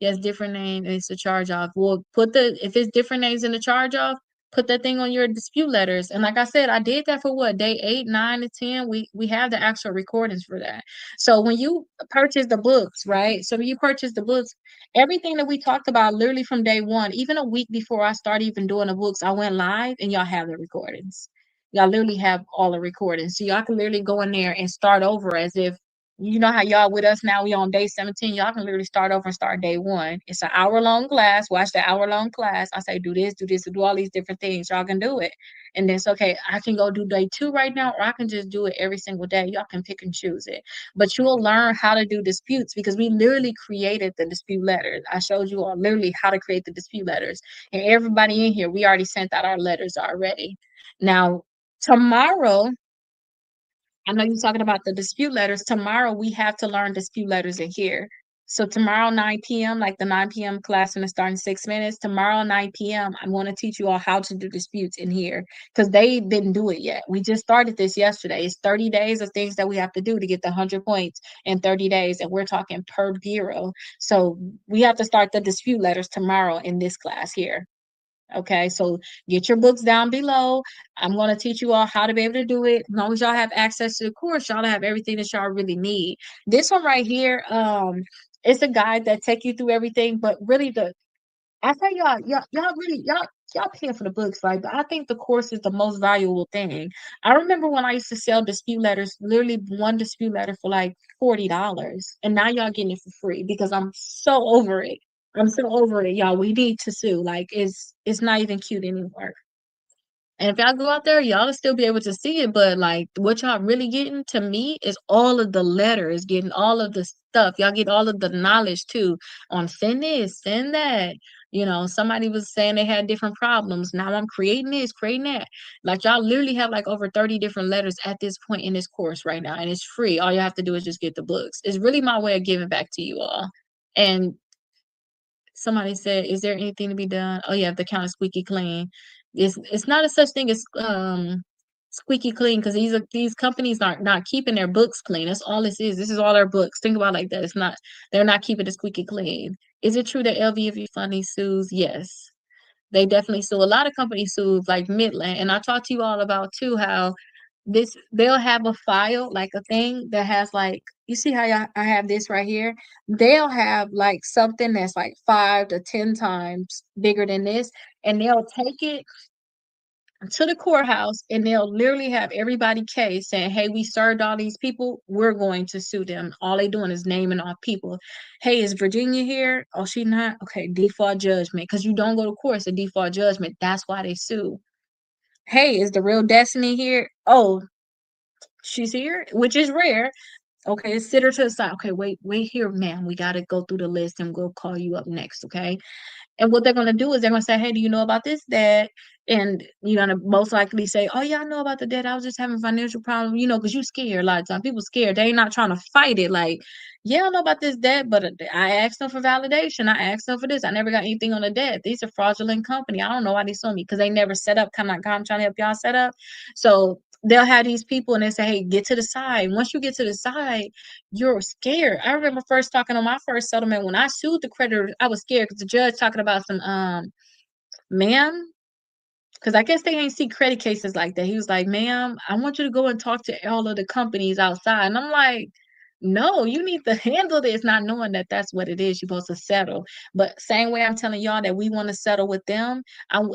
Speaker 1: Yes, different name. It's a charge off. Well, if it's different names in the charge off, put that thing on your dispute letters. And like I said, I did that for what, day 8, 9, and 10. We have the actual recordings for that. So when you purchase the books, right? So when you purchase the books, everything that we talked about, literally from day one, even a week before I started even doing the books, I went live, and y'all have the recordings. Y'all literally have all the recordings. So y'all can literally go in there and start over as if you know how y'all with us now, we on day 17. Y'all can literally start over and start day 1. It's an hour-long class. Watch the hour-long class. I say, do this, do all these different things. Y'all can do it. And then it's okay. I can go do day 2 right now, or I can just do it every single day. Y'all can pick and choose it. But you'll learn how to do disputes because we literally created the dispute letters. I showed you all literally how to create the dispute letters. And everybody in here, we already sent out our letters already. Now, tomorrow, I know you're talking about the dispute letters. Tomorrow we have to learn dispute letters in here. So tomorrow 9 p.m., like the 9 p.m. class gonna start in 6 minutes. Tomorrow 9 p.m., I'm going to teach you all how to do disputes in here because they didn't do it yet. We just started this yesterday. It's 30 days of things that we have to do to get the 100 points in 30 days, and we're talking per bureau. So we have to start the dispute letters tomorrow in this class here. Okay, so get your books down below. I'm going to teach you all how to be able to do it. As long as y'all have access to the course, y'all have everything that y'all really need. This one right here, it's a guide that take you through everything, but really I say y'all really y'all paying for the books, right? But I think the course is the most valuable thing. I remember when I used to sell dispute letters, literally one dispute letter for like $40, and now y'all getting it for free because I'm so over it. I'm so over it, y'all. We need to sue. Like it's not even cute anymore. And if y'all go out there, y'all will still be able to see it. But like what y'all really getting to me is all of the letters, getting all of the stuff. Y'all get all of the knowledge too on send this, send that. Somebody was saying they had different problems. Now I'm creating this, creating that. Like y'all literally have like over 30 different letters at this point in this course right now. And it's free. All you have to do is just get the books. It's really my way of giving back to you all. And somebody said, "Is there anything to be done?" Oh yeah, the count is squeaky clean. It's not a such thing as squeaky clean because these companies are not keeping their books clean. That's all this is. This is all their books. Think about it like that. It's not. They're not keeping it squeaky clean. Is it true that LVFU funding sues? Yes. They definitely sue. A lot of companies sue, like Midland, and I talked to you all about too how they'll have a file, like a thing that has like you see how I have this right here. They'll have like something that's like 5 to 10 times bigger than this, and they'll take it to the courthouse and they'll literally have everybody case saying, "Hey, we served all these people. We're going to sue them." All they doing is naming off people. "Hey, is Virginia here? Oh, she not? Okay, default judgment." Because you don't go to court, it's a default judgment. That's why they sue. "Hey, is the real Destiny here? Oh, she's here," which is rare. Okay, sit her to the side. Okay, wait here, ma'am. We got to go through the list and we'll call you up next. Okay. And what they're going to do is they're going to say, "Hey, do you know about this debt?" And you're going to most likely say, "Oh, yeah, I know about the debt. I was just having financial problems, because you're scared a lot of times. People scared. They ain't not trying to fight it. Like, yeah, I know about this debt, but I asked them for validation. I asked them for this. I never got anything on the debt. These are fraudulent company. I don't know why they suing me because they never set up kind of like how I'm trying to help y'all set up." So they'll have these people and they say, "Hey, get to the side." Once you get to the side, you're scared. I remember first talking on my first settlement when I sued the creditor, I was scared because the judge talking about some ma'am, because I guess they ain't see credit cases like that. He was like, "Ma'am, I want you to go and talk to all of the companies outside." And I'm like, "No, you need to handle this," not knowing that that's what it is. You're supposed to settle. But same way I'm telling y'all that we want to settle with them,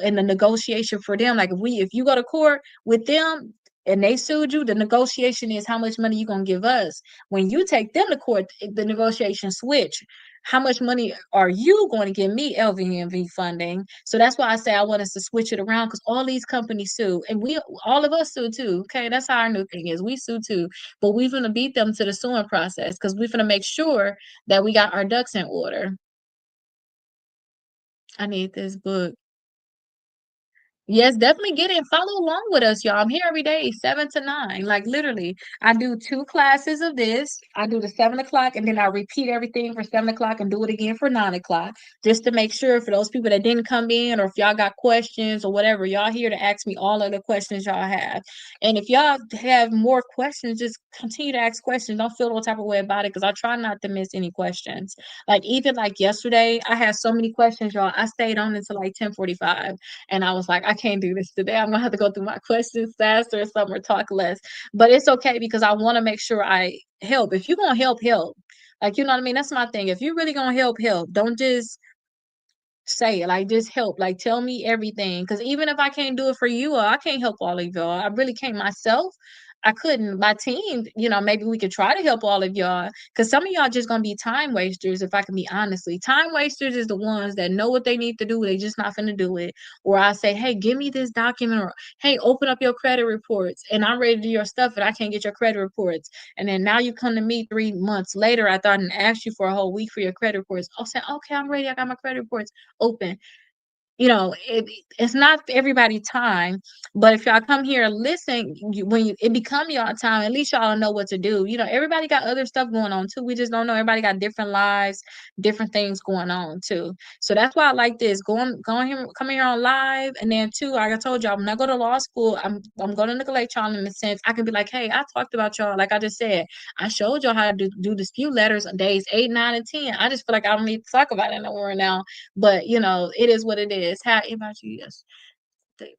Speaker 1: in the negotiation for them. Like if you go to court with them and they sued you, the negotiation is how much money you gonna give us. When you take them to court, the negotiation switch. How much money are you going to give me LVMV funding? So that's why I say I want us to switch it around because all these companies sue, and all of us sue too. Okay, that's how our new thing is. We sue too, but we're gonna beat them to the suing process because we're gonna make sure that we got our ducks in order. I need this book. Yes, definitely get in. Follow along with us, y'all. I'm here every day, 7 to 9. Like literally, I do 2 classes of this. I do the 7 o'clock, and then I repeat everything for 7 o'clock and do it again for 9 o'clock, just to make sure for those people that didn't come in, or if y'all got questions or whatever, y'all here to ask me all of the questions y'all have. And if y'all have more questions, just continue to ask questions. Don't feel no type of way about it, because I try not to miss any questions. Like even like yesterday, I had so many questions, y'all. I stayed on until like 10:45. And I was like, I can't do this today. I'm gonna have to go through my questions faster or something, or talk less. But it's okay because I want to make sure I help. If you're gonna help, help. Like, you know what I mean? That's my thing. If you're really gonna help, help. Don't just say it. Like, just help. Like, tell me everything. Because even if I can't do it for you, or I can't help all of y'all, I really can't myself. I couldn't. My team, maybe we could try to help all of y'all. Because some of y'all just gonna be time wasters, if I can be honestly. Time wasters is the ones that know what they need to do, they just not gonna do it. Or I say, "Hey, give me this document," or "Hey, open up your credit reports," and I'm ready to do your stuff, and I can't get your credit reports. And then now you come to me 3 months later after I didn't ask you for a whole week for your credit reports. I'll say, "Okay, I'm ready. I got my credit reports open." it's not for everybody time, but if y'all come here and listen, when it become y'all time, at least y'all know what to do. Everybody got other stuff going on too. We just don't know. Everybody got different lives, different things going on too. So that's why I like this going here, coming here on live, and then too, like I told y'all, when I go to law school, I'm going to neglect y'all in the sense I can be like, hey, I talked about y'all, like I just said, I showed y'all how to do dispute letters on days 8, 9, and 10. I just feel like I don't need to talk about it no more now. But it is what it is. How about you? Yes.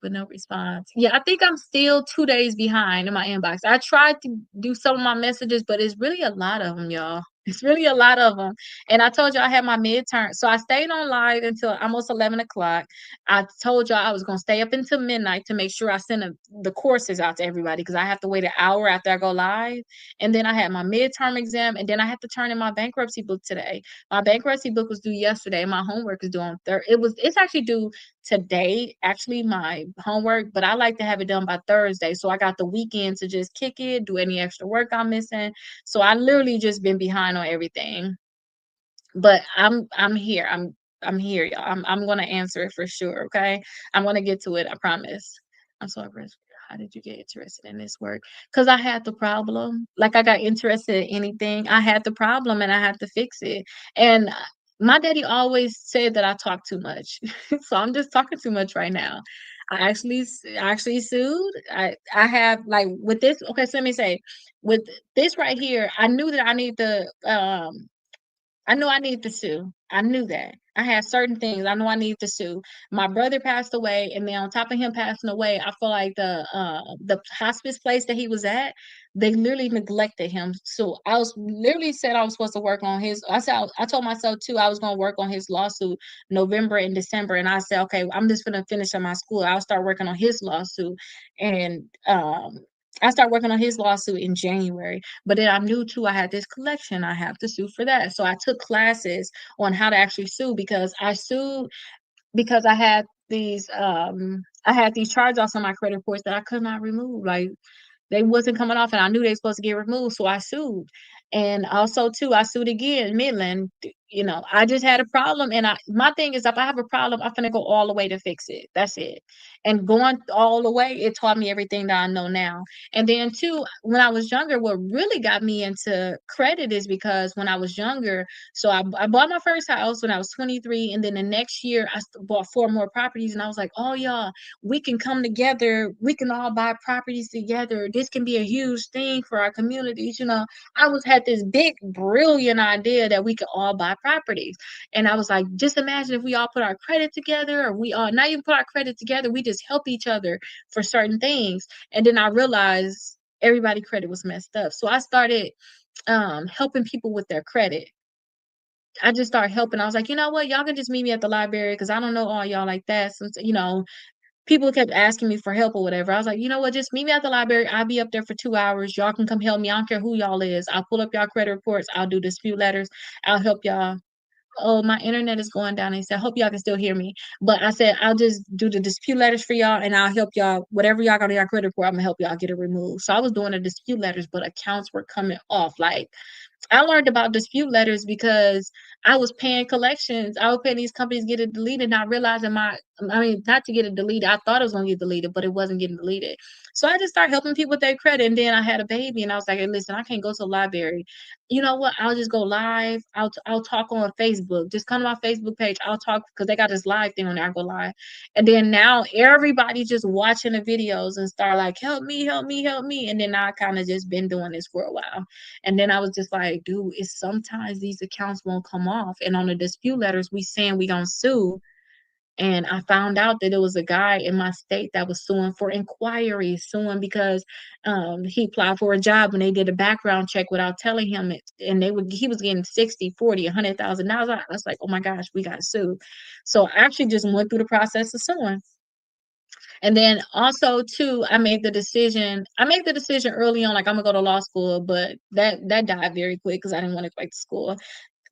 Speaker 1: But no response. Yeah, I think I'm still 2 days behind in my inbox. I tried to do some of my messages, but it's really a lot of them, y'all. It's really a lot of them. And I told you I had my midterm. So I stayed on live until almost 11 o'clock. I told y'all I was going to stay up until midnight to make sure I send the courses out to everybody because I have to wait an hour after I go live. And then I had my midterm exam, and then I had to turn in my bankruptcy book today. My bankruptcy book was due yesterday. My homework is due on Thursday. It's actually due today, actually, my homework, but I like to have it done by Thursday. So I got the weekend to just kick it, do any extra work I'm missing. So I literally just been behind on everything. But I'm here. I'm here, y'all. I'm gonna answer it for sure. Okay. I'm gonna get to it, I promise. I'm so impressed. How did you get interested in this work? Because I had the problem. Like I got interested in anything. I had the problem and I had to fix it. And my daddy always said that I talk too much. So I'm just talking too much right now. I actually sued. I have like with this, okay, so let me say with this right here, I knew that I knew I needed to sue. I knew that. I had certain things I know I needed to sue. My brother passed away, and then on top of him passing away, I feel like the hospice place that he was at, they literally neglected him. So I was literally said I was supposed to work on his. I told myself too I was going to work on his lawsuit November and December, and I said, okay, I'm just going to finish up my school. I'll start working on his lawsuit, and I started working on his lawsuit in January. But then I knew too I had this collection. I have to sue for that. So I took classes on how to actually sue because I sued because I had these charge offs on my credit reports that I could not remove. Like they wasn't coming off, and I knew they were supposed to get removed, so I sued. And also too, I sued again, Midland. I just had a problem, and my thing is if I have a problem, I'm gonna go all the way to fix it. That's it. And going all the way, it taught me everything that I know now. And then too, when I was younger, what really got me into credit is because when I was younger, so I bought my first house when I was 23, and then the next year bought 4 more properties, and I was like, oh y'all, we can come together. We can all buy properties together. This can be a huge thing for our communities. I had this big, brilliant idea that we could all buy properties. And I was like, just imagine if we all put our credit together, or we all not even put our credit together, we just help each other for certain things. And then I realized everybody's credit was messed up. So I started helping people with their credit. I just started helping. I was like, you know what? Y'all can just meet me at the library because I don't know all y'all like that. Since people kept asking me for help or whatever. I was like, you know what? Just meet me at the library. I'll be up there for 2 hours. Y'all can come help me. I don't care who y'all is. I'll pull up y'all credit reports. I'll do dispute letters. I'll help y'all. Oh, my internet is going down. And he said, I hope y'all can still hear me. But I said, I'll just do the dispute letters for y'all and I'll help y'all. Whatever y'all got on your credit report, I'm going to help y'all get it removed. So I was doing the dispute letters, but accounts were coming off. Like, I learned about dispute letters because I was paying collections. I was paying these companies get it deleted, not realizing not to get it deleted. I thought it was going to get deleted, but it wasn't getting deleted. So I just started helping people with their credit. And then I had a baby and I was like, hey, listen, I can't go to the library. You know what? I'll just go live. I'll talk on Facebook. Just come to my Facebook page. I'll talk because they got this live thing on there. I go live. And then now everybody's just watching the videos and start like, help me, help me, help me. And then I kind of just been doing this for a while. And then I was just like, dude, it's sometimes these accounts won't come off. And on the dispute letters, we saying we gonna sue. And I found out that it was a guy in my state that was suing for inquiry, suing because he applied for a job and they did a background check without telling him it. And he was getting 60, 40, $100,000. I was like, oh my gosh, we got sued. So I actually just went through the process of suing. And then also too, I made the decision. I made the decision early on, like I'm gonna go to law school, but that died very quick because I didn't want to go back to school.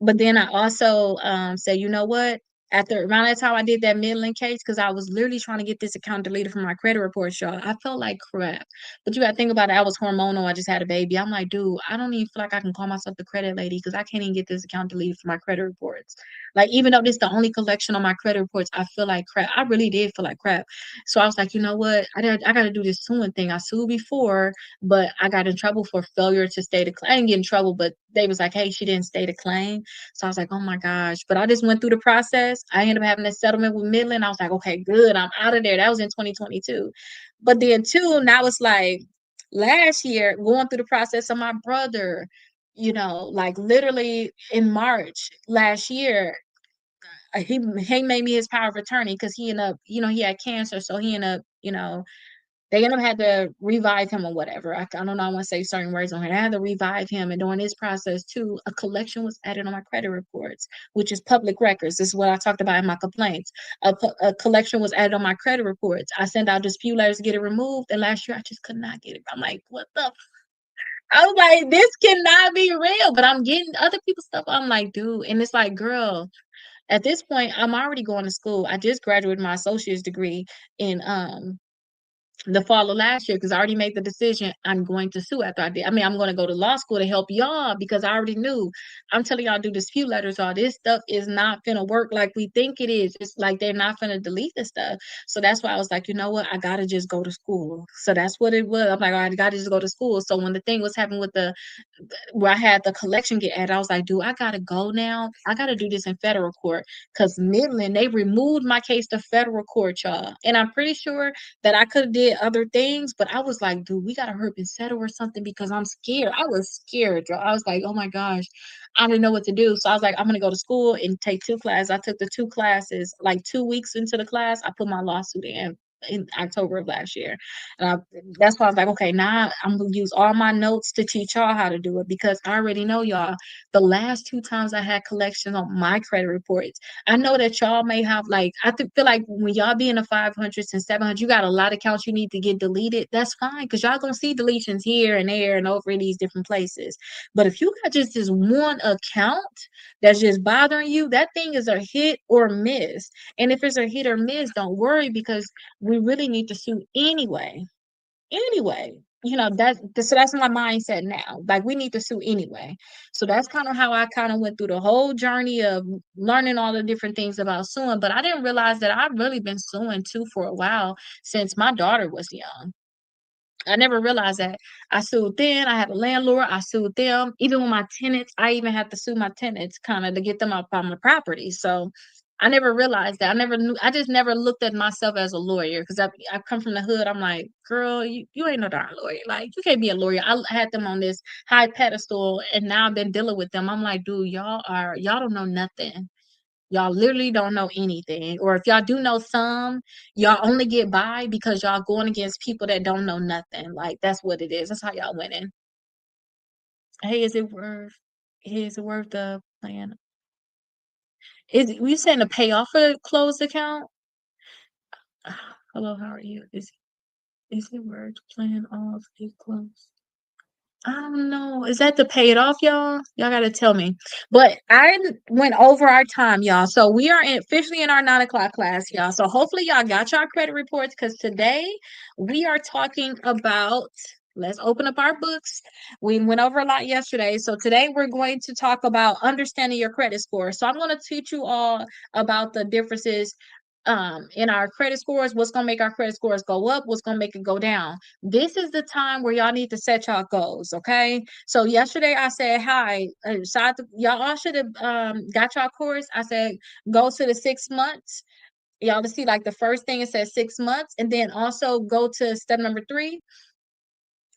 Speaker 1: But then I also said, you know what? At the around that time I did that Midland case, because I was literally trying to get this account deleted from my credit report, y'all. I felt like crap. But you gotta think about it. I was hormonal. I just had a baby. I'm like, dude, I don't even feel like I can call myself the credit lady because I can't even get this account deleted from my credit reports. Like, even though this is the only collection on my credit reports, I feel like crap. I really did feel like crap. So I was like, you know what? I gotta do this suing thing. I sued before, but I got in trouble for failure to state a claim. I didn't get in trouble, but they was like, hey, she didn't state a claim. So I was like, oh my gosh. But I just went through the process. I ended up having a settlement with Midland. I was like, okay, good. I'm out of there. That was in 2022. But then too, now it's like last year, going through the process of my brother, like literally in March last year, he made me his power of attorney because he ended up, he had cancer. So he ended up, they ended up had to revive him or whatever. I don't know. I want to say certain words on here. I had to revive him, and during this process too, a collection was added on my credit reports, which is public records. This is what I talked about in my complaints. A collection was added on my credit reports. I sent out dispute letters to get it removed, and last year I just could not get it. I'm like, what the? I was like, this cannot be real. But I'm getting other people's stuff. I'm like, dude, and it's like, girl. At this point, I'm already going to school. I just graduated my associate's degree in the fall of last year because I already made the decision I'm going to sue after I did. I mean, I'm going to go to law school to help y'all because I already knew. I'm telling y'all, do dispute letters. All this stuff is not gonna work like we think it is. It's like they're not gonna delete the stuff. So that's why I was like, you know what? I gotta just go to school. So that's what it was. I'm like, I gotta just go to school. So when the thing was happening with the where I had the collection get added, I was like, dude, I gotta go now. I gotta do this in federal court because Midland, they removed my case to federal court, y'all. And I'm pretty sure that I could have did other things, but I was like, dude, we gotta hurry and settle or something because I'm scared. I was scared, y'all. I was like, oh my gosh, I didn't know what to do. So I was like, I'm gonna go to school and take two classes. I took the two classes, like 2 weeks into the class, I put my lawsuit in October of last year. And that's why I was like, okay, now I'm gonna use all my notes to teach y'all how to do it because I already know y'all. The last two times I had collections on my credit reports, I know that y'all may have like feel like when y'all be in the 500s and 700s, you got a lot of accounts you need to get deleted. That's fine because y'all gonna see deletions here and there and over in these different places. But if you got just this one account that's just bothering you, that thing is a hit or miss. And if it's a hit or miss, don't worry because we really need to sue anyway. Anyway, so that's my mindset now. Like we need to sue anyway. So that's kind of how I kind of went through the whole journey of learning all the different things about suing. But I didn't realize that I've really been suing too for a while since my daughter was young. I never realized that. I sued them. I had a landlord. I sued them. Even with my tenants, I even had to sue my tenants kind of to get them up on the property. So I never realized that. I never knew. I just never looked at myself as a lawyer because I come from the hood. I'm like, girl, you ain't no darn lawyer. Like you can't be a lawyer. I had them on this high pedestal, and now I've been dealing with them. I'm like, dude, y'all don't know nothing. Y'all literally don't know anything. Or if y'all do know some, y'all only get by because y'all going against people that don't know nothing. Like that's what it is. That's how y'all winning. Hey, is it worth the plan? Is you saying to pay off a closed account? Hello, how are you? Is it worth playing off a closed? I don't know. Is that to pay it off, y'all? Y'all gotta tell me. But I went over our time, y'all. So we are officially in our 9 o'clock class, y'all. So hopefully y'all got your credit reports because today we are talking about. Let's open up our books. We went over a lot yesterday. So today we're going to talk about understanding your credit score. So I'm going to teach you all about the differences in our credit scores, what's going to make our credit scores go up, what's going to make it go down. This is the time where y'all need to set y'all goals, okay? So yesterday I said, hi, y'all all should have got y'all course. I said, go to the 6 months. Y'all to see like the first thing it says 6 months, and then also go to step number 3,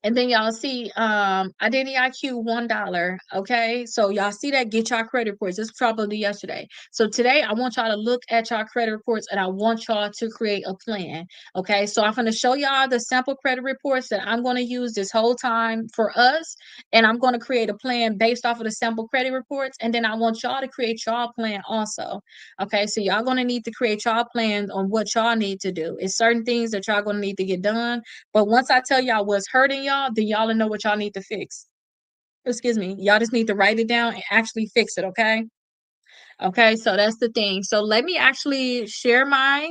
Speaker 1: and then y'all see identity IQ $1. Okay. So y'all see that, get y'all credit reports. This was probably yesterday. So today I want y'all to look at y'all credit reports and I want y'all to create a plan. Okay. So I'm going to show y'all the sample credit reports that I'm going to use this whole time for us. And I'm going to create a plan based off of the sample credit reports. And then I want y'all to create y'all plan also. Okay. So y'all going to need to create y'all plans on what y'all need to do. It's certain things that y'all going to need to get done. But once I tell y'all what's hurting y'all, then y'all will know what y'all need to fix. Excuse me. Y'all just need to write it down and actually fix it, okay? Okay, so that's the thing. So let me actually share my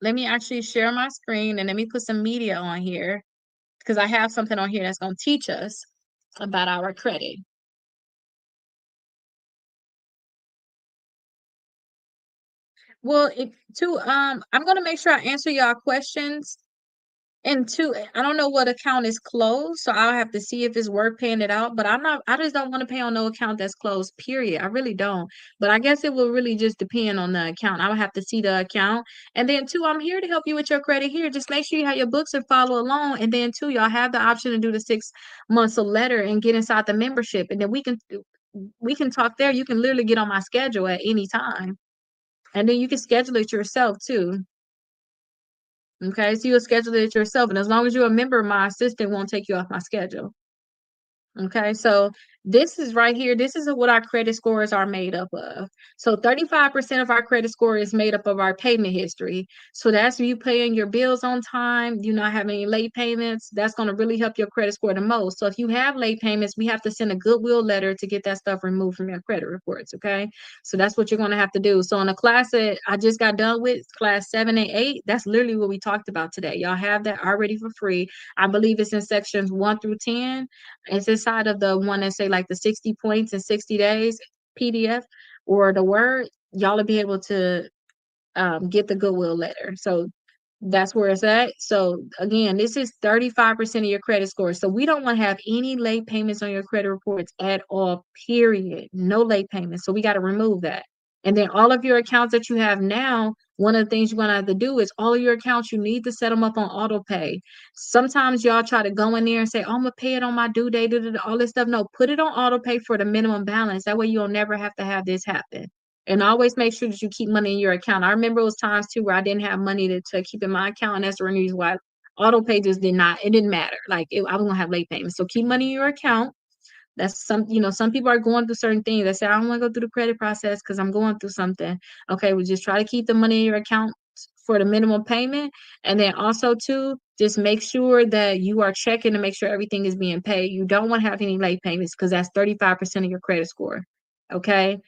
Speaker 1: screen and let me put some media on here because I have something on here that's going to teach us about our credit. Well, I'm going to make sure I answer y'all questions. And two, I don't know what account is closed, so I'll have to see if it's worth paying it out. But I just don't want to pay on no account that's closed, period. I really don't. But I guess it will really just depend on the account. I would have to see the account. And then two, I'm here to help you with your credit here. Just make sure you have your books and follow along. And then two, y'all have the option to do the 6 months of letter and get inside the membership. And then we can talk there. You can literally get on my schedule at any time. And then you can schedule it yourself too. Okay, so you'll schedule it yourself, and as long as you're a member, my assistant won't take you off my schedule. Okay, so this is right here. This is what our credit scores are made up of. So 35% of our credit score is made up of our payment history. So that's you paying your bills on time, you not having any late payments. That's going to really help your credit score the most. So if you have late payments, we have to send a Goodwill letter to get that stuff removed from your credit reports. Okay, so that's what you're going to have to do. So in the class that I just got done with, class 7 and 8, that's literally what we talked about today. Y'all have that already for free. I believe it's in sections 1 through 10. It's inside of the one that say like the 60 points in 60 days PDF or the Word. Y'all will be able to get the Goodwill letter. So that's where it's at. So again, this is 35% of your credit score. So we don't want to have any late payments on your credit reports at all, period. No late payments. So we got to remove that. And then all of your accounts that you have now, one of the things you're going to have to do is all of your accounts, you need to set them up on auto pay. Sometimes y'all try to go in there and say, oh, I'm going to pay it on my due date, all this stuff. No, put it on auto pay for the minimum balance. That way you'll never have to have this happen. And always make sure that you keep money in your account. I remember it was times too where I didn't have money to keep in my account, and that's the reason why auto pay just it didn't matter. I was gonna have late payments. So keep money in your account. That's some people are going through certain things. They say, I don't want to go through the credit process because I'm going through something. Okay, well, just try to keep the money in your account for the minimum payment. And then also too, just make sure that you are checking to make sure everything is being paid. You don't want to have any late payments because that's 35% of your credit score. Okay.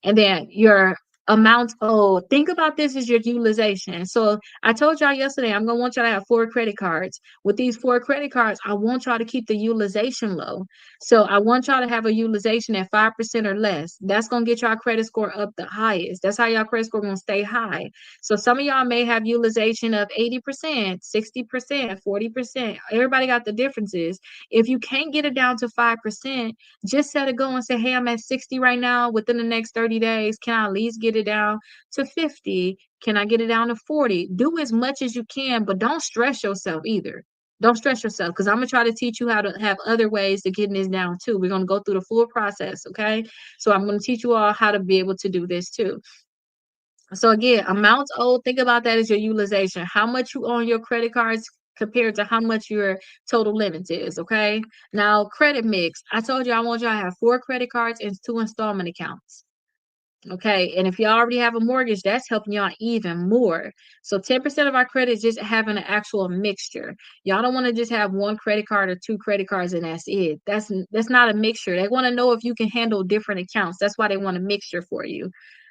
Speaker 1: And then your amount owed. Think about this as your utilization. So I told y'all yesterday, I'm gonna want y'all to have 4 credit cards. With these 4 credit cards, I want y'all to keep the utilization low. So I want y'all to have a utilization at 5% or less. That's gonna get y'all credit score up the highest. That's how y'all credit score gonna stay high. So some of y'all may have utilization of 80%, 60%, 40%. Everybody got the differences. If you can't get it down to 5%, just set a goal and say, hey, I'm at 60 right now. Within the next 30 days, can I at least get it down to 50? Can I get it down to 40? Do as much as you can, but don't stress yourself either. Don't stress yourself because I'm gonna try to teach you how to have other ways to getting this down too. We're gonna go through the full process, okay? So I'm gonna teach you all how to be able to do this too. So again, amounts owed, think about that as your utilization. How much you own your credit cards compared to how much your total limits is, okay? Now, credit mix. I told you I want y'all to have 4 credit cards and 2 installment accounts. Okay, and if you already have a mortgage, that's helping y'all even more. So 10% of our credit is just having an actual mixture. Y'all don't want to just have 1 credit card or 2 credit cards and that's it. That's not a mixture. They want to know if you can handle different accounts. That's why they want a mixture for you.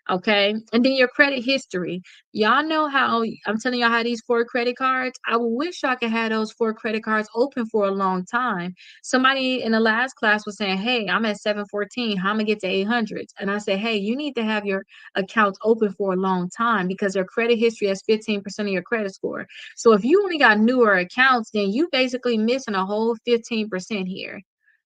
Speaker 1: Okay, and then your credit history. Y'all know how I'm telling y'all how these 4 credit cards. I wish I could have those 4 credit cards open for a long time. Somebody in the last class was saying, hey, I'm at 714, how am I get to 800s? And I said, hey, you need to have your accounts open for a long time because your credit history has 15% of your credit score. So if you only got newer accounts, then you basically missing a whole 15% here.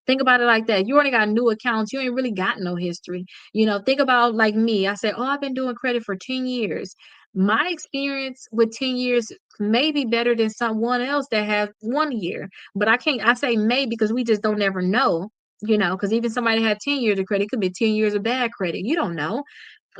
Speaker 1: Think about it like that. You already got new accounts. You ain't really got no history. Think about like me. I said, oh, I've been doing credit for 10 years. My experience with 10 years may be better than someone else that has 1 year. But I say may because we just don't ever know, because even somebody had 10 years of credit, it could be 10 years of bad credit. You don't know.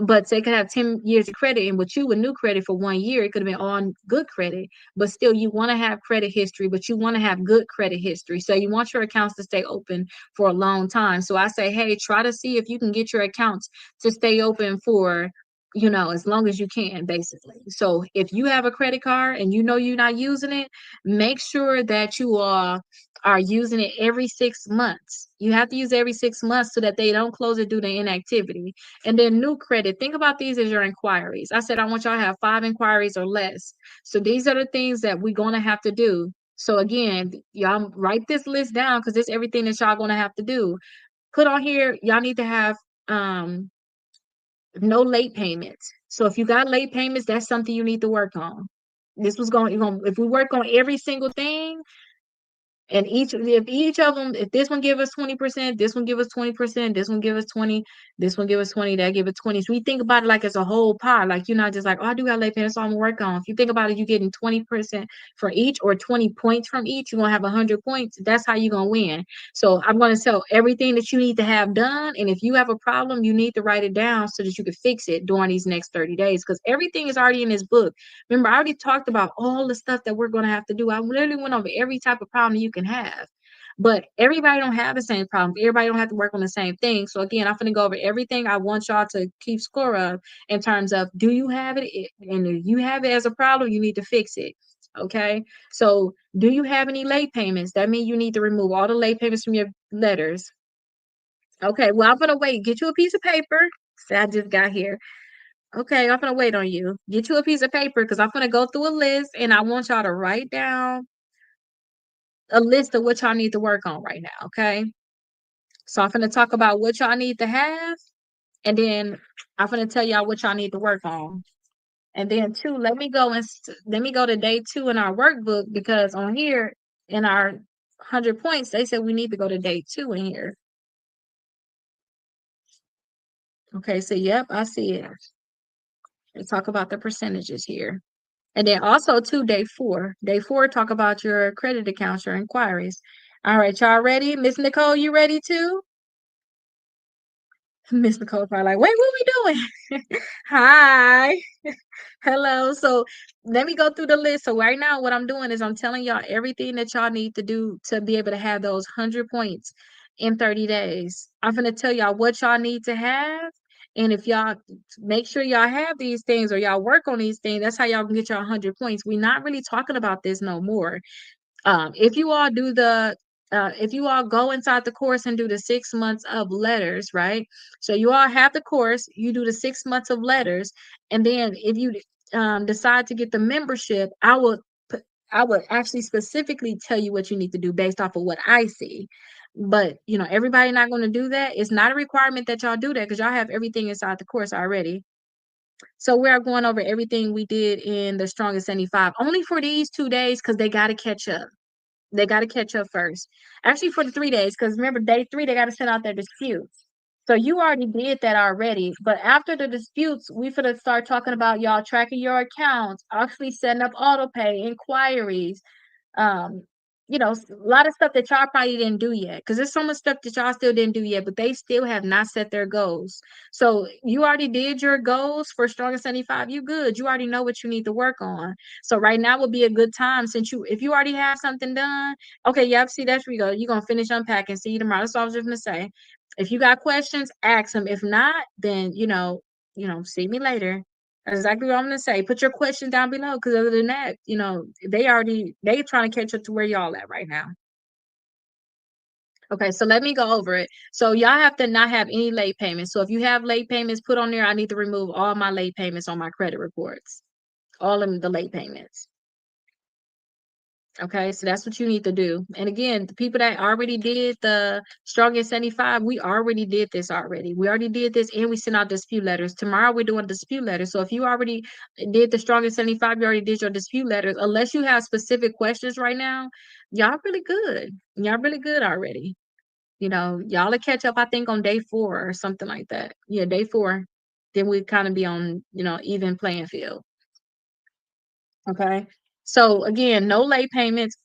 Speaker 1: But they could have 10 years of credit, and with you with new credit for 1 year, it could have been on good credit. But still, you want to have credit history, but you want to have good credit history. So you want your accounts to stay open for a long time. So I say, hey, try to see if you can get your accounts to stay open for as long as you can, basically. So if you have a credit card and you know you're not using it, make sure that you are using it every 6 months. You have to use every 6 months so that they don't close it due to inactivity. And then new credit, think about these as your inquiries. I said I want y'all to have 5 inquiries or less. So these are the things that we're going to have to do. So again, y'all write this list down because it's everything that y'all going to have to do. Put on here, y'all need to have no late payments. So if you got late payments, that's something you need to work on. This was going, if we work on every single thing, and each of them, if this one give us 20%, this one give us 20%, this one give us 20, this one give us 20, that give us 20. So we think about it like it's a whole pie. Like you're not just like, oh, I do got late payments, so I'm gonna work on. If you think about it, you're getting 20% for each or 20 points from each, you're gonna have 100 points. That's how you're gonna win. So I'm gonna tell everything that you need to have done. And if you have a problem, you need to write it down so that you can fix it during these next 30 days. Because everything is already in this book. Remember, I already talked about all the stuff that we're going to have to do. I literally went over every type of problem you can have. But everybody don't have the same problem. Everybody don't have to work on the same thing. So again, I'm going to go over everything I want y'all to keep score of in terms of, do you have it? And if you have it as a problem, you need to fix it. Okay. So do you have any late payments? That means you need to remove all the late payments from your letters. Okay. Well, I'm going to wait. Get you a piece of paper. See, I just got here. Okay, I'm gonna wait on you. Get you a piece of paper because I'm gonna go through a list and I want y'all to write down a list of what y'all need to work on right now. Okay. So I'm gonna talk about what y'all need to have, and then I'm gonna tell y'all what y'all need to work on. And then two, let me go to day two in our workbook because on here in our 100 points, they said we need to go to day two in here. Okay, so yep, I see it. Let's talk about the percentages here. And then also to day four. Day four, talk about your credit accounts, your inquiries. All right, y'all ready? Miss Nicole, you ready too? Miss Nicole probably like, wait, what we doing? Hi. Hello. So let me go through the list. So right now, what I'm doing is I'm telling y'all everything that y'all need to do to be able to have those 100 points in 30 days. I'm gonna tell y'all what y'all need to have. And if y'all make sure y'all have these things or y'all work on these things, that's how y'all can get y'all 100 points. We're not really talking about this no more. If you all do if you all go inside the course and do the 6 months of letters, right? So you all have the course, you do the 6 months of letters, and then if you decide to get the membership, I would actually specifically tell you what you need to do based off of what I see. But everybody not going to do that. It's not a requirement that y'all do that because y'all have everything inside the course already. So we are going over everything we did in the strongest 75 only for these 2 days because they got to catch up. They got to catch up first. Actually, for the 3 days, because remember, day three, they got to send out their disputes. So you already did that already. But after the disputes, we finna start talking about y'all tracking your accounts, actually setting up auto pay, inquiries, um a lot of stuff that y'all probably didn't do yet because there's so much stuff that y'all still didn't do yet, but they still have not set their goals. So you already did your goals for stronger 75. You good, you already know what you need to work on. So right now would be a good time, since if you already have something done. Okay, yep, see, that's where you go. You're gonna finish unpacking. See you tomorrow. That's all I was just gonna say. If you got questions, ask them. If not, then see me later. That's exactly what I'm gonna say. Put your questions down below, because other than that, they trying to catch up to where y'all at right now. Okay, so let me go over it. So y'all have to not have any late payments. So if you have late payments, put on there, I need to remove all my late payments on my credit reports. All of the late payments. Okay, so that's what you need to do. And again, the people that already did the strongest 75, we already did this already. We already did this and we sent out dispute letters. Tomorrow we're doing dispute letters. So if you already did the strongest 75, you already did your dispute letters. Unless you have specific questions right now, y'all really good. Y'all really good already. Y'all will catch up, I think, on day four or something like that. Yeah, day four. Then we kind of be on, even playing field. Okay. So again, no late payments.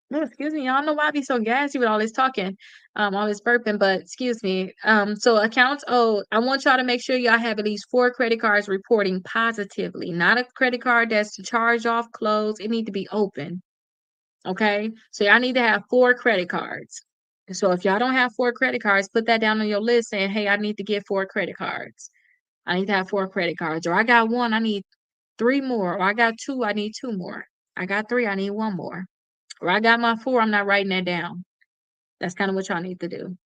Speaker 1: No, excuse me. Y'all know why I be so gassy with all this talking, all this burping, but excuse me. So accounts owed, I want y'all to make sure y'all have at least 4 credit cards reporting positively, not a credit card that's to charge off, close. It need to be open. Okay. So y'all need to have 4 credit cards. So if y'all don't have 4 credit cards, put that down on your list saying, hey, I need to get 4 credit cards. I need to have 4 credit cards. Or I got 1, I need 3 more. Or I got 2, I need 2 more. I got 3, I need 1 more. Or I got my 4, I'm not writing that down. That's kind of what y'all need to do.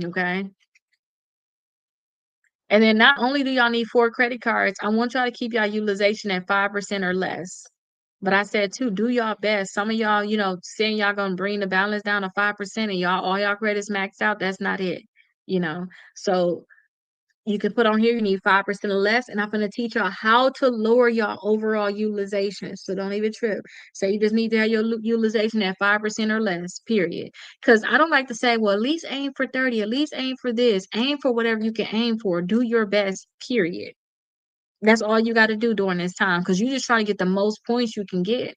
Speaker 1: Okay. And then not only do y'all need 4 credit cards, I want y'all to keep y'all utilization at 5% or less. But I said too, do y'all best. Some of y'all, saying y'all gonna bring the balance down to 5% and all y'all credits maxed out. That's not it. You know. So you can put on here you need 5% or less, and I'm gonna teach y'all how to lower your overall utilization. So don't even trip. So you just need to have your utilization at 5% or less, period. Because I don't like to say, well, at least aim for 30, at least aim for this, aim for whatever you can aim for. Do your best, period. That's all you got to do during this time because you just trying to get the most points you can get.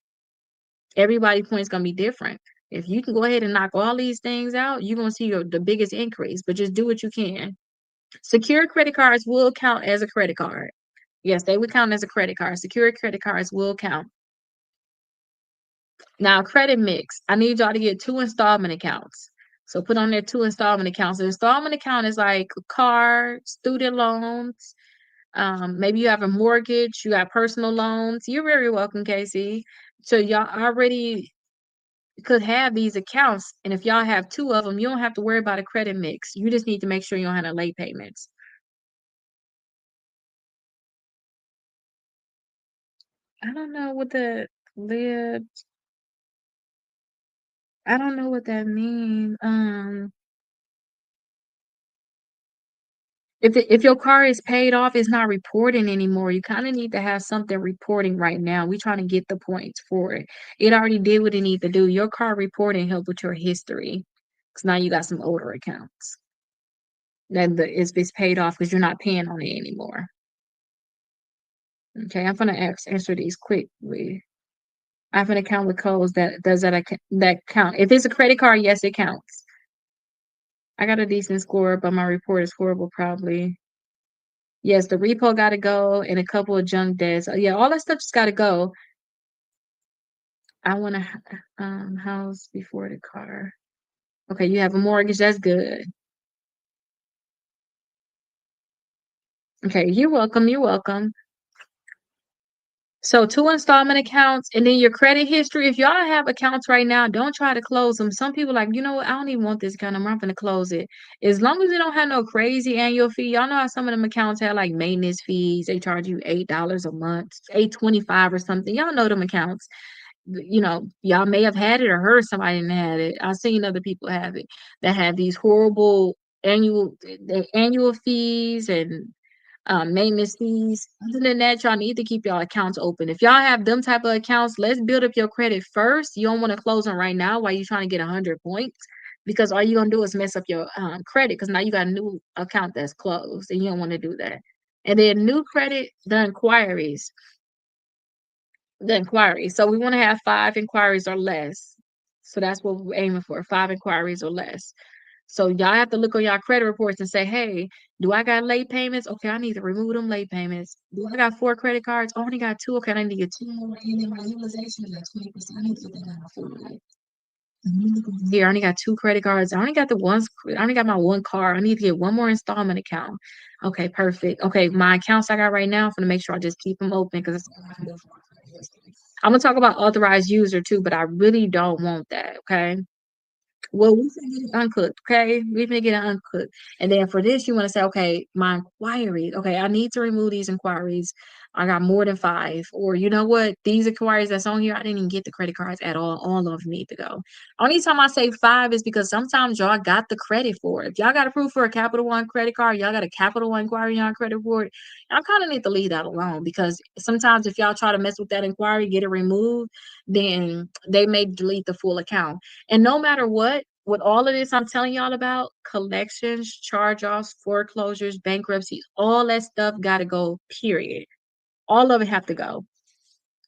Speaker 1: Everybody's points gonna be different. If you can go ahead and knock all these things out, you're gonna see the biggest increase. But just do what you can. Secure credit cards will count as a credit card. Yes, they would count as a credit card. Secure credit cards will count. Now, credit mix. I need y'all to get 2 installment accounts. So put on there 2 installment accounts. The installment account is like car, student loans. Maybe you have a mortgage, you have personal loans. You're very welcome, Casey. So y'all already could have these accounts, and if y'all have 2 of them, you don't have to worry about a credit mix. You just need to make sure you don't have no late payments. I don't know what the lib. I don't know what that means. If your car is paid off, it's not reporting anymore. You kind of need to have something reporting right now. We trying to get the points for it. It already did what it need to do. Your car reporting help with your history, because now you got some older accounts that it's paid off because you're not paying on it anymore. Okay, I'm gonna answer these quickly. I have an account with codes that does that count. If it's a credit card, yes, it counts. I got a decent score, but my report is horrible, probably. Yes, the repo got to go and a couple of junk debts. Yeah, all that stuff just got to go. I want to house before the car. Okay, you have a mortgage. That's good. Okay, you're welcome. You're welcome. So 2 installment accounts and then your credit history. If y'all have accounts right now, don't try to close them. Some people like, you know what? I don't even want this account. I'm not gonna close it. As long as it don't have no crazy annual fee. Y'all know how some of them accounts have like maintenance fees. They charge you $8 a month, 8.25 or something. Y'all know them accounts. Y'all may have had it or heard somebody didn't have it. I've seen other people have it that have these horrible annual fees and maintenance fees. Other than that, y'all need to keep y'all accounts open. If y'all have them type of accounts, let's build up your credit first. You don't want to close them right now while you're trying to get 100 points because all you're gonna do is mess up your credit because now you got a new account that's closed and you don't want to do that. And then new credit, the inquiries. The inquiries. So we want to have 5 inquiries or less. So that's what we're aiming for, 5 inquiries or less. So y'all have to look on y'all credit reports and say, hey, do I got late payments? Okay, I need to remove them late payments. Do I got 4 credit cards? I only got 2. Okay, I need to get 2 more. And then my utilization is at 20%. I need to get that down to 40. Here, I only got 2 credit cards. I only got I only got my 1 car. I need to get 1 more installment account. Okay, perfect. Okay, my accounts I got right now, I'm gonna make sure I just keep them open because it's all I can do for my credit history. I'm gonna talk about authorized user too, but I really don't want that. Okay. Well, we can get it uncooked, okay? We can get it uncooked. And then for this, you want to say, okay, my inquiries. Okay, I need to remove these inquiries. I got more than 5. Or you know what? These inquiries that's on here, I didn't even get the credit cards at all. All of them need to go. Only time I say 5 is because sometimes y'all got the credit for it. If y'all got approved for a Capital One credit card, y'all got a Capital One inquiry on credit for it, y'all kind of need to leave that alone because sometimes if y'all try to mess with that inquiry, get it removed, then they may delete the full account. And no matter what, with all of this I'm telling y'all about, collections, charge-offs, foreclosures, bankruptcies, all that stuff got to go, period. All of it have to go.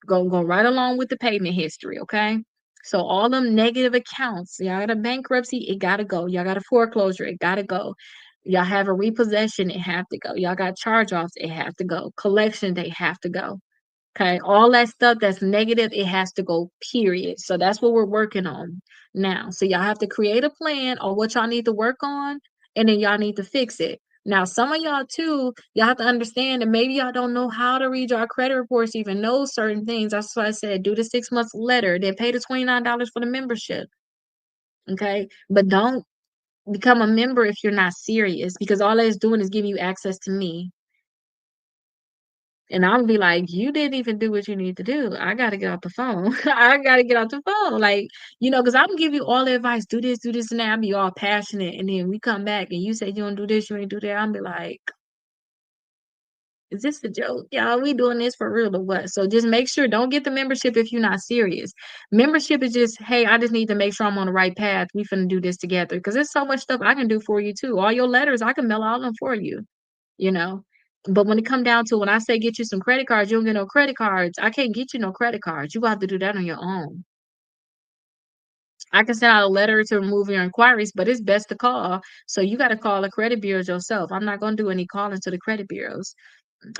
Speaker 1: Go right along with the payment history, okay? So all them negative accounts, y'all got a bankruptcy, it got to go. Y'all got a foreclosure, it got to go. Y'all have a repossession, it have to go. Y'all got charge-offs, it have to go. Collection, they have to go. Okay, all that stuff that's negative, it has to go, period. So that's what we're working on now. So y'all have to create a plan on what y'all need to work on, and then y'all need to fix it. Now, some of y'all too, y'all have to understand that maybe y'all don't know how to read your credit reports, to even know certain things. That's why I said do the 6 months letter, then pay the $29 for the membership. Okay. But don't become a member if you're not serious, because all that is doing is giving you access to me. And I'll be like, you didn't even do what you need to do. I gotta get off the phone. I gotta get off the phone. Like, because I'm gonna give you all the advice, do this, and that. I'll be all passionate. And then we come back and you say you don't do this, you ain't do that. I'll be like, is this a joke? Y'all, we doing this for real or what? So just make sure, don't get the membership if you're not serious. Membership is just, hey, I just need to make sure I'm on the right path. We finna do this together. Because there's so much stuff I can do for you too. All your letters, I can mail all them for you, you know. But when it come down to, when I say get you some credit cards, you don't get no credit cards. I can't get you no credit cards. You have to do that on your own. I can send out a letter to remove your inquiries, but it's best to call. So you got to call the credit bureaus yourself. I'm not going to do any calling to the credit bureaus.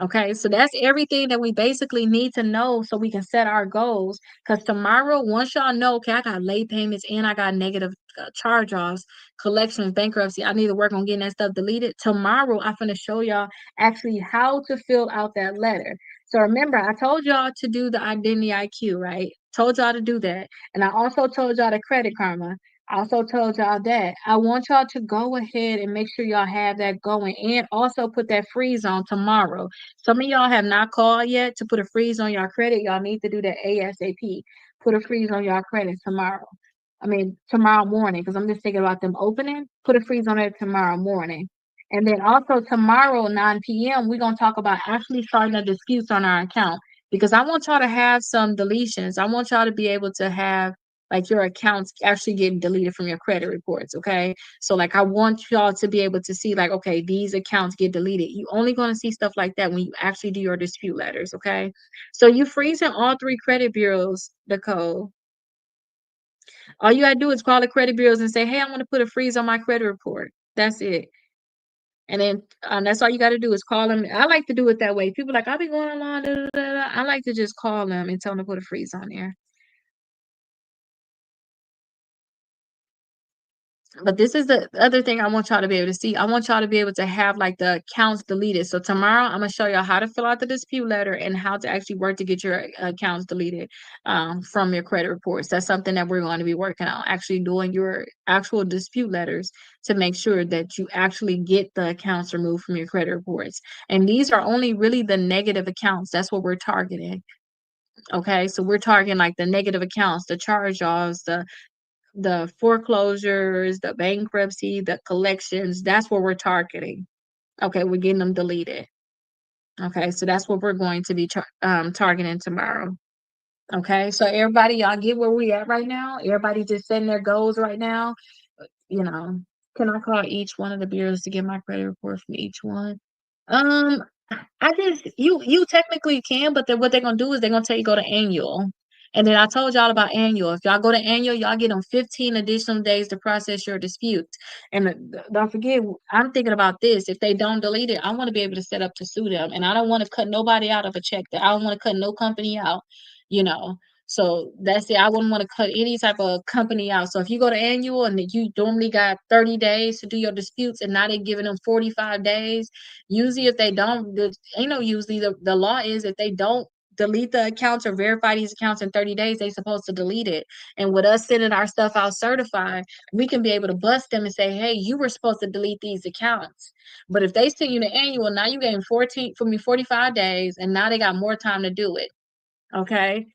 Speaker 1: Okay, so that's everything that we basically need to know so we can set our goals. Because tomorrow, once y'all know, okay, I got late payments and I got negative charge-offs, collections, bankruptcy, I need to work on getting that stuff deleted. Tomorrow, I'm going to show y'all actually how to fill out that letter. So remember, I told y'all to do the identity IQ, right? Told y'all to do that. And I also told y'all the credit karma. I also told y'all that. I want y'all to go ahead and make sure y'all have that going, and also put that freeze on tomorrow. Some of y'all have not called yet to put a freeze on your credit. Y'all need to do that ASAP. Put a freeze on your credit tomorrow. I mean, tomorrow morning, because I'm just thinking about them opening. Put a freeze on it tomorrow morning. And then also tomorrow, 9 p.m., we're going to talk about actually starting the disputes on our account, because I want y'all to have some deletions. I want y'all to be able to have like your accounts actually getting deleted from your credit reports. Okay. So like I want y'all to be able to see like, okay, these accounts get deleted. You only going to see stuff like that when you actually do your dispute letters. Okay. So you freezing all three credit bureaus, Nicole. All you gotta do is call the credit bureaus and say, hey, I want to put a freeze on my credit report. That's it. And then that's all you got to do is call them. I like to do it that way. People are like, I'll be going along. Da, da, da, da. I like to just call them and tell them to put a freeze on there. But this is the other thing I want y'all to be able to see. I want y'all to be able to have like the accounts deleted. So tomorrow I'm gonna show y'all how to fill out the dispute letter and how to actually work to get your accounts deleted from your credit reports. That's something that we're going to be working on. Actually doing your actual dispute letters to make sure that you actually get the accounts removed from your credit reports. And these are only really the negative accounts. That's what we're targeting. Okay, so we're targeting like the negative accounts, the charge-offs, the foreclosures, the bankruptcy, the collections. That's what we're targeting. Okay, we're getting them deleted. Okay, so that's what we're going to be targeting tomorrow. Okay, so everybody, y'all get where we at right now. Everybody just setting their goals right now. You know, can I call each one of the bureaus to get my credit report from each one? Um, I just you technically can, but then what they're gonna do is they're gonna tell you go to annual. And then I told y'all about annual. If y'all go to annual, y'all get them 15 additional days to process your dispute. And don't forget, I'm thinking about this. If they don't delete it, I want to be able to set up to sue them. And I don't want to cut nobody out of a check. That I don't want to cut no company out, you know. So that's it. I wouldn't want to cut any type of company out. So if you go to annual and you normally got 30 days to do your disputes and now they're giving them 45 days, usually if they don't, ain't no usually the law is if they don't delete the accounts or verify these accounts in 30 days, they supposed to delete it. And with us sending our stuff out certified, we can be able to bust them and say, hey, you were supposed to delete these accounts. But if they send you the annual, now you getting 45 days and now they got more time to do it. Okay.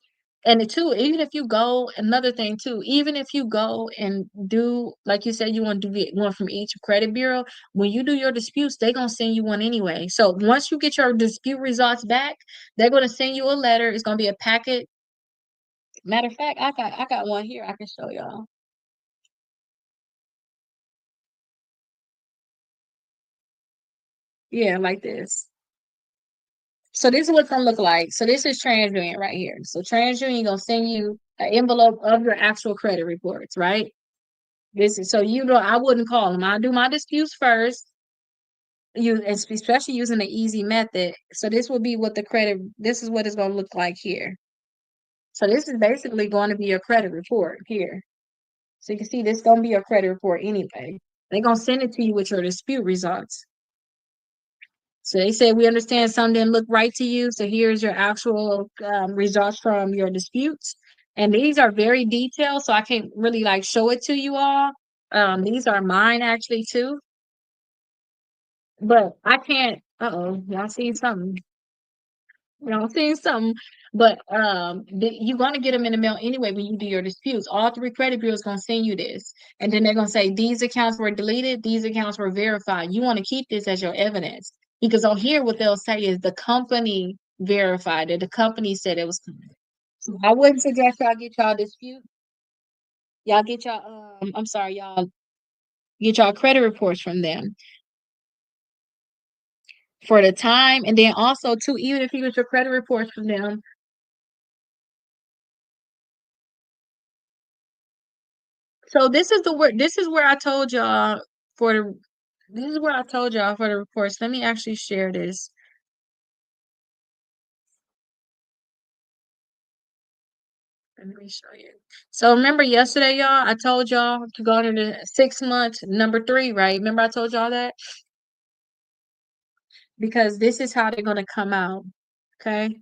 Speaker 1: And the two, even if you go, another thing too, even if you go and do, like you said, you want to do one from each credit bureau, when you do your disputes, they're going to send you one anyway. So once you get your dispute results back, they're going to send you a letter. It's going to be a packet. Matter of fact, I got one here. I can show y'all. Yeah, like this. So this is what it's gonna look like. So this is TransUnion right here. So TransUnion gonna send you an envelope of your actual credit reports, right? This is so you know I wouldn't call them. I do my disputes first. You especially using the easy method. So this will be what the credit. This is what it's gonna look like here. So this is basically going to be your credit report here. So you can see this is gonna be your credit report anyway. They're gonna send it to you with your dispute results. So they said, we understand some didn't look right to you. So here's your actual results from your disputes. And these are very detailed, so I can't really like show it to you all. These are mine actually too, but I can't. Uh-oh, y'all see something? Y'all seen something? But you're gonna get them in the mail anyway when you do your disputes. All three credit bureaus gonna send you this, and then they're gonna say these accounts were deleted, these accounts were verified. You want to keep this as your evidence because on here what they'll say is the company verified it. The company said it was. So I wouldn't suggest y'all get y'all dispute. Y'all get y'all I'm sorry, y'all get y'all credit reports from them for the time, and then also too, even if you get your credit reports from them. So this is where I told y'all for the this is where I told y'all for the reports. Let me actually share this. Let me show you. So remember yesterday, y'all, I told y'all to go into the 6 months, number 3, right? Remember I told y'all that? Because this is how they're gonna come out. Okay.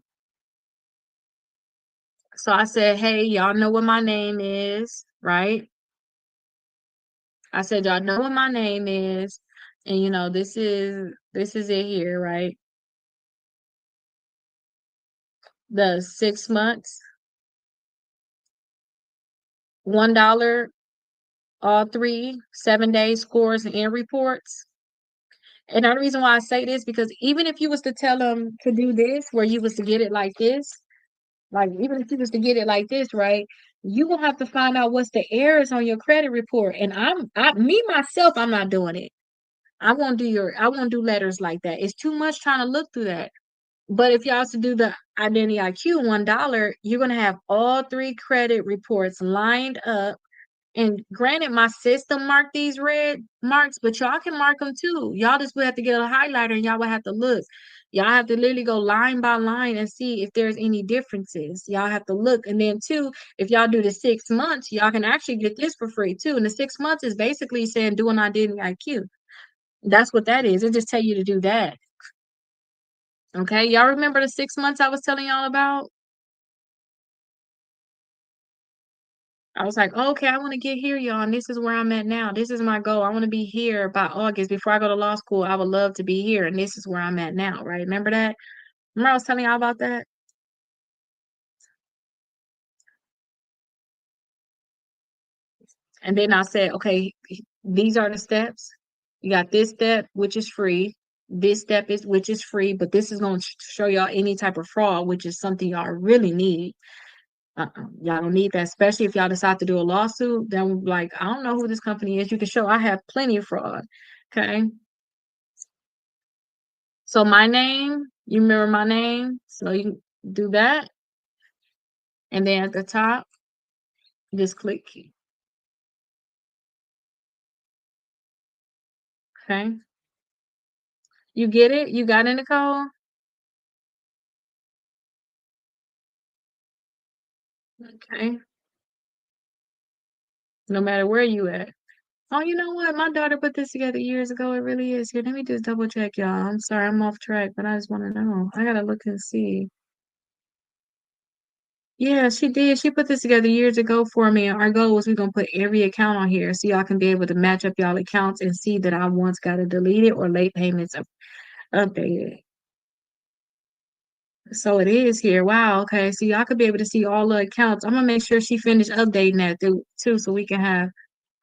Speaker 1: So I said, hey, y'all know what my name is, right? I said, y'all know what my name is, and this is it here, right? The 6 months, $1, all 3 7-day scores and reports. And the reason why I say this because even if you was to tell them to do this, where you was to get it like this, like even if you was to get it like this, right? You will have to find out what's the errors on your credit report. And me myself, I'm not doing it. I won't do letters like that. It's too much trying to look through that. But if you also do the identity IQ $1, you're gonna have all 3 credit reports lined up. And granted, my system marked these red marks, but y'all can mark them too. Y'all just would have to get a highlighter and y'all would have to look. Y'all have to literally go line by line and see if there's any differences. Y'all have to look. And then two, if y'all do the 6 months, y'all can actually get this for free too. And the 6 months is basically saying do an identity IQ. That's what that is. It just tell you to do that. Okay. Y'all remember the 6 months I was telling y'all about? I was like, okay, I want to get here, y'all, and this is where I'm at now. This is my goal. I want to be here by August before I go to law school. I would love to be here, and this is where I'm at now, right? Remember that? Remember I was telling y'all about that? And then I said, okay, these are the steps. You got this step, which is free. This step is which is free, but this is going to show y'all any type of fraud, which is something y'all really need. Y'all don't need that, especially if y'all decide to do a lawsuit. Then, like, I don't know who this company is. You can show I have plenty of fraud. Okay. So my name, you remember my name, so you do that, and then at the top, just click. Okay, you get it? You got in the code? Okay, no matter where you at. Oh, you know what? My daughter put this together years ago. It really is. Here, let me just double check, y'all. I'm sorry, I'm off track, but I just want to know. I gotta look and see. Yeah, she did. She put this together years ago for me. And our goal was we're gonna put every account on here so y'all can be able to match up y'all accounts and see that I once got it deleted or late payments updated. So it is here. Wow. Okay. So y'all could be able to see all the accounts. I'm gonna make sure she finished updating that too, so we can have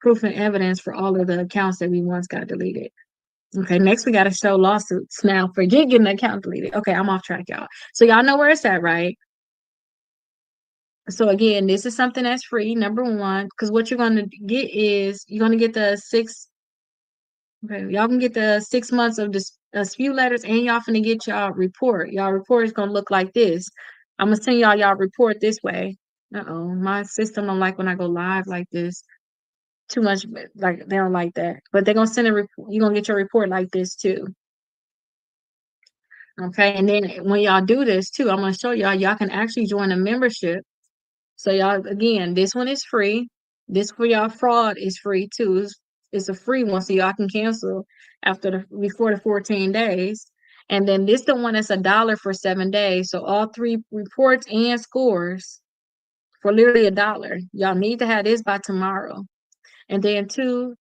Speaker 1: proof and evidence for all of the accounts that we once got deleted. Okay. Next, we got to show lawsuits. Now, forget getting the account deleted. Okay, I'm off track, y'all. So y'all know where it's at, right? So again, this is something that's free. Number one, because what you're gonna get is you're gonna get the six. Okay, y'all can get the 6 months of dispute letters, and y'all finna get y'all report. Y'all report is gonna look like this. I'm gonna send y'all report this way. Uh-oh, my system don't like when I go live like this. Too much, like they don't like that. But they're gonna send a report. You're gonna get your report like this too. Okay, and then when y'all do this too, I'm gonna show y'all can actually join a membership. So y'all, again, this one is free. This for y'all fraud is free too. It's a free one, so y'all can cancel after before the 14 days. And then this the one that's $1 for 7 days. So all three reports and scores for literally $1. Y'all need to have this by tomorrow. And then two,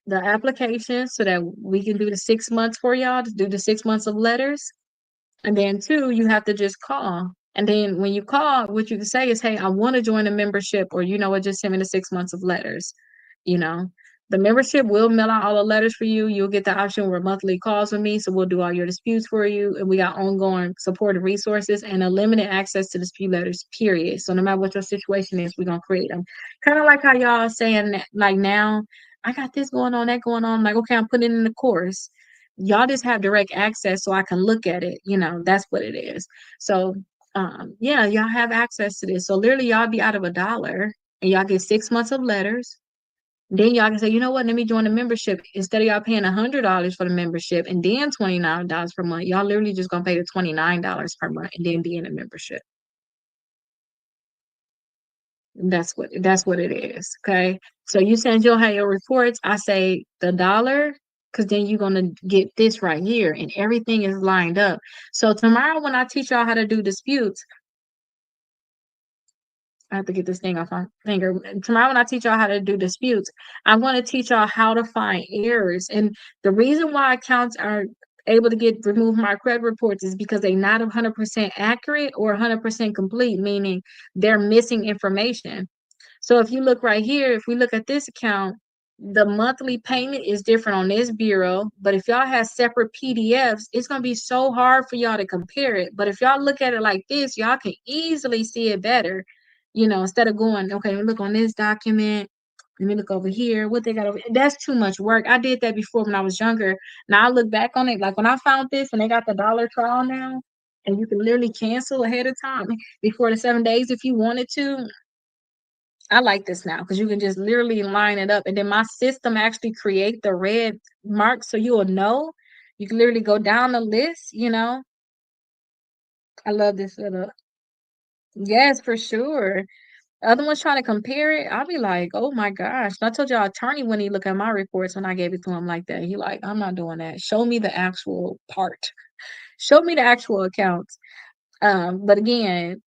Speaker 1: the application so that we can do the 6 months for y'all to do the 6 months of letters. And then two, you have to just call. And then when you call, what you can say is, hey, I want to join a membership, or you know what, just send me the 6 months of letters. You know, the membership will mail out all the letters for you. You'll get the option where monthly calls with me. So we'll do all your disputes for you. And we got ongoing support and resources and unlimited access to dispute letters, period. So no matter what your situation is, we're gonna create them. Kind of like how y'all are saying that, like now, I got this going on, that going on. I'm like, okay, I'm putting it in the course. Y'all just have direct access so I can look at it. You know, that's what it is. So yeah, y'all have access to this. So literally y'all be out of $1 and y'all get 6 months of letters. Then y'all can say, you know what, let me join the membership. Instead of y'all paying $100 for the membership and then $29 per month, y'all literally just gonna pay the $29 per month and then be in a membership. That's what it is. Okay. So you send you'll have your reports. I say the dollar, because then you're gonna get this right here and everything is lined up. So tomorrow when I teach y'all how to do disputes, I have to get this thing off my finger. Tomorrow, when I teach y'all how to do disputes, I'm going to teach y'all how to find errors. And the reason why accounts are able to get removed from our credit reports is because they're not 100% accurate or 100% complete, meaning they're missing information. So if you look right here, if we look at this account, the monthly payment is different on this bureau. But if y'all have separate PDFs, it's going to be so hard for y'all to compare it. But if y'all look at it like this, y'all can easily see it better. You know, instead of going, okay, look on this document. Let me look over here. What they got over. That's too much work. I did that before when I was younger. Now I look back on it, like when I found this and they got the dollar trial now, and you can literally cancel ahead of time before the 7 days if you wanted to. I like this now because you can just literally line it up. And then my system actually create the red mark so you'll know. You can literally go down the list, you know. I love this little, yes, for sure. Other ones trying to compare it, I'll be like, oh my gosh. And I told y'all attorney when he look at my reports when I gave it to him like that. He like, I'm not doing that. Show me the actual part. Show me the actual accounts. But again,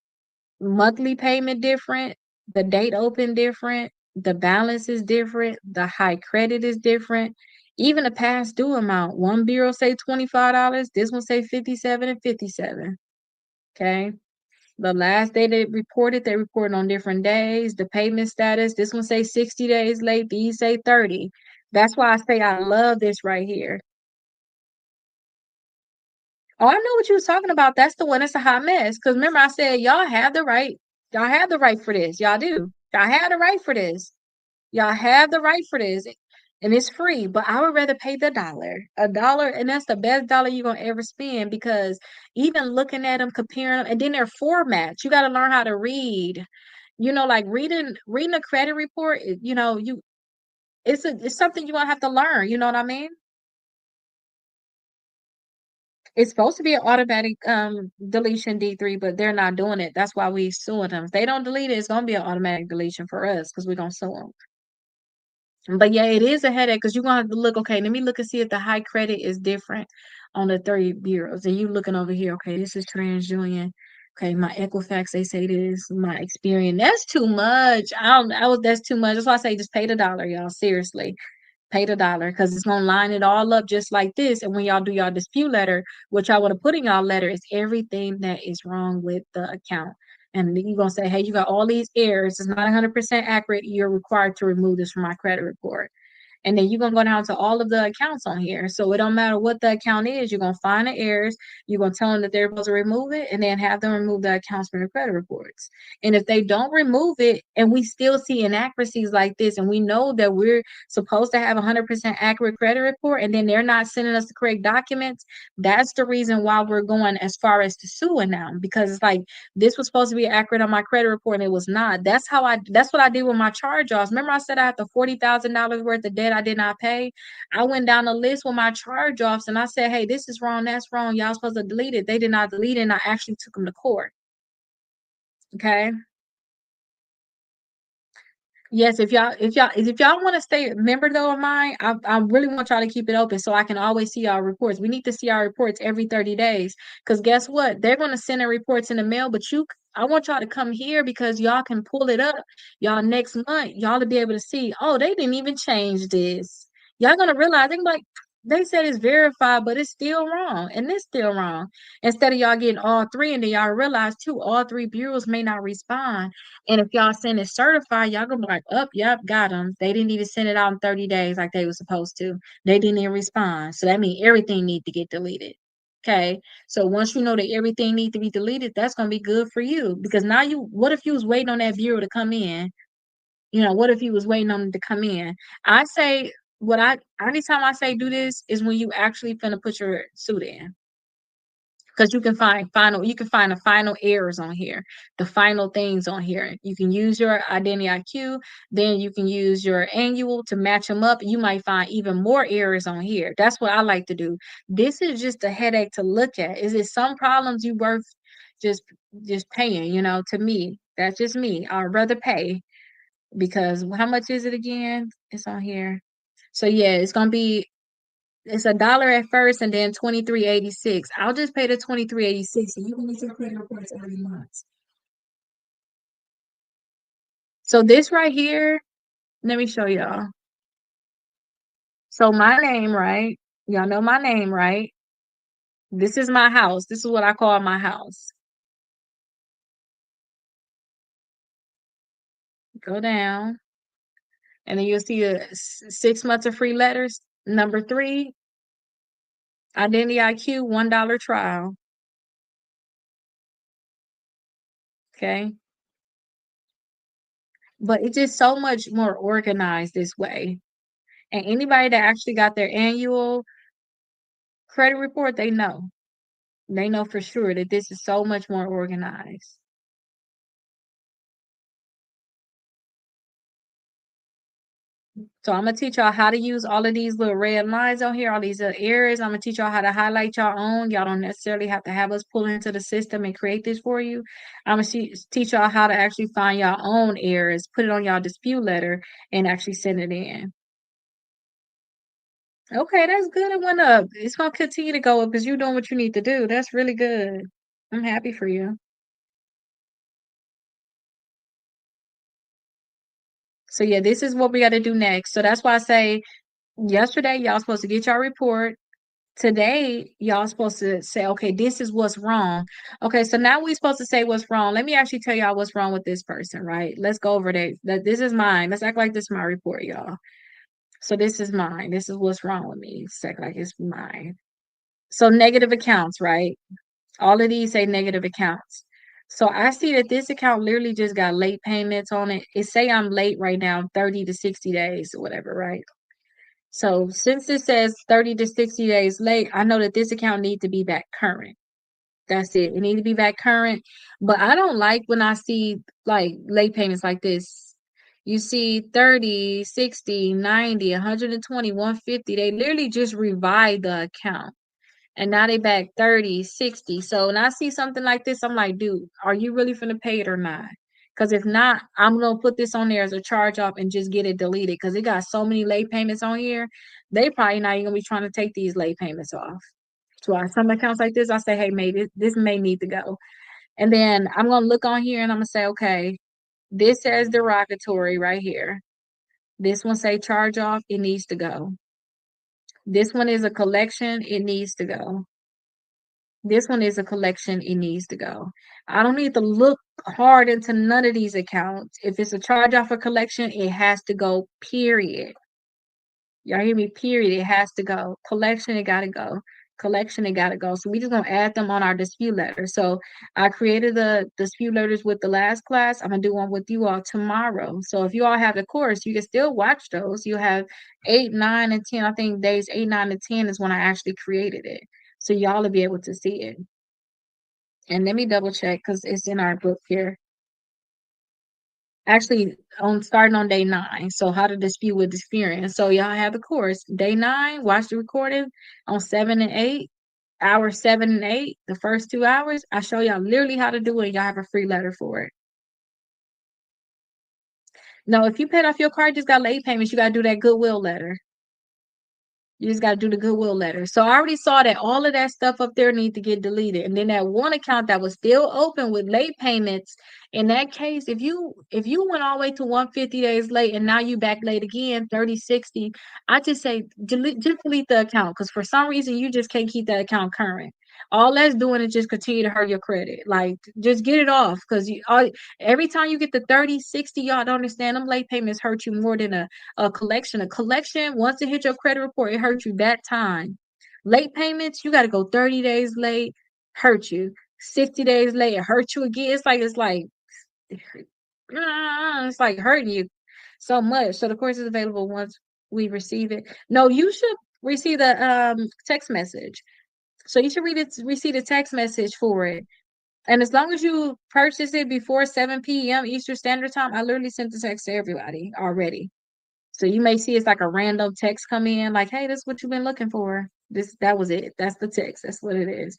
Speaker 1: monthly payment different, the date open different, the balance is different, the high credit is different, even the past due amount. One bureau say $25, this one say 57 and 57. Okay. The last day they reported on different days. The payment status, this one say 60 days late, these say 30. That's why I say I love this right here. Oh, I know what you was talking about. That's the one that's a hot mess. Because remember, I said y'all have the right. Y'all have the right for this. Y'all do. Y'all have the right for this. Y'all have the right for this. And it's free. But I would rather pay the dollar. $1, and that's the best dollar you're gonna ever spend because even looking at them, comparing them, and then their formats, you gotta learn how to read. You know, like reading a credit report, you know, it's something you're gonna have to learn. You know what I mean? It's supposed to be an automatic deletion D3, but they're not doing it. That's why we suing them. If they don't delete it, it's gonna be an automatic deletion for us because we're gonna sue them. But yeah, it is a headache because you're gonna have to look, okay, let me look and see if the high credit is different on the 30 bureaus. And you looking over here, okay, this is TransUnion. Okay, my Equifax, they say this, my Experian. That's too much. That's too much. That's why I say just pay the dollar, y'all. Seriously. Pay the dollar because it's gonna line it all up just like this. And when y'all do y'all dispute letter, what y'all want to put in y'all letter is everything that is wrong with the account. And then you're gonna say, hey, you got all these errors, it's not 100% accurate. You're required to remove this from my credit report. And then you're gonna go down to all of the accounts on here. So it don't matter what the account is, you're gonna find the errors, you're gonna tell them that they're supposed to remove it, and then have them remove the accounts from the credit reports. And if they don't remove it and we still see inaccuracies like this, and we know that we're supposed to have 100% accurate credit report, and then they're not sending us the correct documents, that's the reason why we're going as far as to suing now. Because it's like this was supposed to be accurate on my credit report and it was not. That's what I did with my charge-offs. Remember I said I had the $40,000 worth of debt I did not pay? I went down the list with my charge-offs and I said, hey, this is wrong, that's wrong. Y'all supposed to delete it. They did not delete it, and I actually took them to court. Okay. Yes, if y'all want to stay a member though of mine, I really want y'all to keep it open so I can always see our reports. We need to see our reports every 30 days. Because guess what? They're gonna send the reports in the mail, but I want y'all to come here because y'all can pull it up. Y'all next month, y'all to be able to see, oh, they didn't even change this. Y'all gonna realize they like they said it's verified, but it's still wrong, and it's still wrong. Instead of y'all getting all three, and then y'all realize too, all three bureaus may not respond. And if y'all send it certified, y'all gonna be like, up, yep, got them. They didn't even send it out in 30 days like they were supposed to. They didn't even respond. So that means everything need to get deleted. Okay. So once you know that everything need to be deleted, that's gonna be good for you. Because now what if you was waiting on that bureau to come in? What if you was waiting on them to come in? I say anytime I say do this is when you actually finna put your suit in, because you can find the final errors on here, the final things on here. You can use your identity IQ, then you can use your annual to match them up. You might find even more errors on here. That's what I like to do. This is just a headache to look at. Is it some problems you worth just just paying? To me, that's just me. I'd rather pay, because how much is it again? It's on here. So yeah, it's $1 at first and then 23.86. I'll just pay the 23.86 and you can get your credit reports every month. So this right here, let me show y'all. So my name, right? Y'all know my name, right? This is my house. This is what I call my house. Go down, and then you'll see 6 months of free letters. Number 3, identity IQ, $1 trial. Okay. But it's just so much more organized this way. And anybody that actually got their annual credit report, they know. They know for sure that this is so much more organized. So I'm gonna teach y'all how to use all of these little red lines on here, all these areas. I'm gonna teach y'all how to highlight your own. Y'all don't necessarily have to have us pull into the system and create this for you. I'm gonna teach y'all how to actually find your own errors, put it on y'all dispute letter, and actually send it in. Okay, that's good. It went up. It's gonna continue to go up because you're doing what you need to do. That's really good. I'm happy for you. So yeah, this is what we got to do next. So that's why I say yesterday y'all supposed to get your report. Today y'all supposed to say, okay, this is what's wrong. Okay, so now we supposed to say what's wrong. Let me actually tell y'all what's wrong with this person, right? Let's go over that. This is mine. Let's act like this is my report, y'all. So this is mine. This is what's wrong with me. Let's act like it's mine. So negative accounts, right? All of these say negative accounts. So I see that this account literally just got late payments on it. It say I'm late right now, 30 to 60 days or whatever, right? So since it says 30 to 60 days late, I know that this account needs to be back current. That's it. It needs to be back current. But I don't like when I see like late payments like this. You see 30, 60, 90, 120, 150. They literally just revive the account. And now they back 30, 60. So when I see something like this, I'm like, dude, are you really finna pay it or not? Because if not, I'm gonna put this on there as a charge off and just get it deleted. Because it got so many late payments on here, they probably not even gonna be trying to take these late payments off. So on some accounts like this, I say, hey, maybe this may need to go. And then I'm gonna look on here and I'm gonna say, okay, this says derogatory right here. This one say charge off, it needs to go. This one is a collection, it needs to go. This one is a collection, it needs to go. I don't need to look hard into none of these accounts. If it's a charge off or collection, it has to go, period. Y'all hear me? Period. It has to go. Collection, it gotta go. Collection, it gotta go. So we just gonna add them on our dispute letter. So I created the dispute letters with the last class. I'm gonna do one with you all tomorrow. So if you all have the course, you can still watch those. You have 8, 9, and 10. I think days 8, 9, and 10 is when I actually created it. So y'all will be able to see it. And let me double check because it's in our book here. Actually, on starting on day 9. So how to dispute with experience. So y'all have the course. Day 9, watch the recording on 7 and 8. Hours 7 and 8, the first 2 hours. I show y'all literally how to do it. Y'all have a free letter for it. No, if you paid off your car, just got late payments, you gotta do that Goodwill letter. You just got to do the Goodwill letter. So I already saw that all of that stuff up there need to get deleted. And then that one account that was still open with late payments, in that case, if you went all the way to 150 days late and now you back late again, 30, 60, I just say just delete the account because for some reason you just can't keep that account current. All that's doing is just continue to hurt your credit. Like just get it off because every time you get the 30, 60, y'all don't understand them late payments hurt you more than a collection. A collection, once it hit your credit report, it hurt you that time. Late payments, you got to go 30 days late, hurt you. 60 days late, it hurt you again. It's like hurting you so much. So the course is available once we receive it. No, you should receive the text message. So you should receive a text message for it. And as long as you purchase it before 7 p.m. Eastern Standard Time, I literally sent the text to everybody already. So you may see it's like a random text come in, like, "Hey, this is what you've been looking for." That was it. That's the text. That's what it is.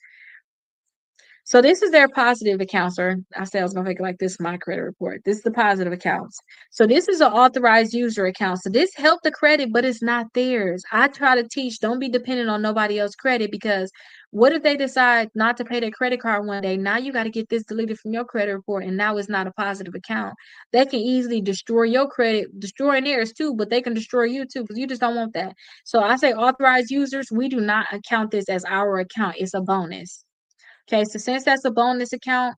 Speaker 1: So this is their positive accounts, or I said I was gonna make it like this my credit report. This is the positive accounts. So this is an authorized user account. So this helped the credit, but it's not theirs. I try to teach, don't be dependent on nobody else's credit because what if they decide not to pay their credit card one day? Now you got to get this deleted from your credit report, and now it's not a positive account. They can easily destroy your credit, destroying theirs too, but they can destroy you too because you just don't want that. So I say authorized users, we do not account this as our account. It's a bonus. Okay, so since that's a bonus account,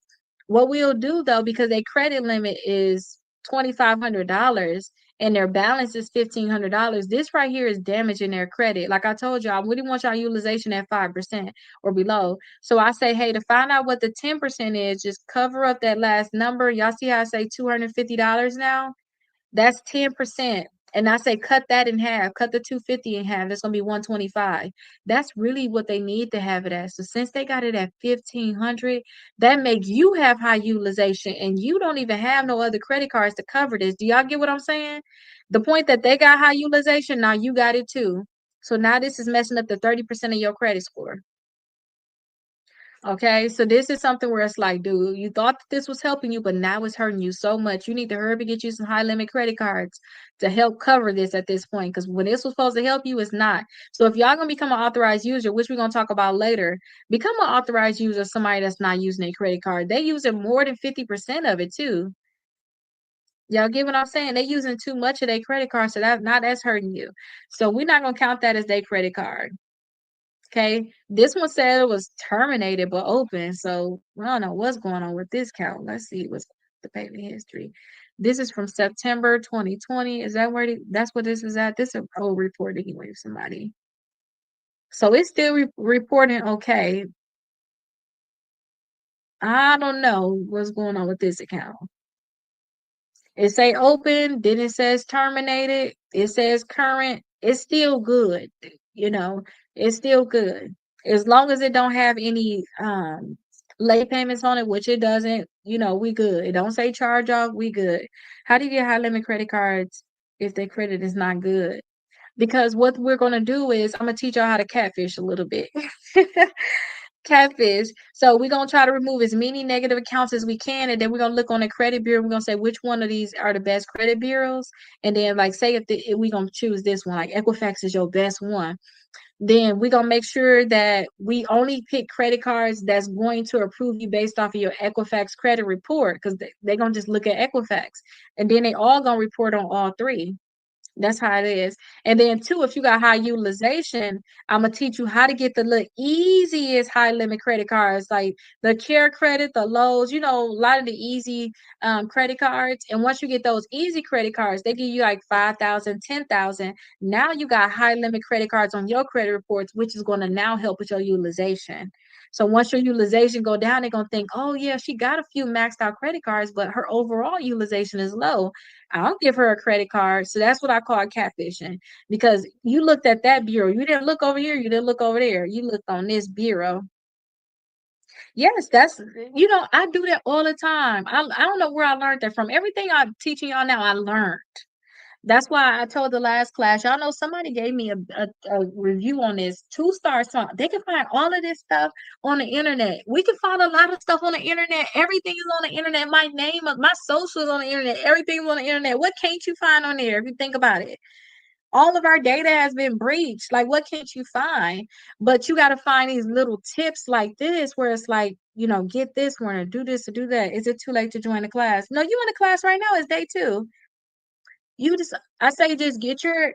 Speaker 1: what we'll do though, because their credit limit is $2,500 and their balance is $1,500, this right here is damaging their credit. Like I told you, I really want y'all utilization at 5% or below. So I say, hey, to find out what the 10% is, just cover up that last number. Y'all see how I say $250 now? That's 10%. And I say cut that in half, cut the 250 in half. That's gonna be 125. That's really what they need to have it at. So since they got it at 1,500, that make you have high utilization and you don't even have no other credit cards to cover this. Do y'all get what I'm saying? The point that they got high utilization, now you got it too. So now this is messing up the 30% of your credit score. Okay, so this is something where it's like, dude, you thought that this was helping you, but now it's hurting you so much. You need to hurry up and get you some high limit credit cards to help cover this at this point. Because when this was supposed to help you, it's not. So if y'all gonna become an authorized user, which we're gonna talk about later, become an authorized user, somebody that's not using a credit card. They using more than 50% of it too. Y'all get what I'm saying? They using too much of their credit card, so that's hurting you. So we're not gonna count that as their credit card. Okay, this one said it was terminated but open, so I don't know what's going on with this count. Let's see what's the payment history. This is from September 2020. Is that where that's what this is at? This is an old report anyway of somebody. So it's still reporting okay. I don't know what's going on with this account. It say open, then it says terminated, it says current. It's still good, you know, it's still good. As long as it don't have any late payments on it, which it doesn't, we good. It don't say charge off, we good. How do you get high limit credit cards if their credit is not good? Because what we're gonna do is I'm gonna teach y'all how to catfish a little bit. Catfish. So we're gonna try to remove as many negative accounts as we can, and then we're gonna look on the credit bureau. We're gonna say which one of these are the best credit bureaus, and then like say if we're gonna choose this one, like Equifax is your best one, then we're gonna make sure that we only pick credit cards that's going to approve you based off of your Equifax credit report, because they're gonna just look at Equifax, and then they all gonna report on all three. That's how it is. And then two, if you got high utilization, I'm gonna teach you how to get the easiest high limit credit cards, like the Care Credit, the Lowe's, a lot of the easy credit cards. And once you get those easy credit cards, they give you like 5,000, 10,000. Now you got high limit credit cards on your credit reports, which is going to now help with your utilization. So once your utilization go down, they're gonna think, oh yeah, she got a few maxed out credit cards, but her overall utilization is low. I'll give her a credit card. So that's what I call catfishing, because you looked at that bureau. You didn't look over here. You didn't look over there. You looked on this bureau. Yes, I do that all the time. I don't know where I learned that from. Everything I'm teaching y'all now, I learned. That's why I told the last class, y'all know somebody gave me a review on this 2-star song. They can find all of this stuff on the internet. We can find a lot of stuff on the internet. Everything is on the internet. My name, my social is on the internet. Everything's on the internet. What can't you find on there if you think about it? All of our data has been breached. Like, what can't you find? But you got to find these little tips like this where it's like, get this one or do this or do that. Is it too late to join the class? No, you in the class right now. It's day 2. You just, I say, just get your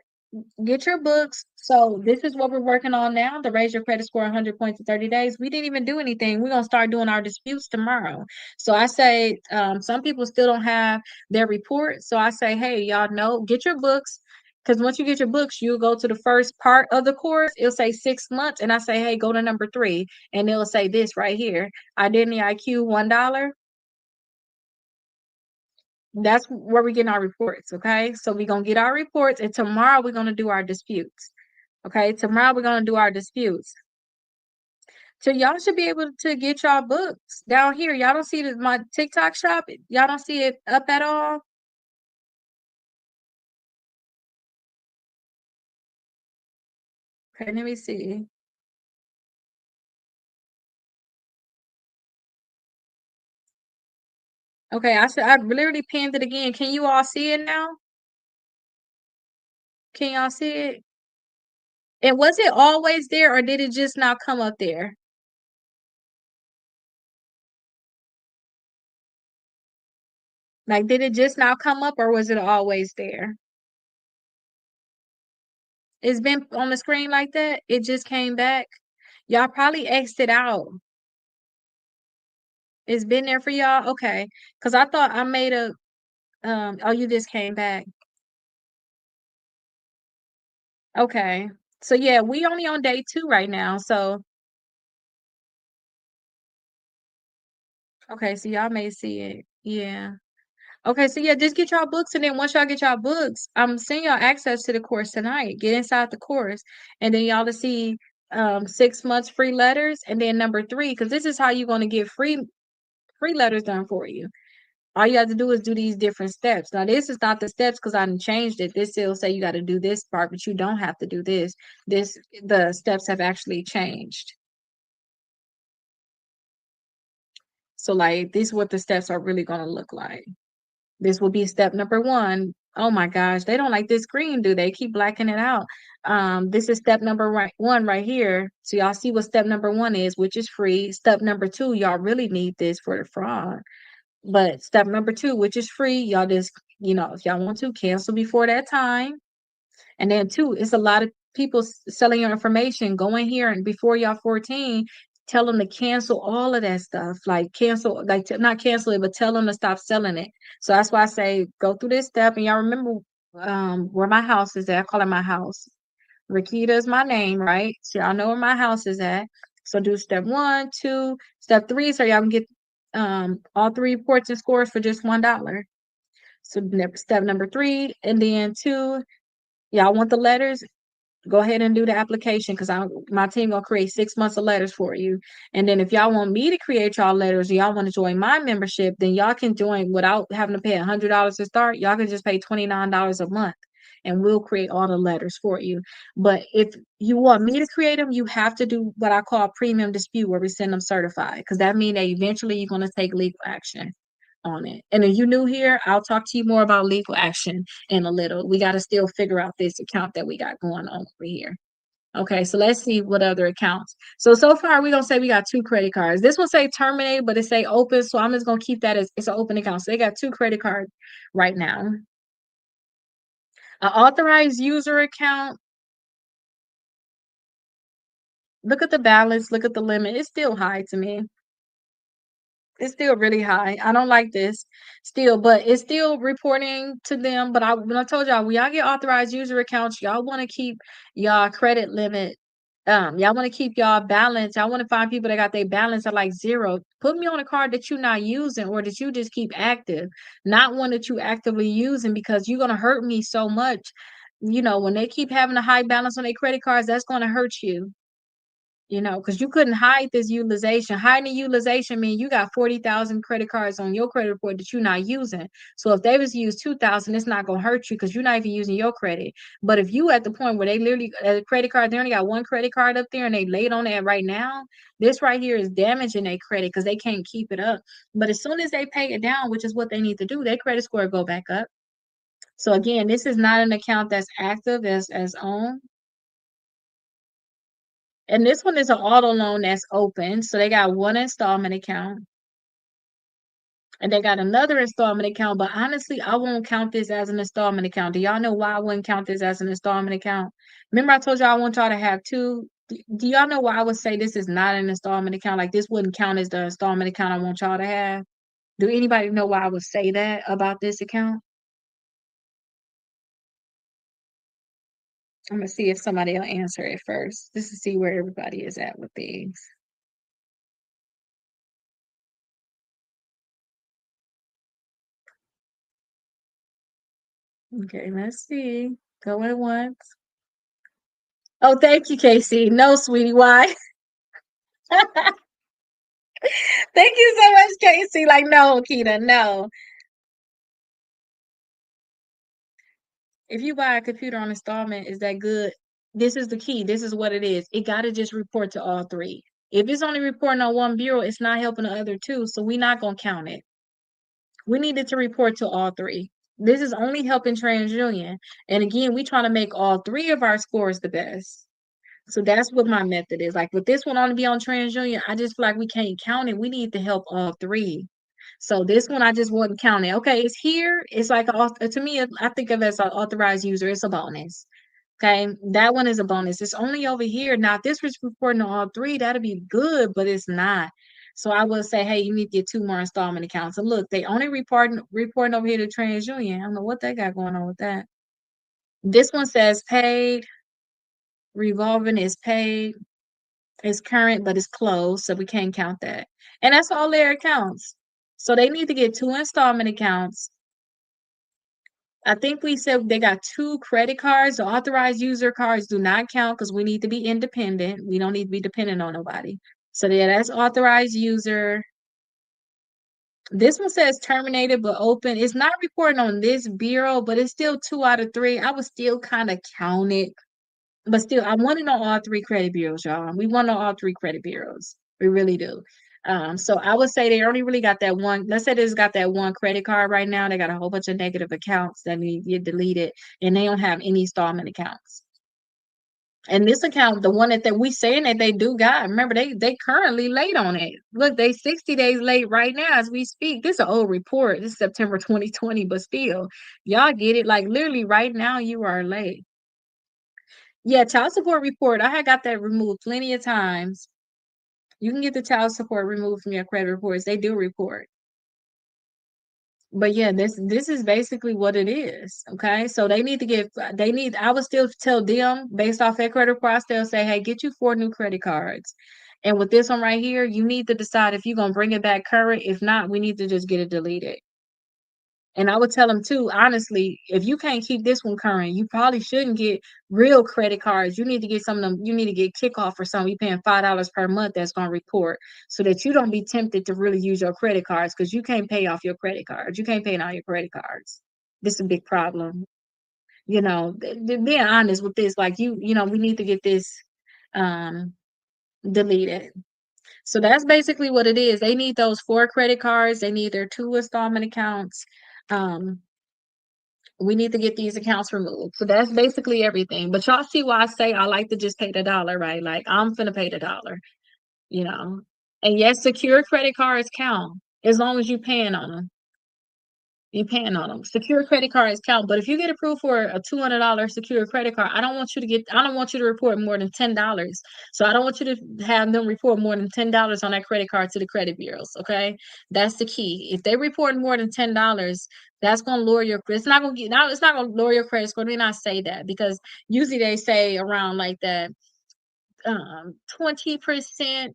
Speaker 1: books. So this is what we're working on now to raise your credit score 100 points in 30 days. We didn't even do anything. We're going to start doing our disputes tomorrow. So I say, some people still don't have their report. So I say, hey, y'all know, get your books. Because once you get your books, you'll go to the first part of the course. It'll say 6 months. And I say, hey, go to number 3. And it'll say this right here: identity IQ, $1. That's where we get our reports. Okay. So we're going to get our reports. And tomorrow we're going to do our disputes. Okay, tomorrow we're gonna do our disputes. So y'all should be able to get y'all books down here. Y'all don't see my TikTok shop. Y'all don't see it up at all. Okay, let me see. Okay, I literally pinned it again. Can you all see it now? Can y'all see it? And was it always there, or did it just now come up there? Like, did it just now come up, or was it always there? It's been on the screen like that. It just came back. Y'all probably exited out. It's been there for y'all. Okay, because I thought I made a. Oh, you just came back. Okay. So yeah, we only on day 2 right now. So okay, so y'all may see it. Yeah. Okay, so yeah, just get y'all books, and then once y'all get y'all books, I'm sending y'all access to the course tonight. Get inside the course, and then y'all to see 6 months free letters, and then number 3, because this is how you're gonna get free letters done for you. All you have to do is do these different steps. Now, this is not the steps because I done changed it. This still say you got to do this part, but you don't have to do this. The steps have actually changed. So like this is what the steps are really gonna look like. This will be step number 1. Oh my gosh, they don't like this green, do they? Keep blacking it out. This is step number 1 right here. So y'all see what step number 1 is, which is free. Step number 2, y'all really need this for the fraud. But step number 2, which is free, y'all just, if y'all want to cancel before that time. And then 2, it's a lot of people selling your information. Go in here and before y'all 14, tell them to cancel all of that stuff. Like cancel, like not cancel it, but tell them to stop selling it. So that's why I say go through this step. And y'all remember where my house is at. I call it my house. Rakita is my name, right? So y'all know where my house is at. So do step 1, 2, step 3, so y'all can get all 3 reports and scores for just $1. So step number 3, and then 2, y'all want the letters? Go ahead and do the application because my team gonna create 6 months of letters for you. And then if y'all want me to create y'all letters, y'all want to join my membership, then y'all can join without having to pay $100 to start. Y'all can just pay $29 a month, and we'll create all the letters for you. But if you want me to create them, you have to do what I call premium dispute, where we send them certified, because that means that eventually you're gonna take legal action on it. And if you're new here, I'll talk to you more about legal action in a little. We got to still figure out this account that we got going on over here. Okay, so let's see what other accounts. So far we're gonna say we got 2 credit cards. This one say terminate, but it say open. So I'm just gonna keep that as it's an open account. So they got 2 credit cards right now. An authorized user account. Look at the balance, look at the limit. It's still high to me. It's still really high. I don't like this still, but it's still reporting to them. But when I told y'all, when y'all get authorized user accounts, y'all want to keep y'all credit limit. Y'all want to keep y'all balance. Y'all want to find people that got their balance at like 0. Put me on a card that you're not using or that you just keep active, not one that you actively using, because you're gonna hurt me so much. When they keep having a high balance on their credit cards, that's gonna hurt you. because you couldn't hide this utilization. Hiding the utilization mean you got 40,000 credit cards on your credit report that you're not using. So if they was to use 2,000, it's not gonna hurt you because you're not even using your credit. But if you at the point where they literally a credit card, they only got one credit card up there and they laid on that right now, this right here is damaging their credit because they can't keep it up. But as soon as they pay it down, which is what they need to do, their credit score go back up. So again, this is not an account that's active as owned. And this one is an auto loan that's open. So they got one installment account and they got another installment account. But honestly, I won't count this as an installment account. Do y'all know why I wouldn't count this as an installment account? Remember, I told y'all I want y'all to have two. Do y'all know why I would say this is not an installment account? Like this wouldn't count as the installment account I want y'all to have. Do anybody know why I would say that about this account? I'm gonna see if somebody will answer it first, just to see where everybody is at with things. Okay, let's see. Going once. Oh, thank you, Casey. No, sweetie, why? Thank you so much, Casey. Like, no, Keita, no. If you buy a computer on installment, is that good? This is the key. This is what it is. It got to just report to all three. If it's only reporting on one bureau, it's not helping the other two. So we're not going to count it. We needed to report to all three. This is only helping TransUnion. And again, we trying to make all three of our scores the best. So that's what my method is. Like with this one on to be on TransUnion, I just feel like we can't count it. We need to help all three. So this one I just wasn't counting. Okay, it's here. It's like to me, I think of it as an authorized user. It's a bonus. Okay, that one is a bonus. It's only over here. Now, if this was reporting on all three, that'd be good, but it's not. So I will say, hey, you need to get two more installment accounts. And look, they only reporting over here to TransUnion. I don't know what they got going on with that. This one says paid, revolving is paid, it's current, but it's closed, so we can't count that. And that's all their accounts. So they need to get two installment accounts. I think we said they got two credit cards. The authorized user cards do not count because we need to be independent. We don't need to be dependent on nobody. So yeah, that's authorized user. This one says terminated but open. It's not reporting on this bureau, but it's still 2 out of 3. I would still kind of count it. But still, I want to know all three credit bureaus, y'all. We want to know all three credit bureaus. We really do. So I would say they only really got that one. Let's say they've got that one credit card right now. They got a whole bunch of negative accounts that need to get deleted, and they don't have any installment accounts. And this account, the one that we saying that they do got, remember they currently late on it. Look, they 60 days late right now as we speak. This is an old report. This is September 2020, but still, y'all get it. Like literally right now, you are late. Yeah, child support report. I had got that removed plenty of times. You can get the child support removed from your credit reports. They do report. But yeah, this is basically what it is. Okay. So I would still tell them based off their credit report, I still say, hey, get you 4 new credit cards. And with this one right here, you need to decide if you're gonna bring it back current. If not, we need to just get it deleted. And I would tell them too, honestly, if you can't keep this one current, you probably shouldn't get real credit cards. You need to get some of them, you need to get kickoff or something. You're paying $5 per month that's gonna report so that you don't be tempted to really use your credit cards because you can't pay off your credit cards. You can't pay all your credit cards. This is a big problem. Being honest with this, like we need to get this um deleted. So that's basically what it is. They need those 4 credit cards, they need their 2 installment accounts. Um, we need to get these accounts removed. So that's basically everything. But y'all see why I say I like to just pay the dollar, right? Like I'm finna pay the dollar, you know. And yes, secure credit cards count as long as you paying on them. You paying on them. Secure credit cards count, but if you get approved for a $200 secure credit card, I don't want you to report more than $10. So I don't want you to have them report more than $10 on that credit card to the credit bureaus. Okay, that's the key. If they report more than $10, that's gonna lower your. It's not gonna get now. It's not gonna lower your credit score. Let me not say that because usually they say around like that 20%,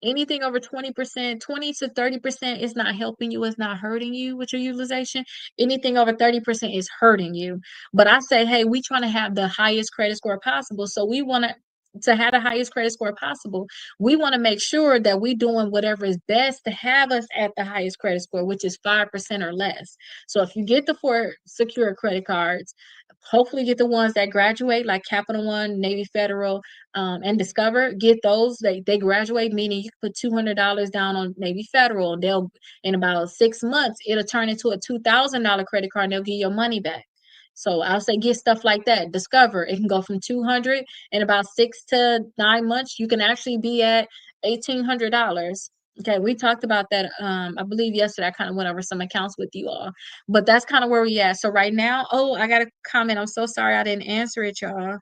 Speaker 1: anything over 20%, 20 to 30% is not helping you, it's not hurting you with your utilization. Anything over 30% is hurting you. But I say, hey, we trying to have the highest credit score possible. So we want to to have the highest credit score possible, we want to make sure that we doing whatever is best to have us at the highest credit score, which is 5% or less. So if you get the four secure credit cards, hopefully get the ones that graduate, like Capital One, Navy Federal, and Discover. Get those. They graduate, meaning you can put $200 down on Navy Federal. They'll in about 6 months it'll turn into a $2,000 credit card, and they'll give you your money back. So I'll say get stuff like that. Discover, it can go from 200 in about 6 to 9 months. You can actually be at $1,800. Okay, we talked about that. I believe yesterday I kind of went over some accounts with you all, but that's kind of where we at. So right now, oh, I got a comment. I'm so sorry I didn't answer it, y'all.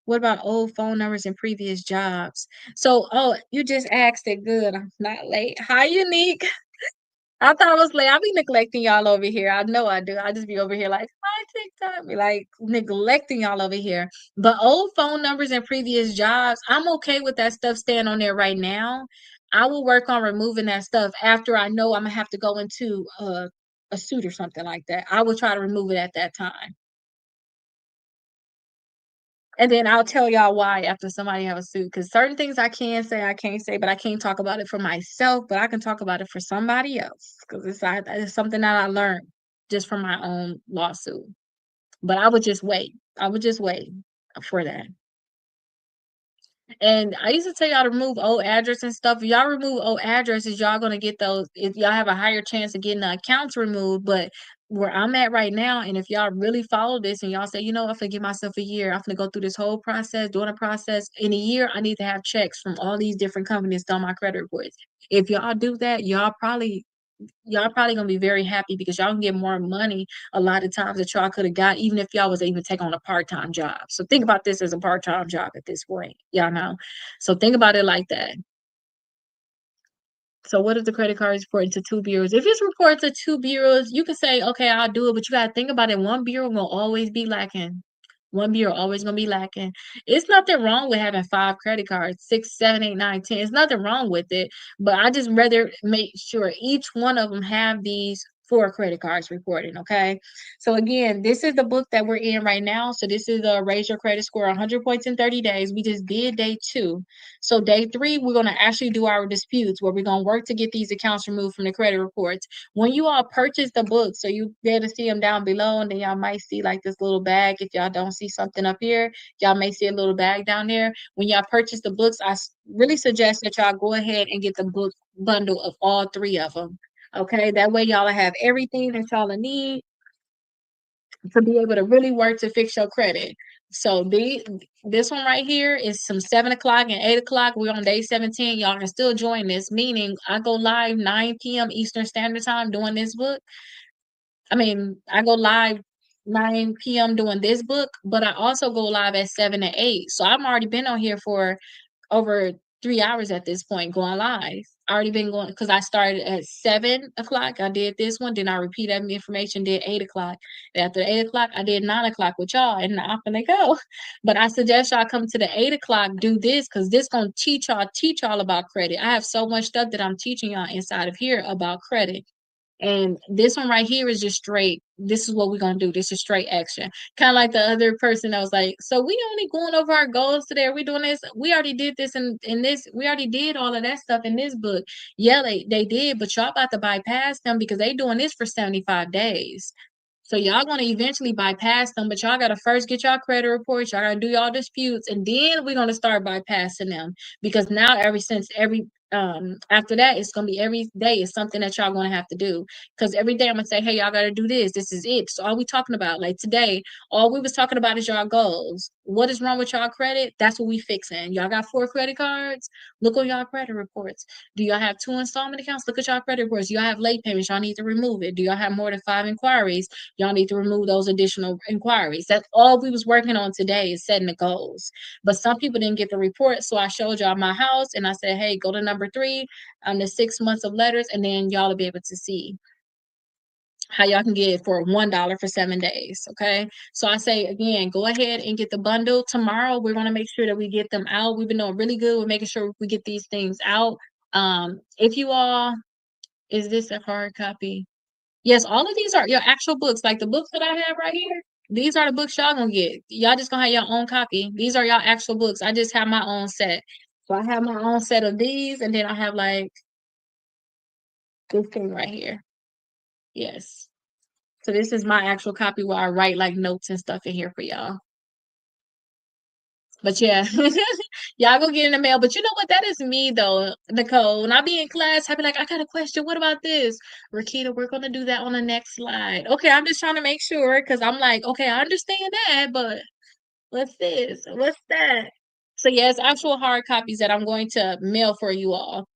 Speaker 1: What about old phone numbers and previous jobs? So, oh, you just asked it. Good. I'm not late. Hi, Unique. I thought I was late. I be neglecting y'all over here. I know I do. I just be over here like, hi, TikTok. Be like neglecting y'all over here. But old phone numbers and previous jobs, I'm okay with that stuff staying on there right now. I will work on removing that stuff after I know I'm gonna have to go into a suit or something like that. I will try to remove it at that time. And then I'll tell y'all why after somebody have a suit. Because certain things I can say, I can't say, but I can't talk about it for myself, but I can talk about it for somebody else. Because it's something that I learned just from my own lawsuit. But I would just wait. I would just wait for that. And I used to tell y'all to remove old address and stuff. If y'all remove old addresses, y'all gonna get those. If y'all have a higher chance of getting the accounts removed, but where I'm at right now, and if y'all really follow this and y'all say, you know, I'm gonna give myself a year, I'm gonna go through this whole process, doing a process in a year, I need to have checks from all these different companies on my credit reports. If y'all do that, y'all probably gonna be very happy because y'all can get more money a lot of times that y'all could have got even if y'all was able to take on a part-time job. So think about this as a part-time job at this point, y'all know. So think about it like that. So what if the credit card is reported to two bureaus? If it's reported to two bureaus, you can say, okay, I'll do it, but you gotta think about it. One bureau will always be lacking. One bureau always gonna be lacking. It's nothing wrong with having five credit cards, six, seven, eight, nine, 10. It's nothing wrong with it. But I just rather make sure each one of them have these four credit cards reported. Okay. So again, this is the book that we're in right now. So this is a raise your credit score 100 points in 30 days. We just did day 2. So day 3, we're going to actually do our disputes where we're going to work to get these accounts removed from the credit reports. When you all purchase the book, so you be able to see them down below, and then y'all might see like this little bag. If y'all don't see something up here, y'all may see a little bag down there. When y'all purchase the books, really suggest that y'all go ahead and get the book bundle of all 3 of them. Okay, that way y'all have everything that y'all need to be able to really work to fix your credit. So this one right here is some 7 o'clock and 8 o'clock. We're on day 17. Y'all can still join this, meaning I go live 9 p.m. Eastern Standard Time doing this book. I mean, I go live 9 p.m. doing this book, but I also go live at 7 to 8. So I've already been on here for over 3 hours at this point going live. I already been going because I started at 7 o'clock. I did this one, then I repeat that information, did 8 o'clock. After 8 o'clock, I did 9 o'clock with y'all, and I'm gonna go. But I suggest y'all come to the 8 o'clock, do this because this gonna teach y'all about credit. I have so much stuff that I'm teaching y'all inside of here about credit. And this one right here is just straight. This is what we're gonna do. This is straight action. Kind of like the other person that was like, so we only going over our goals today. Are we doing this? We already did this in this. We already did all of that stuff in this book. Yeah, they did, but y'all about to bypass them because they doing this for 75 days. So y'all gonna eventually bypass them, but y'all gotta first get y'all credit reports, y'all gotta do y'all disputes, and then we're gonna start bypassing them. Because now every after that, it's gonna be every day is something that y'all gonna have to do. Because every day I'm gonna say, hey, y'all gotta do this. This is it. So all we talking about, like today, all we was talking about is y'all goals. What is wrong with y'all credit? That's what we fixing. Y'all got 4 credit cards. Look on y'all credit reports. Do y'all have 2 installment accounts? Look at y'all credit reports. Do y'all have late payments? Y'all need to remove it. Do y'all have more than 5 inquiries? Y'all need to remove those additional inquiries. That's all we was working on today is setting the goals. But some people didn't get the report, so I showed y'all my house and I said, hey, go to number 3 on the 6 months of letters, and then y'all will be able to see how y'all can get it for $1 for 7 days. Okay. So I say again, go ahead and get the bundle. Tomorrow we're gonna make sure that we get them out. We've been doing really good with making sure we get these things out. If you all, is this a hard copy? Yes, all of these are your actual books, like the books that I have right here. These are the books y'all gonna get. Y'all just gonna have your own copy. These are y'all actual books. I just have my own set. So I have my own set of these, and then I have like this thing right here. Yes. So this is my actual copy where I write like notes and stuff in here for y'all. But yeah, y'all go get in the mail. But you know what? That is me though, Nicole. When I be in class, I be like, I got a question. What about this? Rakita, we're gonna do that on the next slide. Okay, I'm just trying to make sure because I'm like, okay, I understand that, but what's this? What's that? So yes, actual hard copies that I'm going to mail for you all.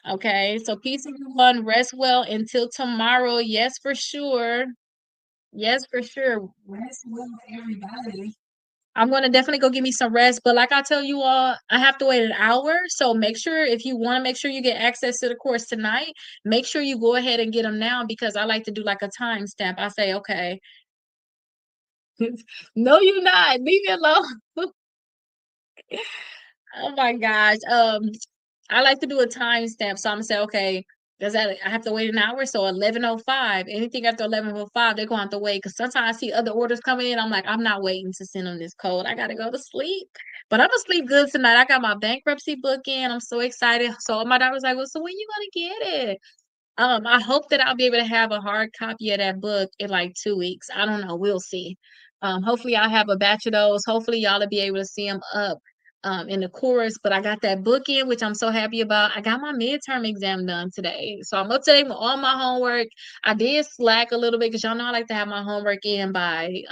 Speaker 1: Okay, so peace everyone. Rest well until tomorrow. Yes, for sure. Yes, for sure. Rest well, everybody. I'm gonna definitely go get me some rest. But like I tell you all, I have to wait an hour. So make sure if you want to make sure you get access to the course tonight, make sure you go ahead and get them now because I like to do like a timestamp. I say, okay, no, you're not. Leave me alone. Oh my gosh. I like to do a timestamp. So I'm gonna say, okay, does that I have to wait an hour? So 11:05. Anything after 11:05, they're gonna have to wait. Cause sometimes I see other orders coming in. I'm like, I'm not waiting to send them this code. I gotta go to sleep. But I'm gonna sleep good tonight. I got my bankruptcy book in. I'm so excited. So my daughter was like, well, so when you gonna get it? I hope that I'll be able to have a hard copy of that book in like 2 weeks. I don't know. We'll see. Hopefully I'll have a batch of those. Hopefully y'all will be able to see them up in the course. But I got that book in, which I'm so happy about. I got my midterm exam done today. So I'm up to date with all my homework. I did slack a little bit because y'all know I like to have my homework in by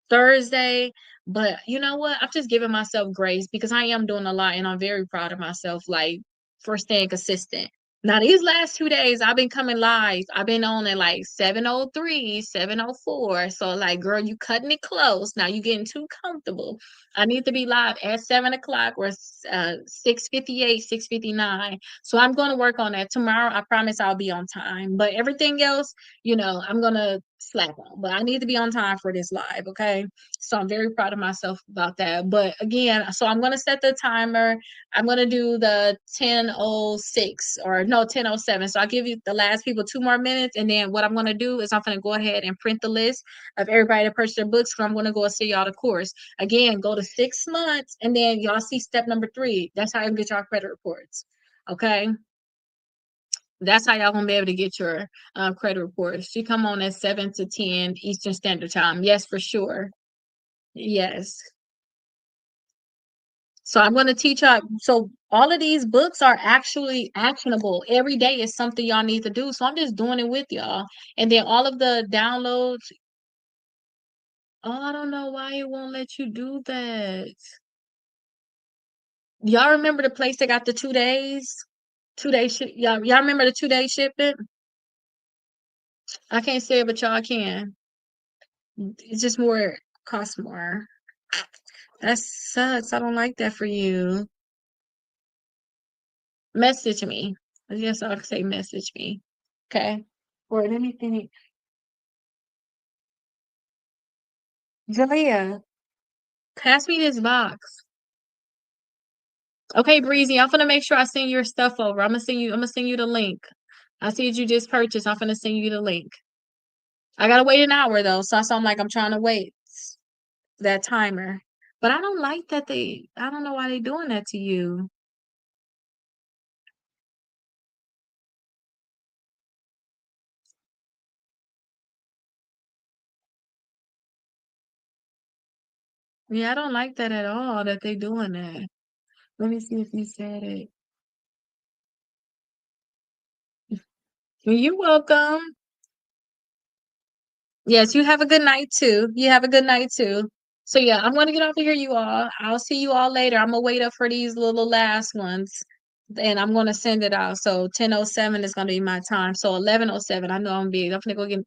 Speaker 1: Thursday. But you know what? I'm just giving myself grace because I am doing a lot and I'm very proud of myself, like for staying consistent. Now these last 2 days I've been coming live. I've been on at like 7:03, 7:04. So like, girl, you cutting it close. Now you getting too comfortable. I need to be live at 7 o'clock or 6:58, 6:59. So I'm gonna work on that tomorrow. I promise I'll be on time. But everything else, I'm gonna slack on. But I need to be on time for this live, okay? So I'm very proud of myself about that. But again, so I'm gonna set the timer. I'm gonna do the 10:06 or no 10:07. So I'll give you the last people 2 more minutes, and then what I'm gonna do is I'm gonna go ahead and print the list of everybody that purchased their books. Because I'm gonna go and see y'all the course again. Go to 6 months, and then y'all see step number 3. That's how you get your credit reports. Okay, that's how y'all gonna be able to get your credit reports. She come on at 7 to 10 Eastern Standard Time. Yes, for sure. Yes. So I'm going to teach y'all. So all of these books are actually actionable. Every day is something y'all need to do. So I'm just doing it with y'all. And then all of the downloads. Oh, I don't know why it won't let you do that. Y'all remember the place that got the 2 days? 2 day ship. Y'all remember the 2 day shipment? I can't say it, but y'all can. It's just more, cost more. That sucks. I don't like that for you. Message me. I guess I'll say message me. Okay. Or anything. Jalea, pass me this box. Okay, Breezy, I'm gonna make sure I send your stuff over. I'm gonna send you the link. I see what you just purchased. I'm gonna send you the link. I gotta wait an hour though, so I'm like I'm trying to wait that timer. But I don't like that I don't know why they doing that to you. Yeah, I don't like that at all that they doing that. Let me see if you said it. You're welcome. Yes, you have a good night too. You have a good night too. So yeah, I'm gonna get off of here, you all. I'll see you all later. I'm gonna wait up for these little last ones, and I'm gonna send it out. So 10:07 is gonna be my time. So 11:07, I know I'm gonna go get.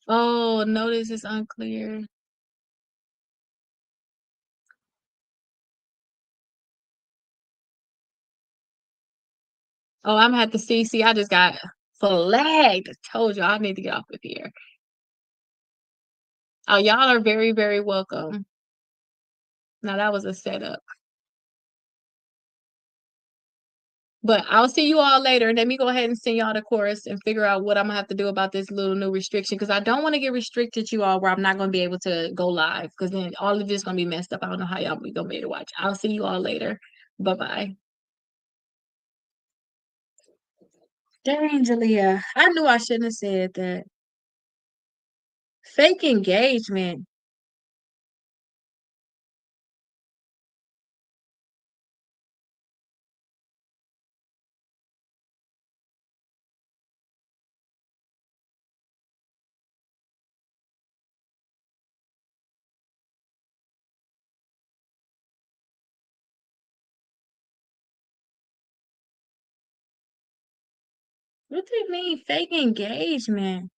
Speaker 1: Oh, notice is unclear. Oh, I'm gonna have to see. See, I just got flagged. Told you I need to get off of here. Oh, y'all are very, very welcome. Now that was a setup. But I'll see you all later. Let me go ahead and send y'all the course and figure out what I'm gonna have to do about this little new restriction because I don't want to get restricted you all where I'm not gonna be able to go live because then all of this gonna be messed up. I don't know how y'all be gonna be able to watch. I'll see you all later. Bye bye. Dang, Jalea. I knew I shouldn't have said that. Fake engagement. What do you mean fake engagement?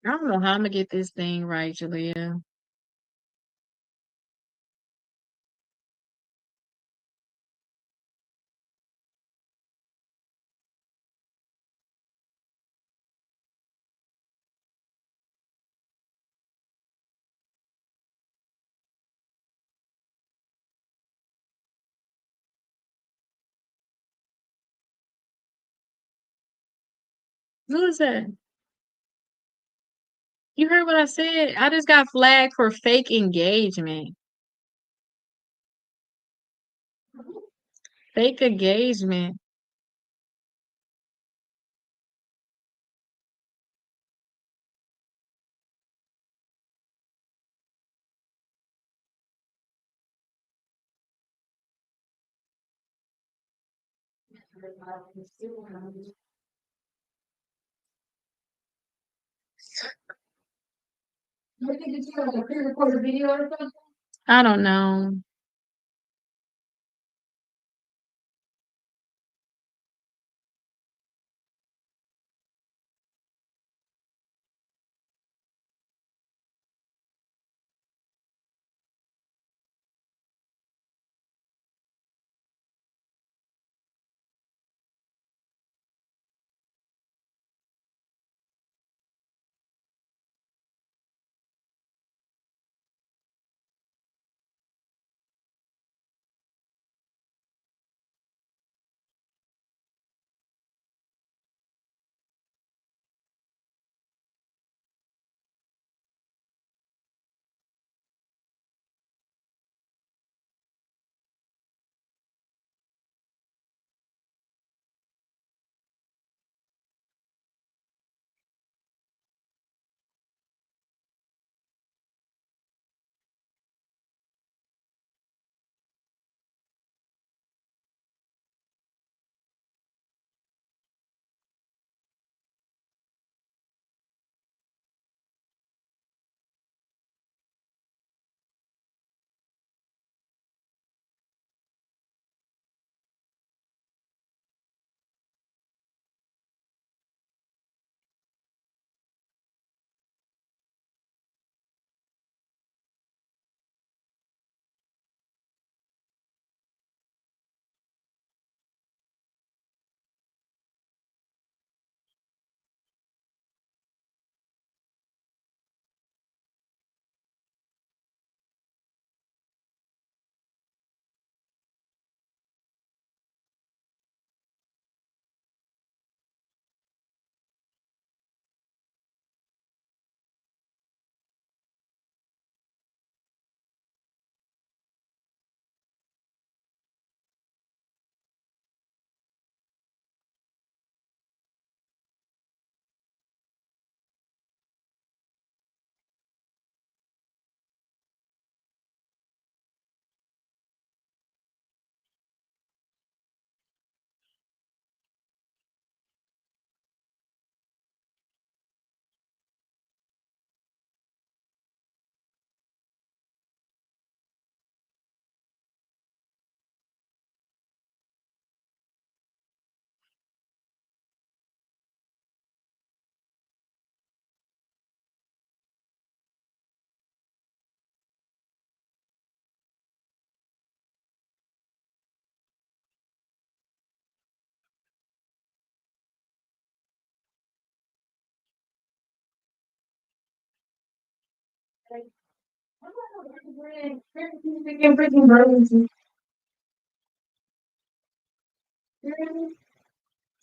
Speaker 1: I don't know how I'm gonna get this thing right, Jalea. Who is that? You heard what I said? I just got flagged for fake engagement. Fake engagement. I don't know.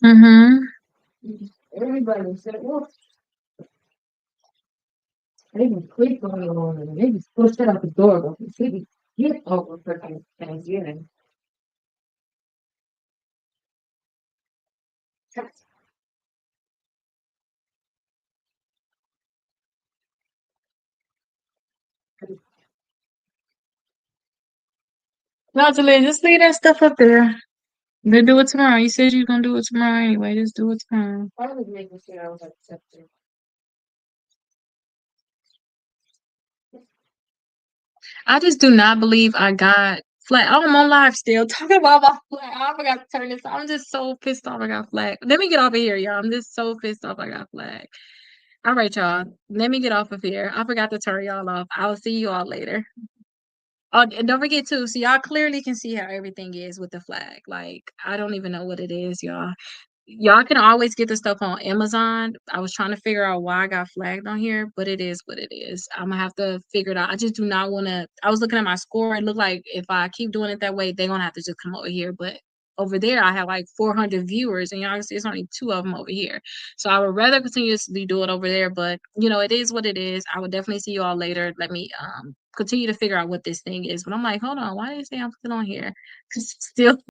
Speaker 1: Mhm. Everybody said, "Well, they can click on it on they just push it out the door, but the city get over for Thanksgiving." No, Julia, just leave that stuff up there. We'll do it tomorrow. You said you were gonna do it tomorrow anyway. Just do it tomorrow. I was making sure I was accepting. I just do not believe I got flag. Oh, I'm on live still talking about my flag. I forgot to turn this. I'm just so pissed off I got flag. Let me get off of here, y'all. I'm just so pissed off I got flag. All right, y'all. Let me get off of here. I forgot to turn y'all off. I'll see you all later. Oh, and don't forget too. So y'all clearly can see how everything is with the flag. Like I don't even know what it is, y'all. Y'all can always get the stuff on Amazon. I was trying to figure out why I got flagged on here, but it is what it is. I'm gonna have to figure it out. I just do not want to. I was looking at my score. It looked like if I keep doing it that way, they're gonna have to just come over here. But over there, I have like 400 viewers, and y'all can see it's only two of them over here. So I would rather continuously do it over there. But it is what it is. I would definitely see you all later. Let me continue to figure out what this thing is. But I'm like, hold on, why did they say I'm still on here? Still